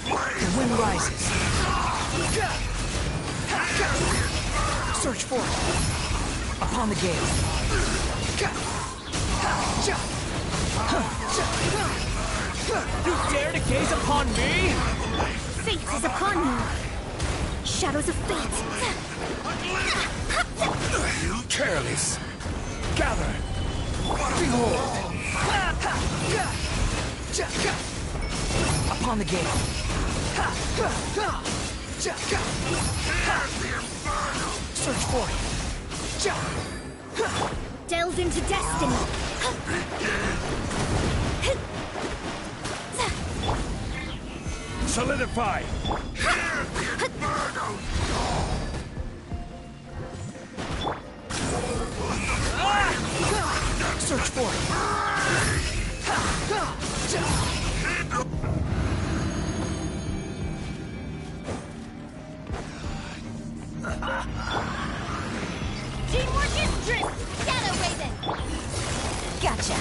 The wind rises. Search for it. Upon the gate. You dare to gaze upon me? Fate is upon me. Shadows of fate. Careless. Gather. Behold. Upon the gate. Search for it. Delve into destiny. Solidify. Search for it. Teamwork is drift. Shadow Raven. Gotcha.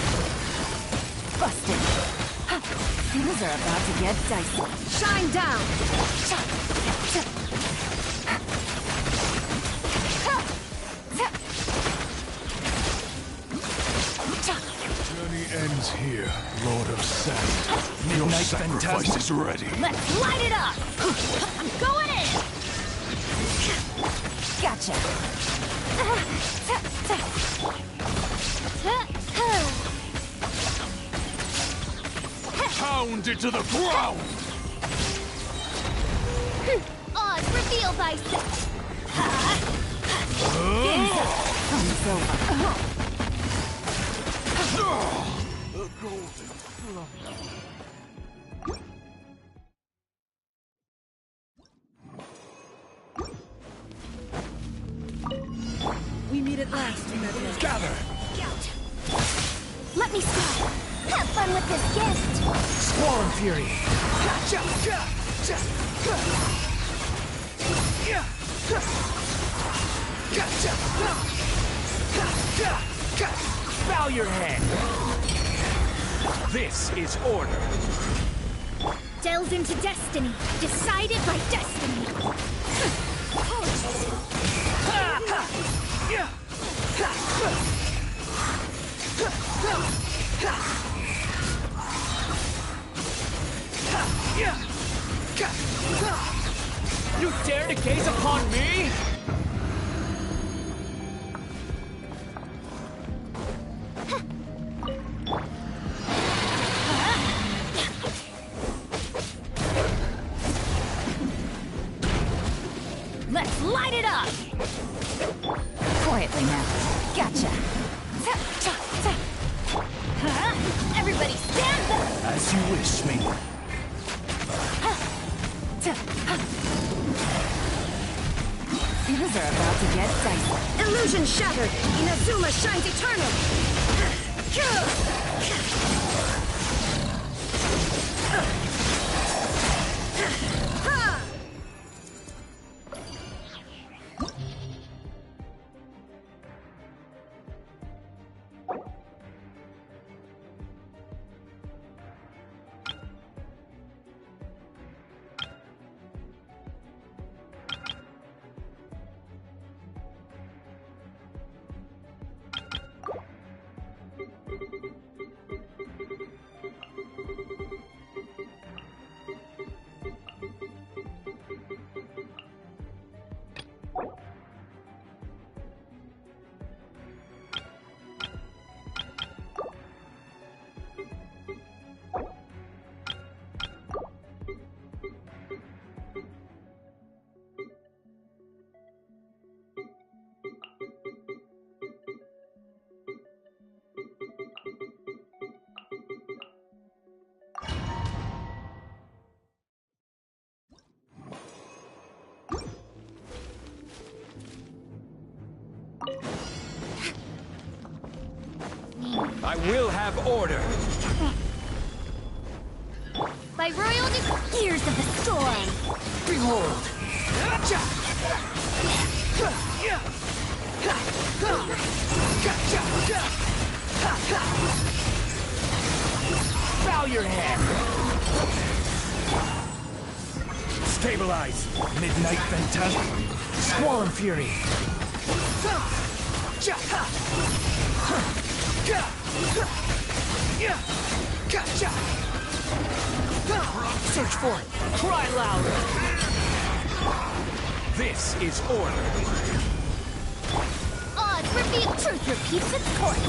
Busted. Things Things are about to get dicey. Shine down! Journey ends here, Lord of Sand. Your sacrifice is ready. Let's light it up! I'm going in! Gotcha. Pound it to the ground! Odd reveal thyself. It's over. The golden flow. We meet at last, Metal. Gather! Let me see. Have fun with this gift. Squall and Fury. Bow your head. This is order. Delve into destiny. Decided by destiny. You dare to gaze upon me? Let's light it up! Quietly now. Gotcha. Everybody stand up! As you wish, me. Things are about to get dicey. Illusion shattered! Inazuma shines eternal! I will have order. By royal decree. Years of the storm. Behold. Bow your head. Stabilize. Midnight Phantasm. Squall and Fury. Search for it. Cry louder. This is order. Odd reveal. Truth repeats its course.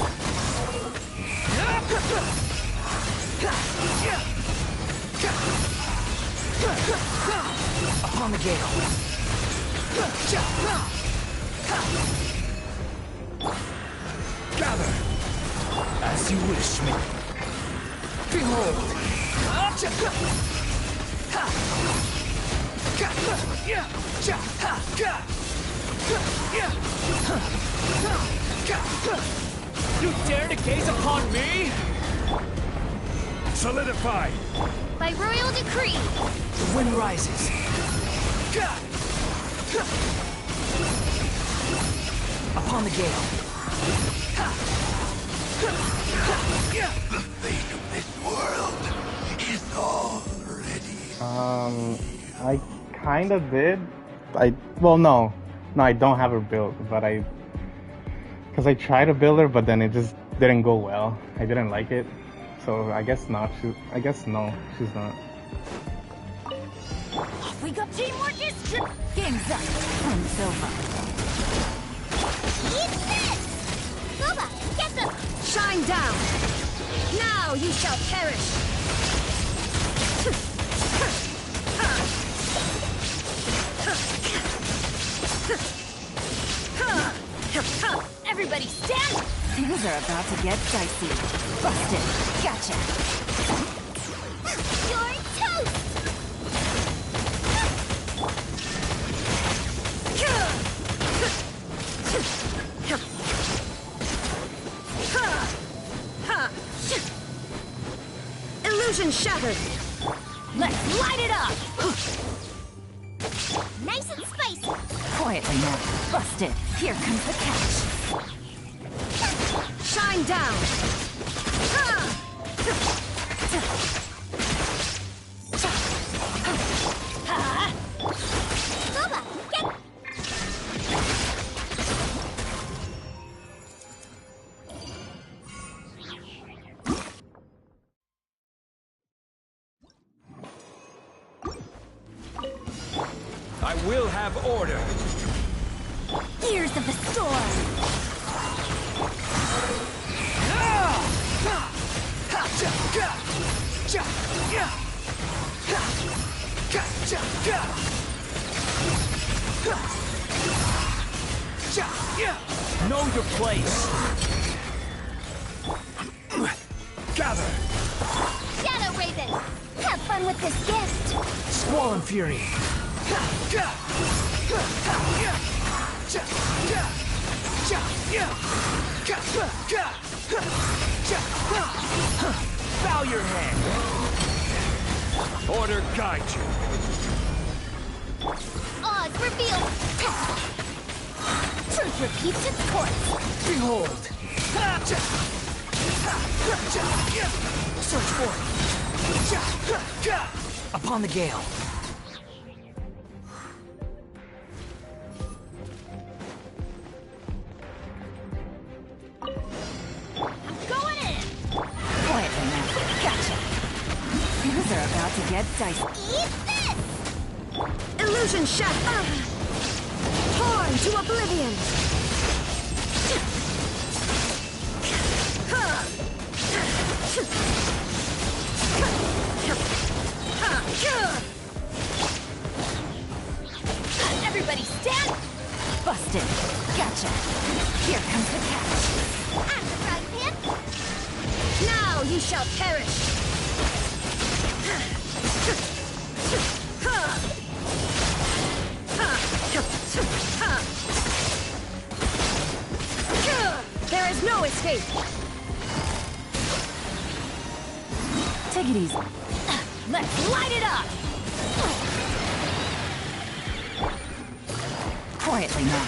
Upon the gale. Gather. As you wish, me. Behold. You dare to gaze upon me? Solidify. By royal decree. The wind rises. Upon the gale. The fate of this world is all I kind of did. Well, no, I don't have her built, but because I tried to build her, but then it just didn't go well. I didn't like it, so I guess not. I guess no, she's not. We got teamwork is true. Game's up. Time's over. Eat this! Boba, get them! Shine down! Now you shall perish! Everybody stand! Things are about to get dicey. Busted. Gotcha. You're toast! Illusion shattered! Let's light it up! Nice and spicy! Quietly now. Busted. Here comes the catch. Shine down! Boba, get... I will have order. Ears of the storm! Know your place. Gather. Shadow Raven! Have fun with this gift! Squall and Fury. Bow your head. Order guide you. Oz revealed! Truth repeats its course! Behold. Search for it. Upon the gale. Going in! Quietly now. Gotcha. Things are about to get dicey. Eat this! Illusion shattered! Torn to oblivion! Everybody stand! Busted. Gotcha. Here comes the catch. I'm the frying pan! Now you shall perish! There is no escape! Take it easy. Let's light it up! Quietly now.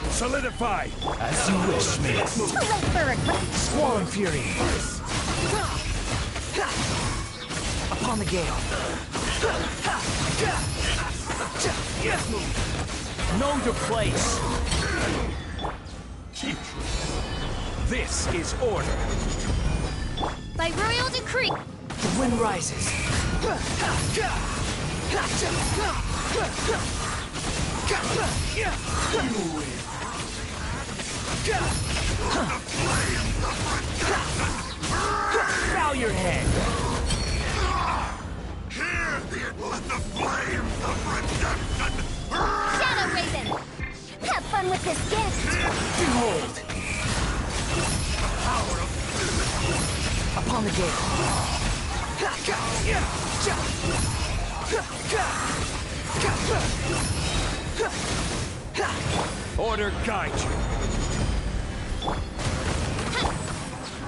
Solidify! As you wish, mate. Squall and Fury. Upon the gale. Know your place. This is order. By royal decree! The wind rises. Bow your head. Here the flames of redemption! Shadow Raven! Have fun with this gift! Behold. Upon the gale. Order guide you.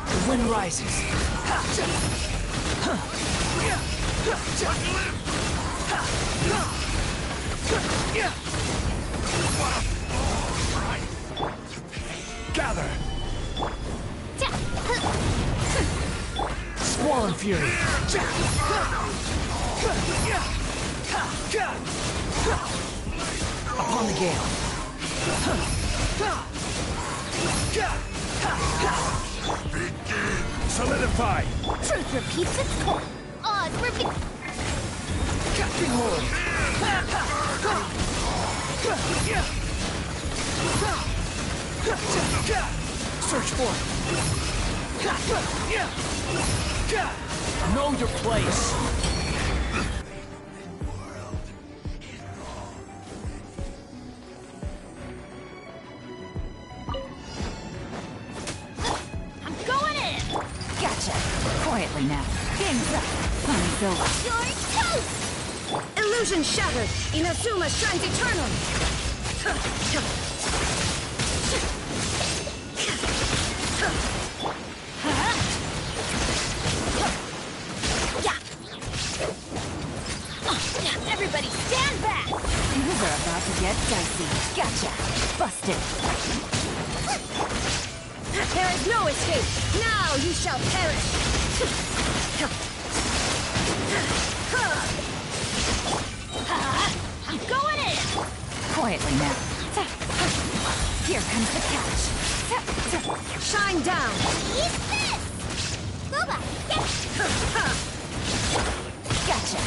The wind rises. Gather! Squall and Fury! Upon the gale! Solidify! Truth repeats its course. Odd repeat. Catching hold! Search for it! Know your place! I'm going in. Gotcha. Quietly now. Game's up. Fun's over. You're toast. Illusion shattered! Inazuma shines eternal! Everybody stand back. Things are about to get dicey. Gotcha. Busted. There is no escape! Now you shall perish! I'm going in. Quietly now. Here comes the catch. Shine down! Eat this. Boba, get. Gotcha.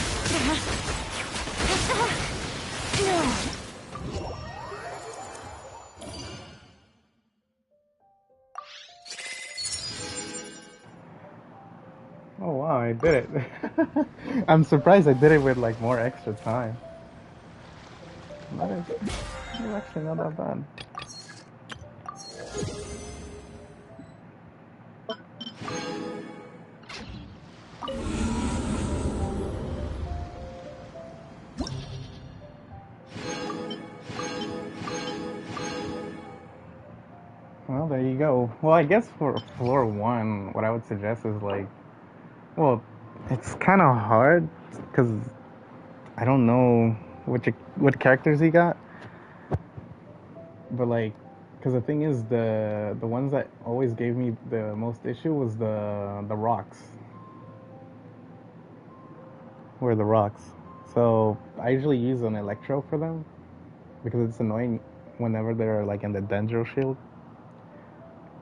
Oh wow, I did it. I'm surprised I did it with like more extra time. That is actually not that bad. Well, there you go. Well, I guess for floor 1, what I would suggest is like, well, it's kind of hard because I don't know what characters he got, but like, because the thing is, the ones that always gave me the most issue was the rocks. Were the rocks. So I usually use an electro for them because it's annoying whenever they're like in the Dendro shield.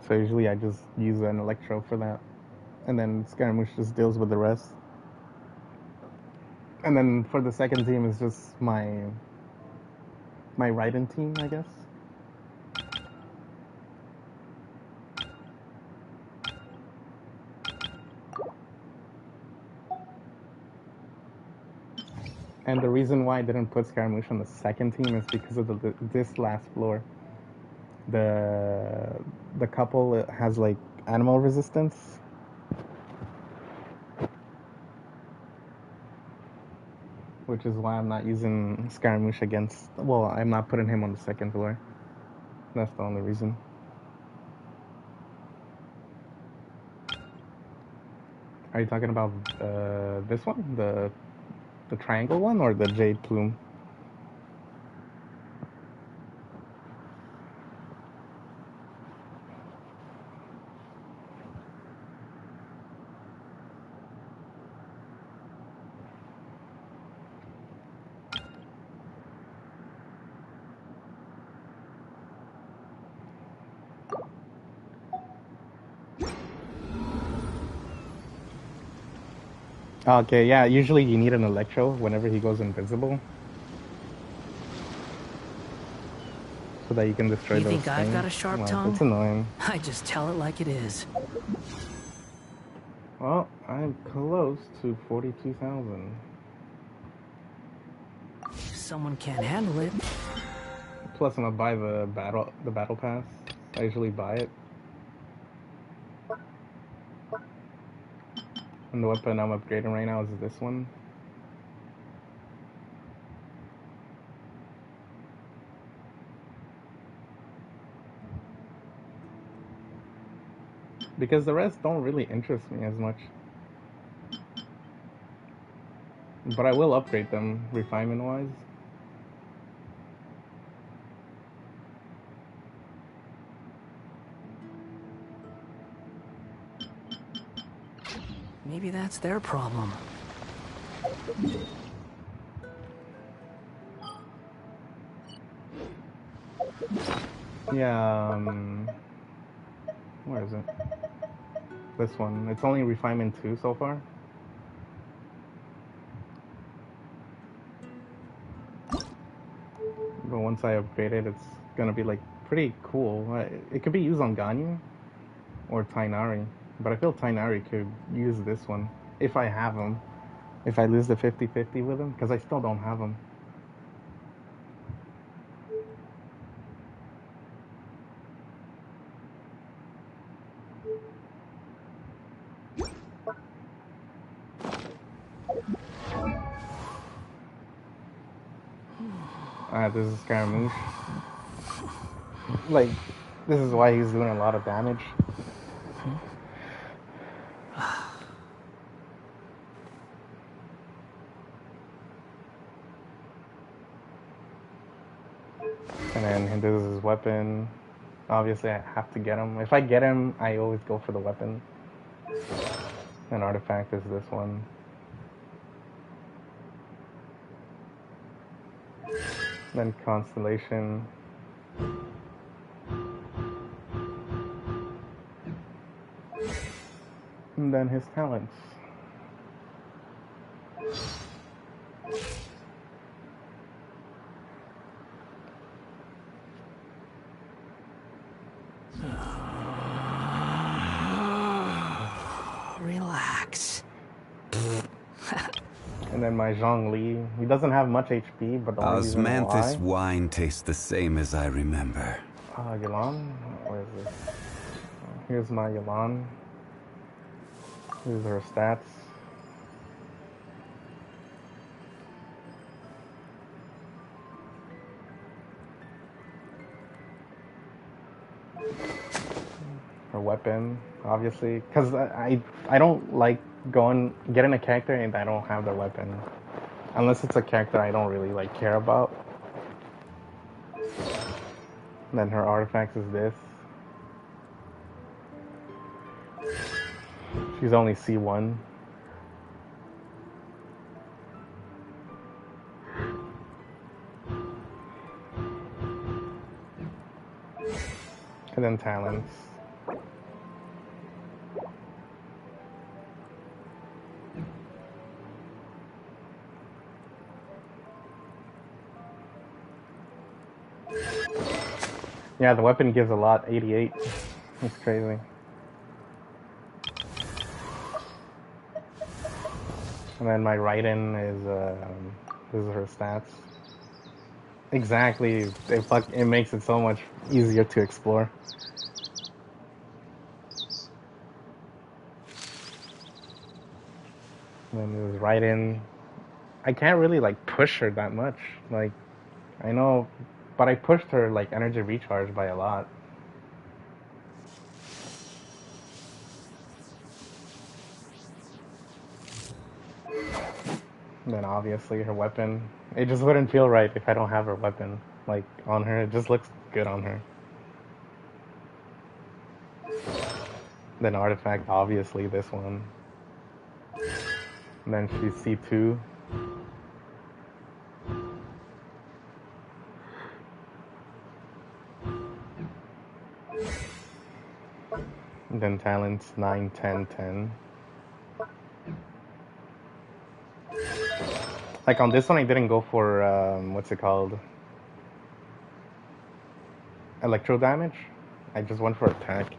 So usually I just use an electro for that. And then Scaramouche just deals with the rest. And then for the second team is just my Raiden team, I guess. And the reason why I didn't put Scaramouche on the second team is because of this last floor. The couple has like animal resistance. Which is why I'm not using Scaramouche against... Well, I'm not putting him on the second floor. That's the only reason. Are you talking about this one? The triangle one or the Jade Plume? Okay, yeah, usually you need an electro whenever he goes invisible. So that you can destroy You those think I've things. got a sharp Well, tongue? it's annoying. I just tell it like it is. Well, I'm close to 42,000. If someone can't handle it. Plus, I'm gonna buy the battle pass. I usually buy it. And the weapon I'm upgrading right now is this one. Because the rest don't really interest me as much. But I will upgrade them, refinement-wise. Maybe that's their problem. Yeah, where is it? This one. It's only refinement 2 so far. But once I upgrade it, it's gonna be like pretty cool. It could be used on Ganyu or Tainari, but I feel Tainari could use this one if I have him. If I lose the 50-50 with him, because I still don't have him. This is Scaramouche. Like, this is why he's doing a lot of damage. And then this is his weapon. Obviously, I have to get him. If I get him, I always go for the weapon. An artifact is this one. Then Constellation. And then his talents. Relax. And then my Zhongli, he doesn't have much HP, but the only reason Osmanthus why... wine tastes the same as I remember. Yulan? Where is this? Here's my Yulan. Here's her stats. Her weapon, obviously, because I don't like getting a character and I don't have their weapon, unless it's a character I don't really like care about. And then her artifact is this. She's only C1. And then talents. Yeah, the weapon gives a lot, 88. It's crazy. And then my Raiden is, this is her stats. Exactly, it makes it so much easier to explore. And then there's Raiden. I can't really like push her that much. Like, I know, but I pushed her like energy recharge by a lot. And then obviously her weapon. It just wouldn't feel right if I don't have her weapon like on her. It just looks good on her. Then artifact, obviously this one. And then she's C2. And then talents 9, 10, 10. Like on this one I didn't go for, what's it called? Electro damage. I just went for attack.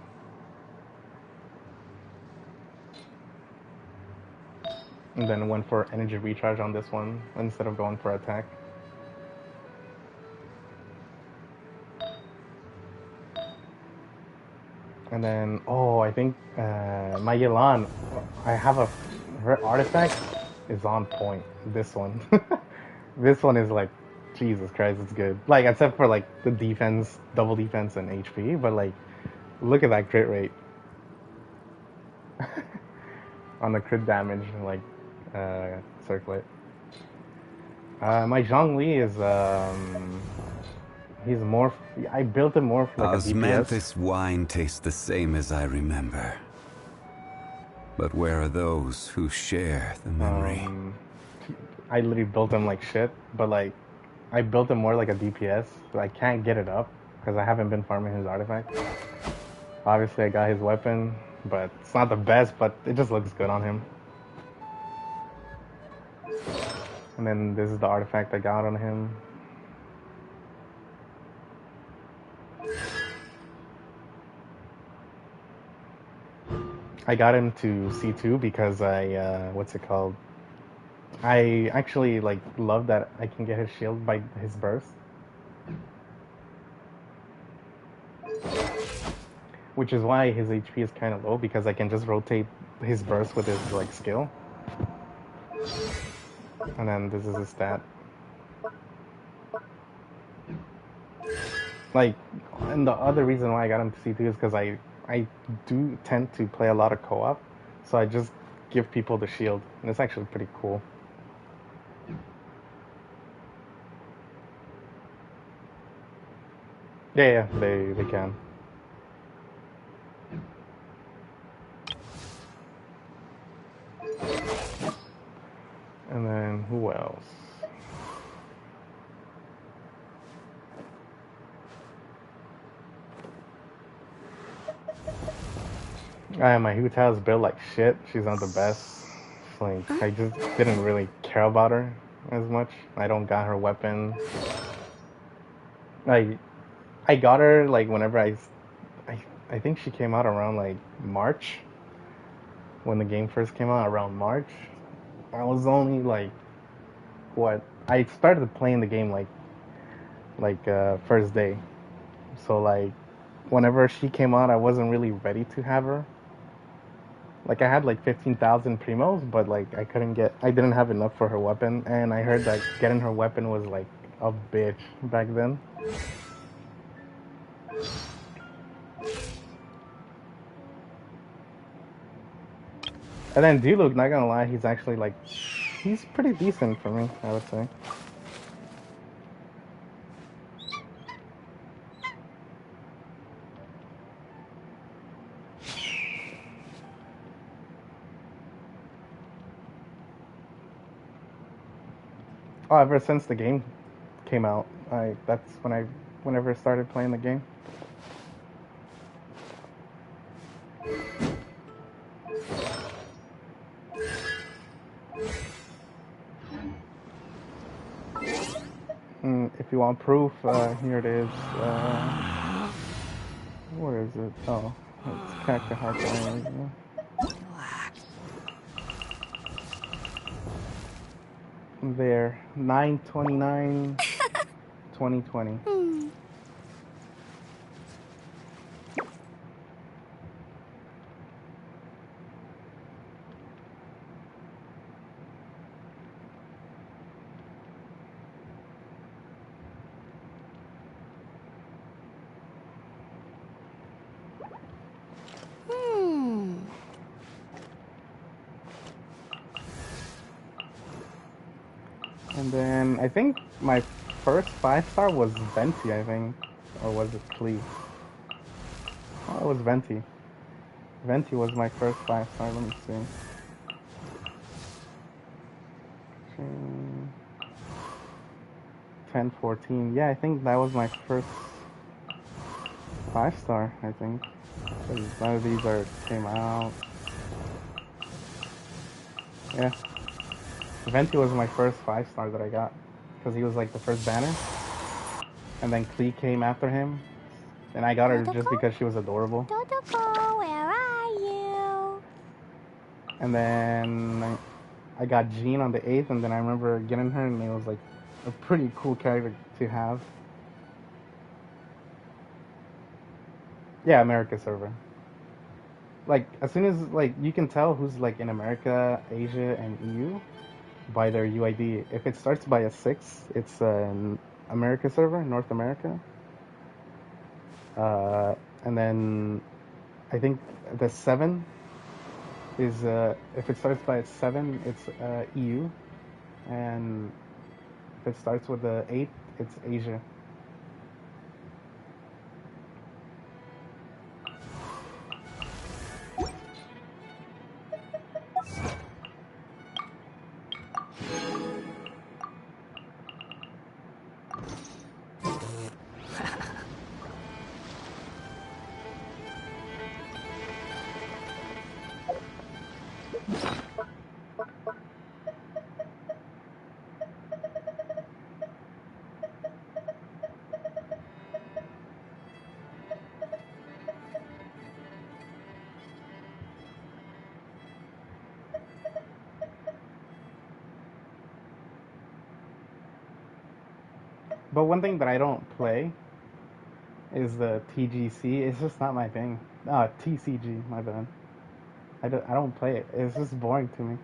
And then went for energy recharge on this one instead of going for attack. And then, oh, I think my Yelan, her artifact is on point. This one. This one is like, Jesus Christ, it's good. Like, except for like the defense, double defense and HP, but like, look at that crit rate. On the crit damage, like, circlet. My Zhongli is, he's more, I built him more for like a DPS. Osmanthus wine tastes the same as I remember. But where are those who share the memory? I literally built him like shit, but like I built him more like a DPS. So I can't get it up because I haven't been farming his artifact. Obviously, I got his weapon, but it's not the best, but it just looks good on him. And then this is the artifact I got on him. I got him to C2 because what's it called? I actually like love that I can get his shield by his burst. Which is why his HP is kind of low, because I can just rotate his burst with his like skill. And then this is his stat. Like, and the other reason why I got him to C2 is because I do tend to play a lot of co-op, so I just give people the shield, and it's actually pretty cool. Yeah, they can. And then who else? My Huta's built like shit. She's not the best. Like, I just didn't really care about her as much. I don't got her weapon. I got her like whenever I think she came out around like March. When the game first came out around March. I was only like what? I started playing the game like first day. So like whenever she came out, I wasn't really ready to have her. Like I had like 15,000 primos, but like I didn't have enough for her weapon, and I heard that getting her weapon was like a bitch back then. And then D-Luke, not gonna lie, he's actually like, he's pretty decent for me, I would say. Oh, ever since the game came out, that's whenever I started playing the game. If you want proof, here it is. Where is it? Oh, it's character hardware. There, 9/29/2020. And then I think my first 5-star was Venti, I think. Or was it Klee? Oh, it was Venti. Venti was my first 5-star, let me see. 10/14. Yeah, I think that was my first 5-star, I think. Because none of these came out. Yeah. Venti was my first 5-star that I got. Because he was like the first banner. And then Klee came after him. And I got her just because she was adorable. Totoko, where are you? And then I got Jean on the 8th, and then I remember getting her, and it was like a pretty cool character to have. Yeah, America server. Like, as soon as, like, you can tell who's, like, in America, Asia, and EU by their UID. If it starts by a 6, it's an America server, North America. And then I think the 7 is, if it starts by a 7, it's EU. And if it starts with the 8, it's Asia. But one thing that I don't play is the TGC. It's just not my thing. TCG, my bad. I don't play it. It's just boring to me.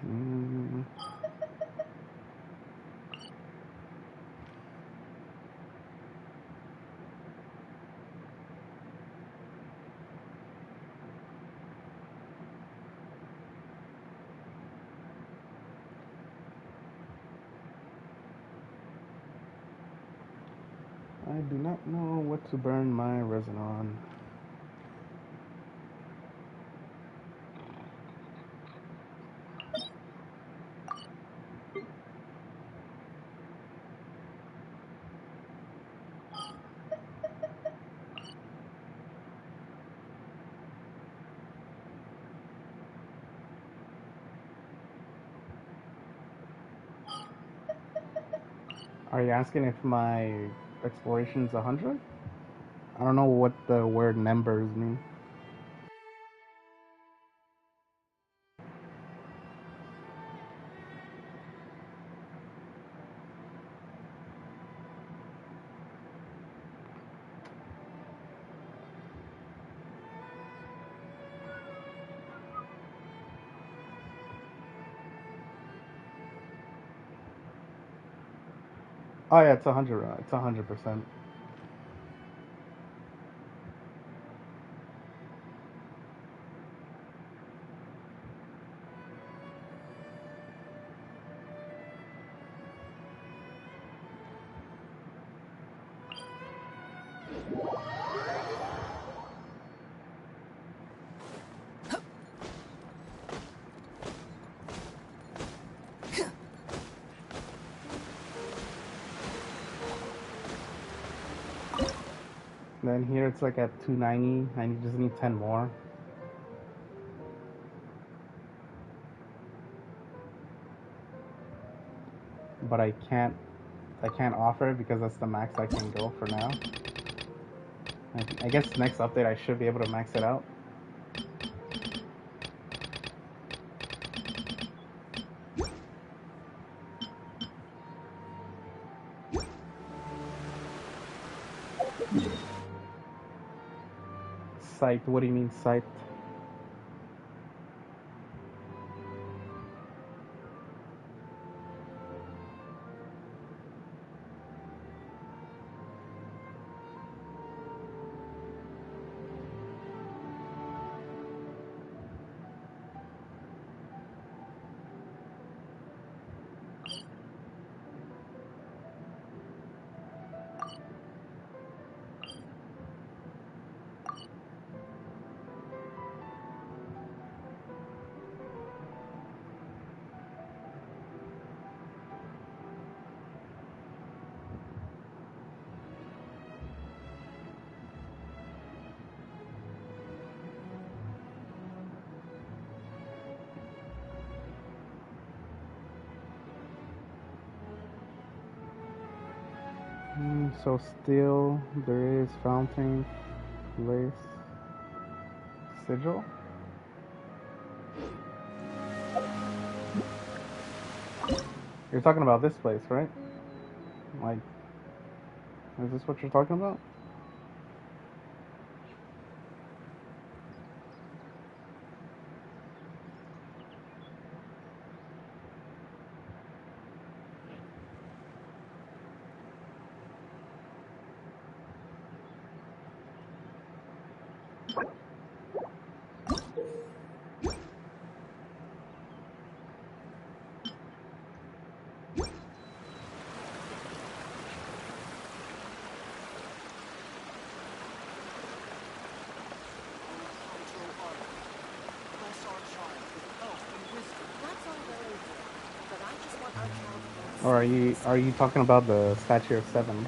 Mm. I do not know what to burn my resin on. Are you asking if my exploration's 100? I don't know what the word numbers mean. Oh yeah, it's 100. It's 100%. Then here it's like at 290. I just need 10 more. But I can't offer it because that's the max I can go for now. I guess next update I should be able to max it out. Psyched? What do you mean psyched? So still there is fountain, lace, sigil. You're talking about this place, right? Like, is this what you're talking about? Or are you talking about the statue of 7?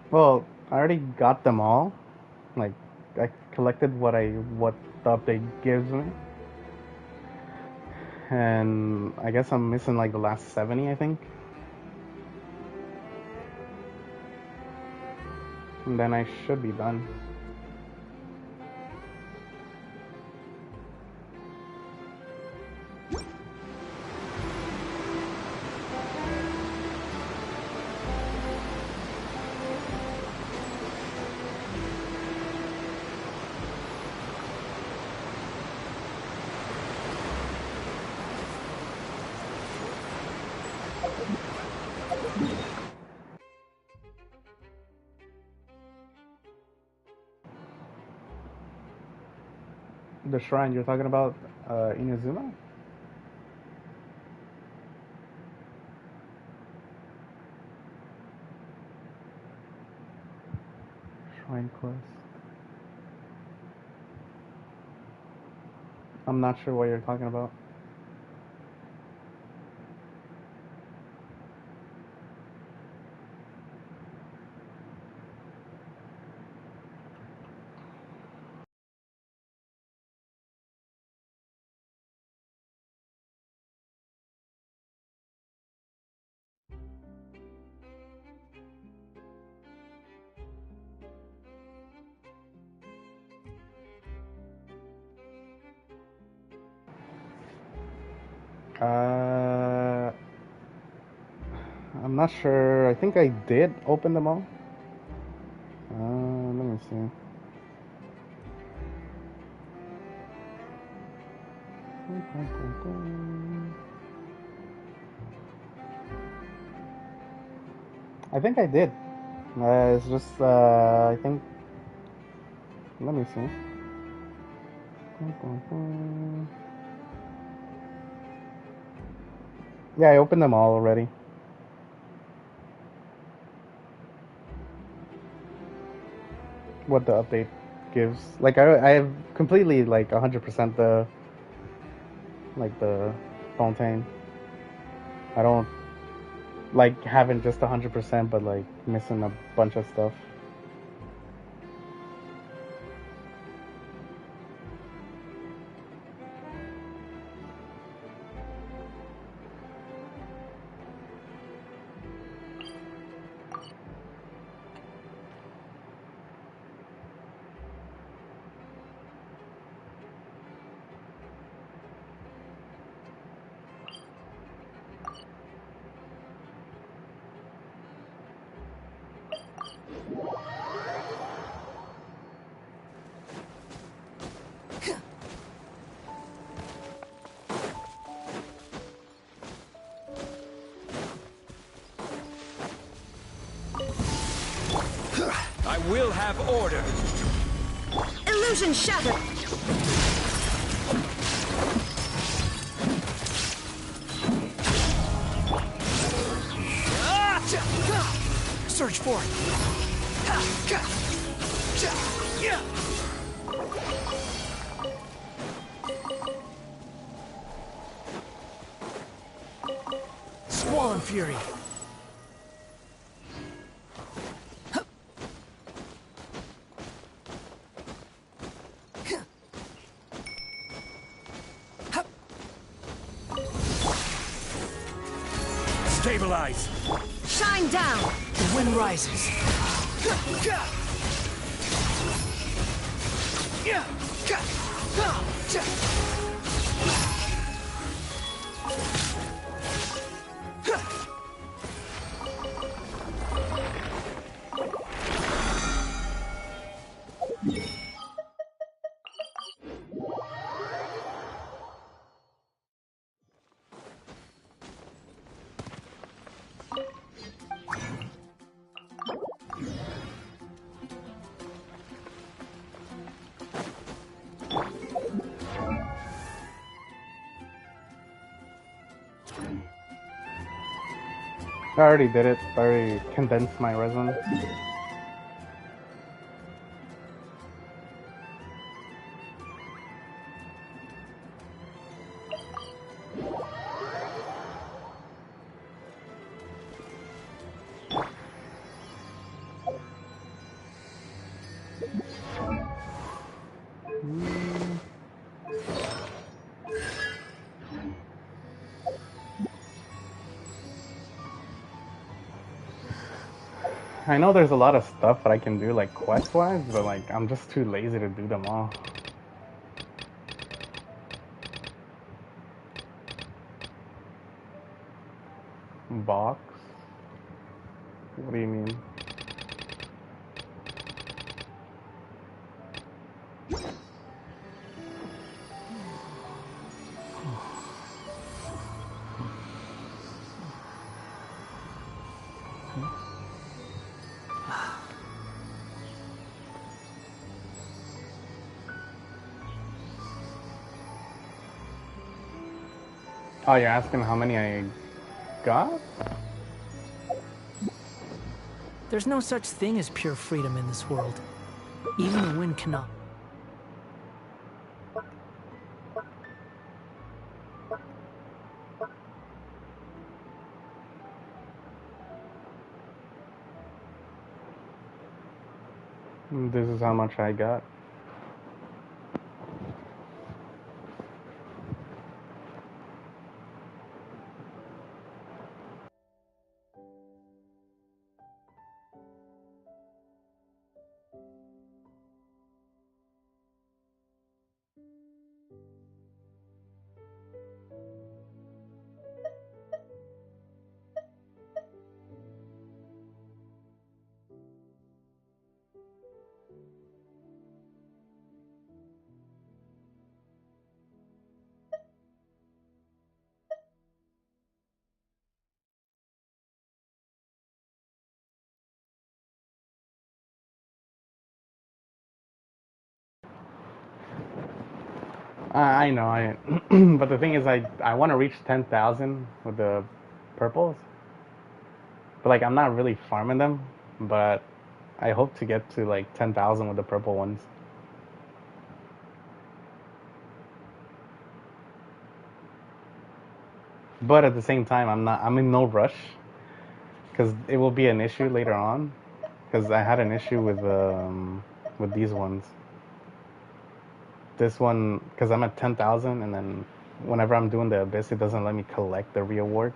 Well, I already got them all. Like, I collected what the update gives me, and I guess I'm missing like the last 70, I think. And then I should be done. The shrine you're talking about, Inazuma? Shrine quest. I'm not sure what you're talking about. Uh, I'm not sure. I think I did open them all. Let me see. I think I did. It's just, I think. Let me see. Yeah, I opened them all already. What the update gives. Like, I have completely, like, 100% the Fontaine. I don't like having just 100%, but, like, missing a bunch of stuff. I will have order. Illusion shattered. Search for it. Squall Fury. Stabilize. Shine down. The wind rises. I already did it. I already condensed my resin. I know there's a lot of stuff that I can do, like quest-wise, but like I'm just too lazy to do them all. Box? What do you mean? Oh, you're asking how many I got? There's no such thing as pure freedom in this world. Even the wind cannot. This is how much I got. I know, but the thing is, I want to reach 10,000 with the purples. But like, I'm not really farming them, but I hope to get to like 10,000 with the purple ones. But at the same time, I'm in no rush because it will be an issue later on. Because I had an issue with these ones. This one, because I'm at 10,000, and then whenever I'm doing the abyss, it doesn't let me collect the reward.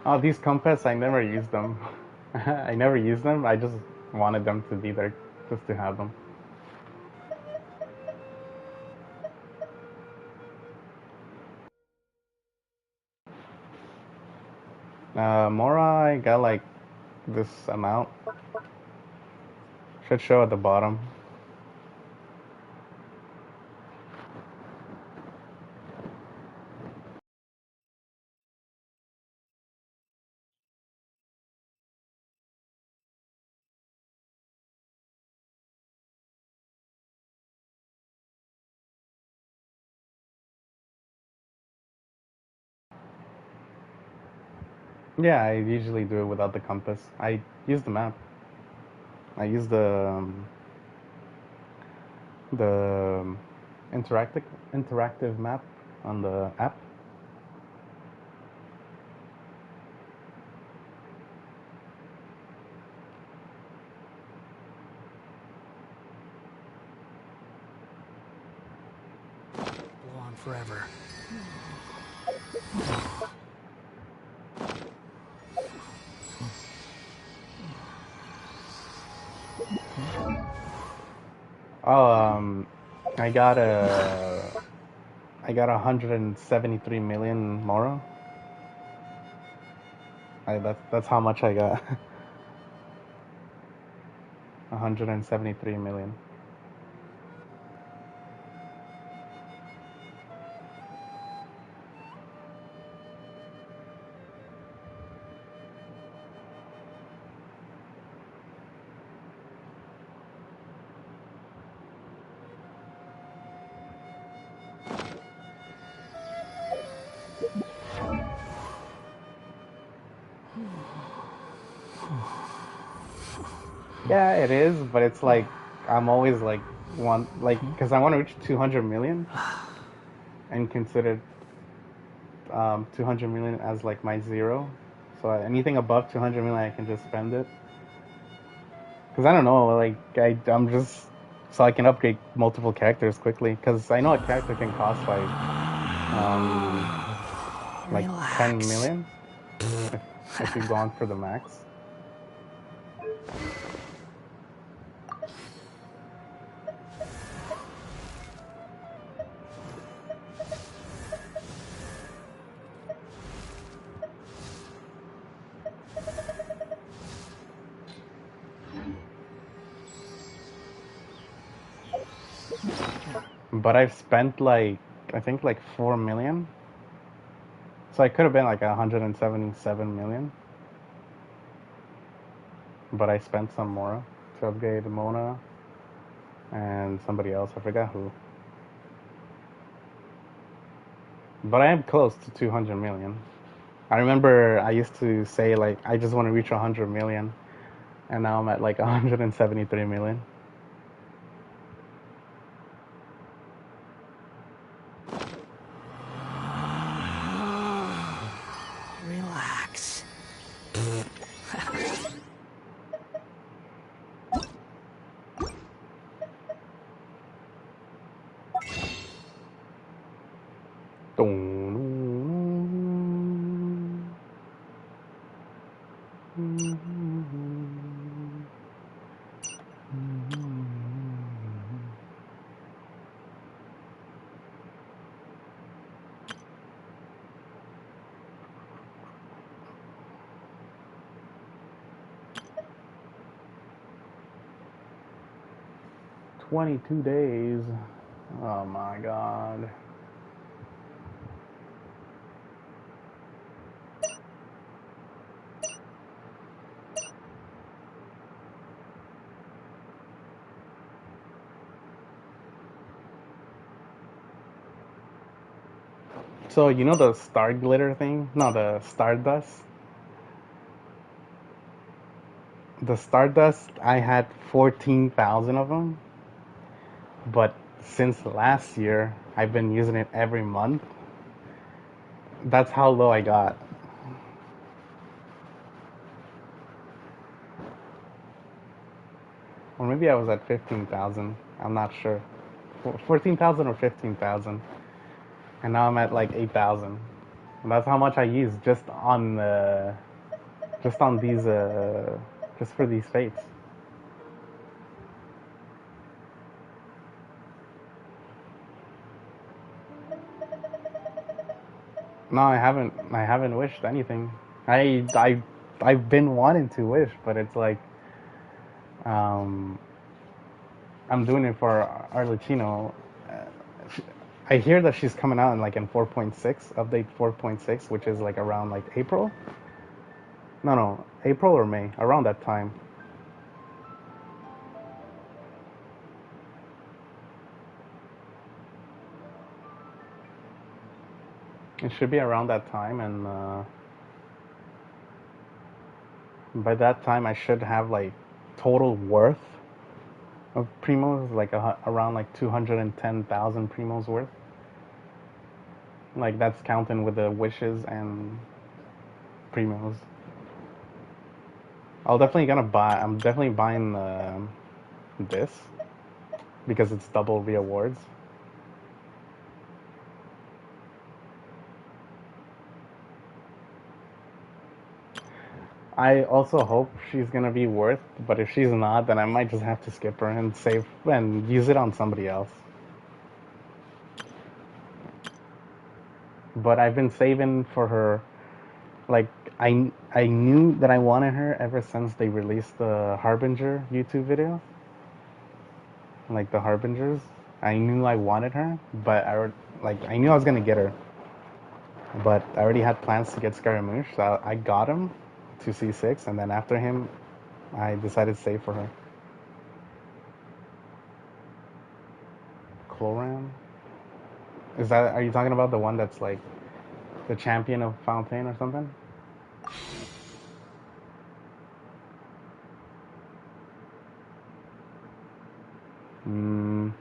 Oh, these compass, I never used them. I never used them. I just wanted them to be there, just to have them. Mora, I got like this amount. Should show at the bottom. Yeah, I usually do it without the compass. I use the map. I use the interactive map on the app. Blow on forever. Oh, I got I got 173 million Mora. That's how much I got. 173 million. Yeah, it is, but it's like I'm always like because I want to reach 200 million and consider 200 million as like my zero. So anything above 200 million, I can just spend it. Because I don't know, like I'm just so I can upgrade multiple characters quickly. Because I know a character can cost like 10 million if you've gone for the max. But I've spent like I think like 4 million. So I could have been like 177 million. But I spent some more to upgrade Mona and somebody else. I forgot who. But I am close to 200 million. I remember I used to say like I just want to reach 100 million, and now I'm at like 173 million. Relax. "22 days. Oh my god. So you know the star glitter thing? No, the stardust. The stardust. I had 14,000 of them, but since last year, I've been using it every month. That's how low I got. Or maybe I was at 15,000. I'm not sure. 14,000 or 15,000. And now I'm at like 8,000. And that's how much I use just on these just for these fates. No, I haven't wished anything. I've been wanting to wish, but it's like um I'm doing it for Arlecchino. I hear that she's coming out in like in 4.6, update 4.6, which is like around like April. No, April or May, around that time. It should be around that time, and by that time I should have like total worth of primos, like around like 210,000 primos worth. Like that's counting with the wishes and primos. I'm definitely buying this because it's double rewards. I also hope she's gonna be worth, but if she's not, then I might just have to skip her and save and use it on somebody else. But I've been saving for her. Like I knew that I wanted her ever since they released the Harbinger YouTube video. Like the Harbingers, I knew I wanted her, but I knew I was gonna get her. But I already had plans to get Scaramouche, so I got him to C6, and then after him, I decided to save for her. Cloran? Are you talking about the one that's like the champion of Fontaine or something? Mm.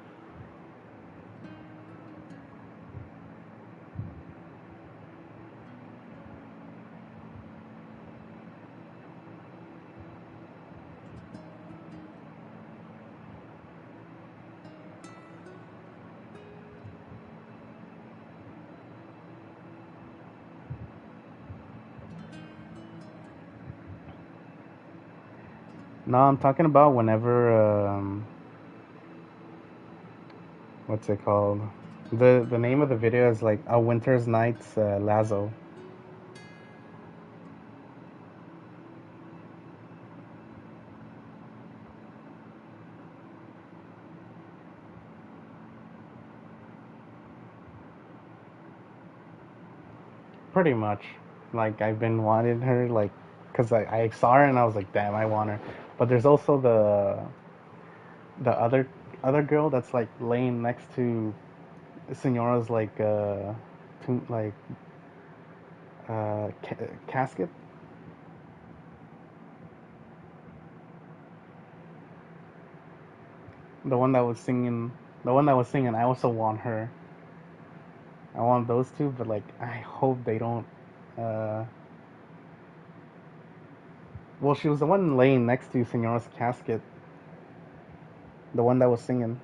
No, I'm talking about whenever what's it called? The name of the video is like A Winter's Night's Lazo. Pretty much. Like I've been wanting her like cuz I saw her and I was like, "Damn, I want her." But there's also the other girl that's like laying next to Senora's like like casket. The one that was singing, the one that was singing. I also want her. I want those two, but like I hope they don't. Uh, well, she was the one laying next to Senora's casket. The one that was singing.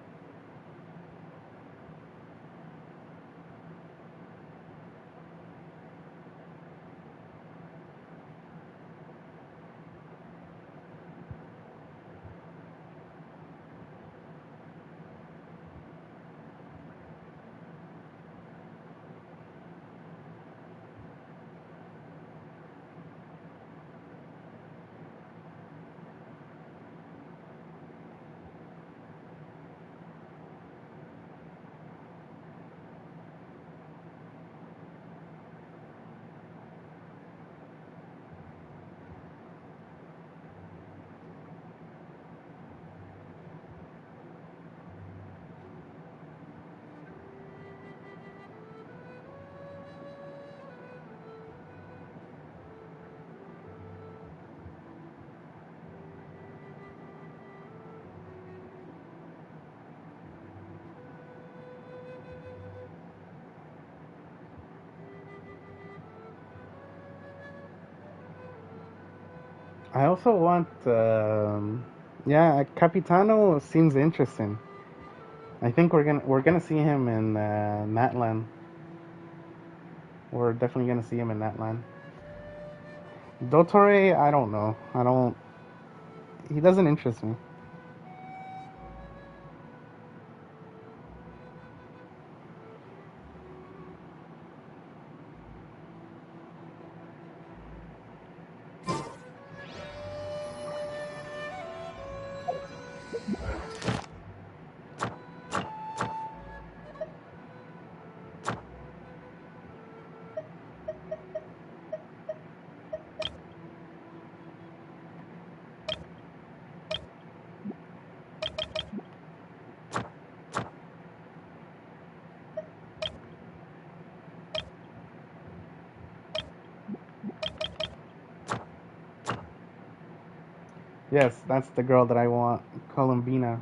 I also want. Yeah, Capitano seems interesting. I think we're gonna see him in Natlan. We're definitely gonna see him in Natlan. Dottore, I don't know. I don't. He doesn't interest me. Yes, that's the girl that I want, Columbina.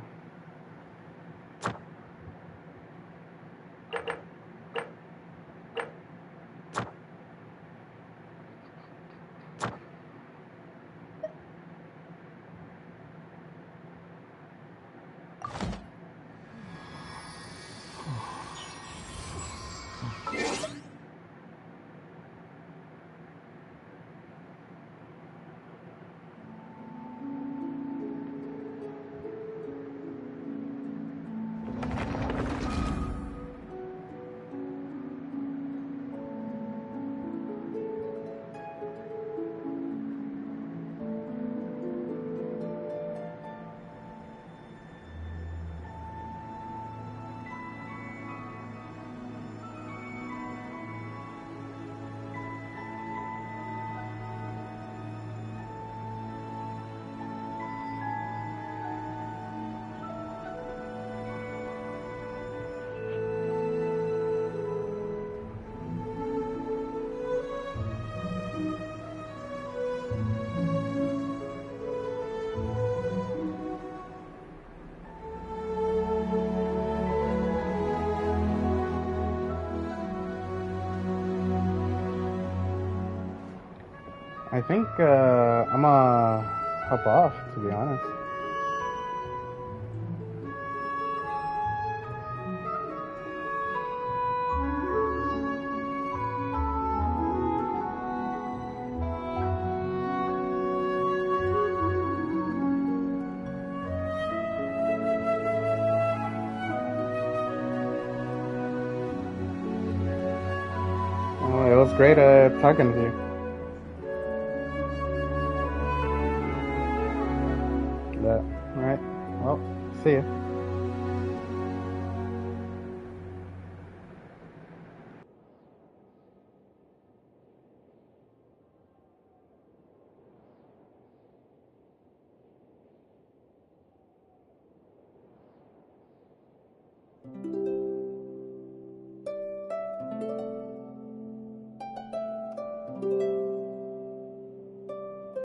I think I'm gonna hop off, to be honest. Well, it was great talking to you. Yeah. Alright. Well, see ya.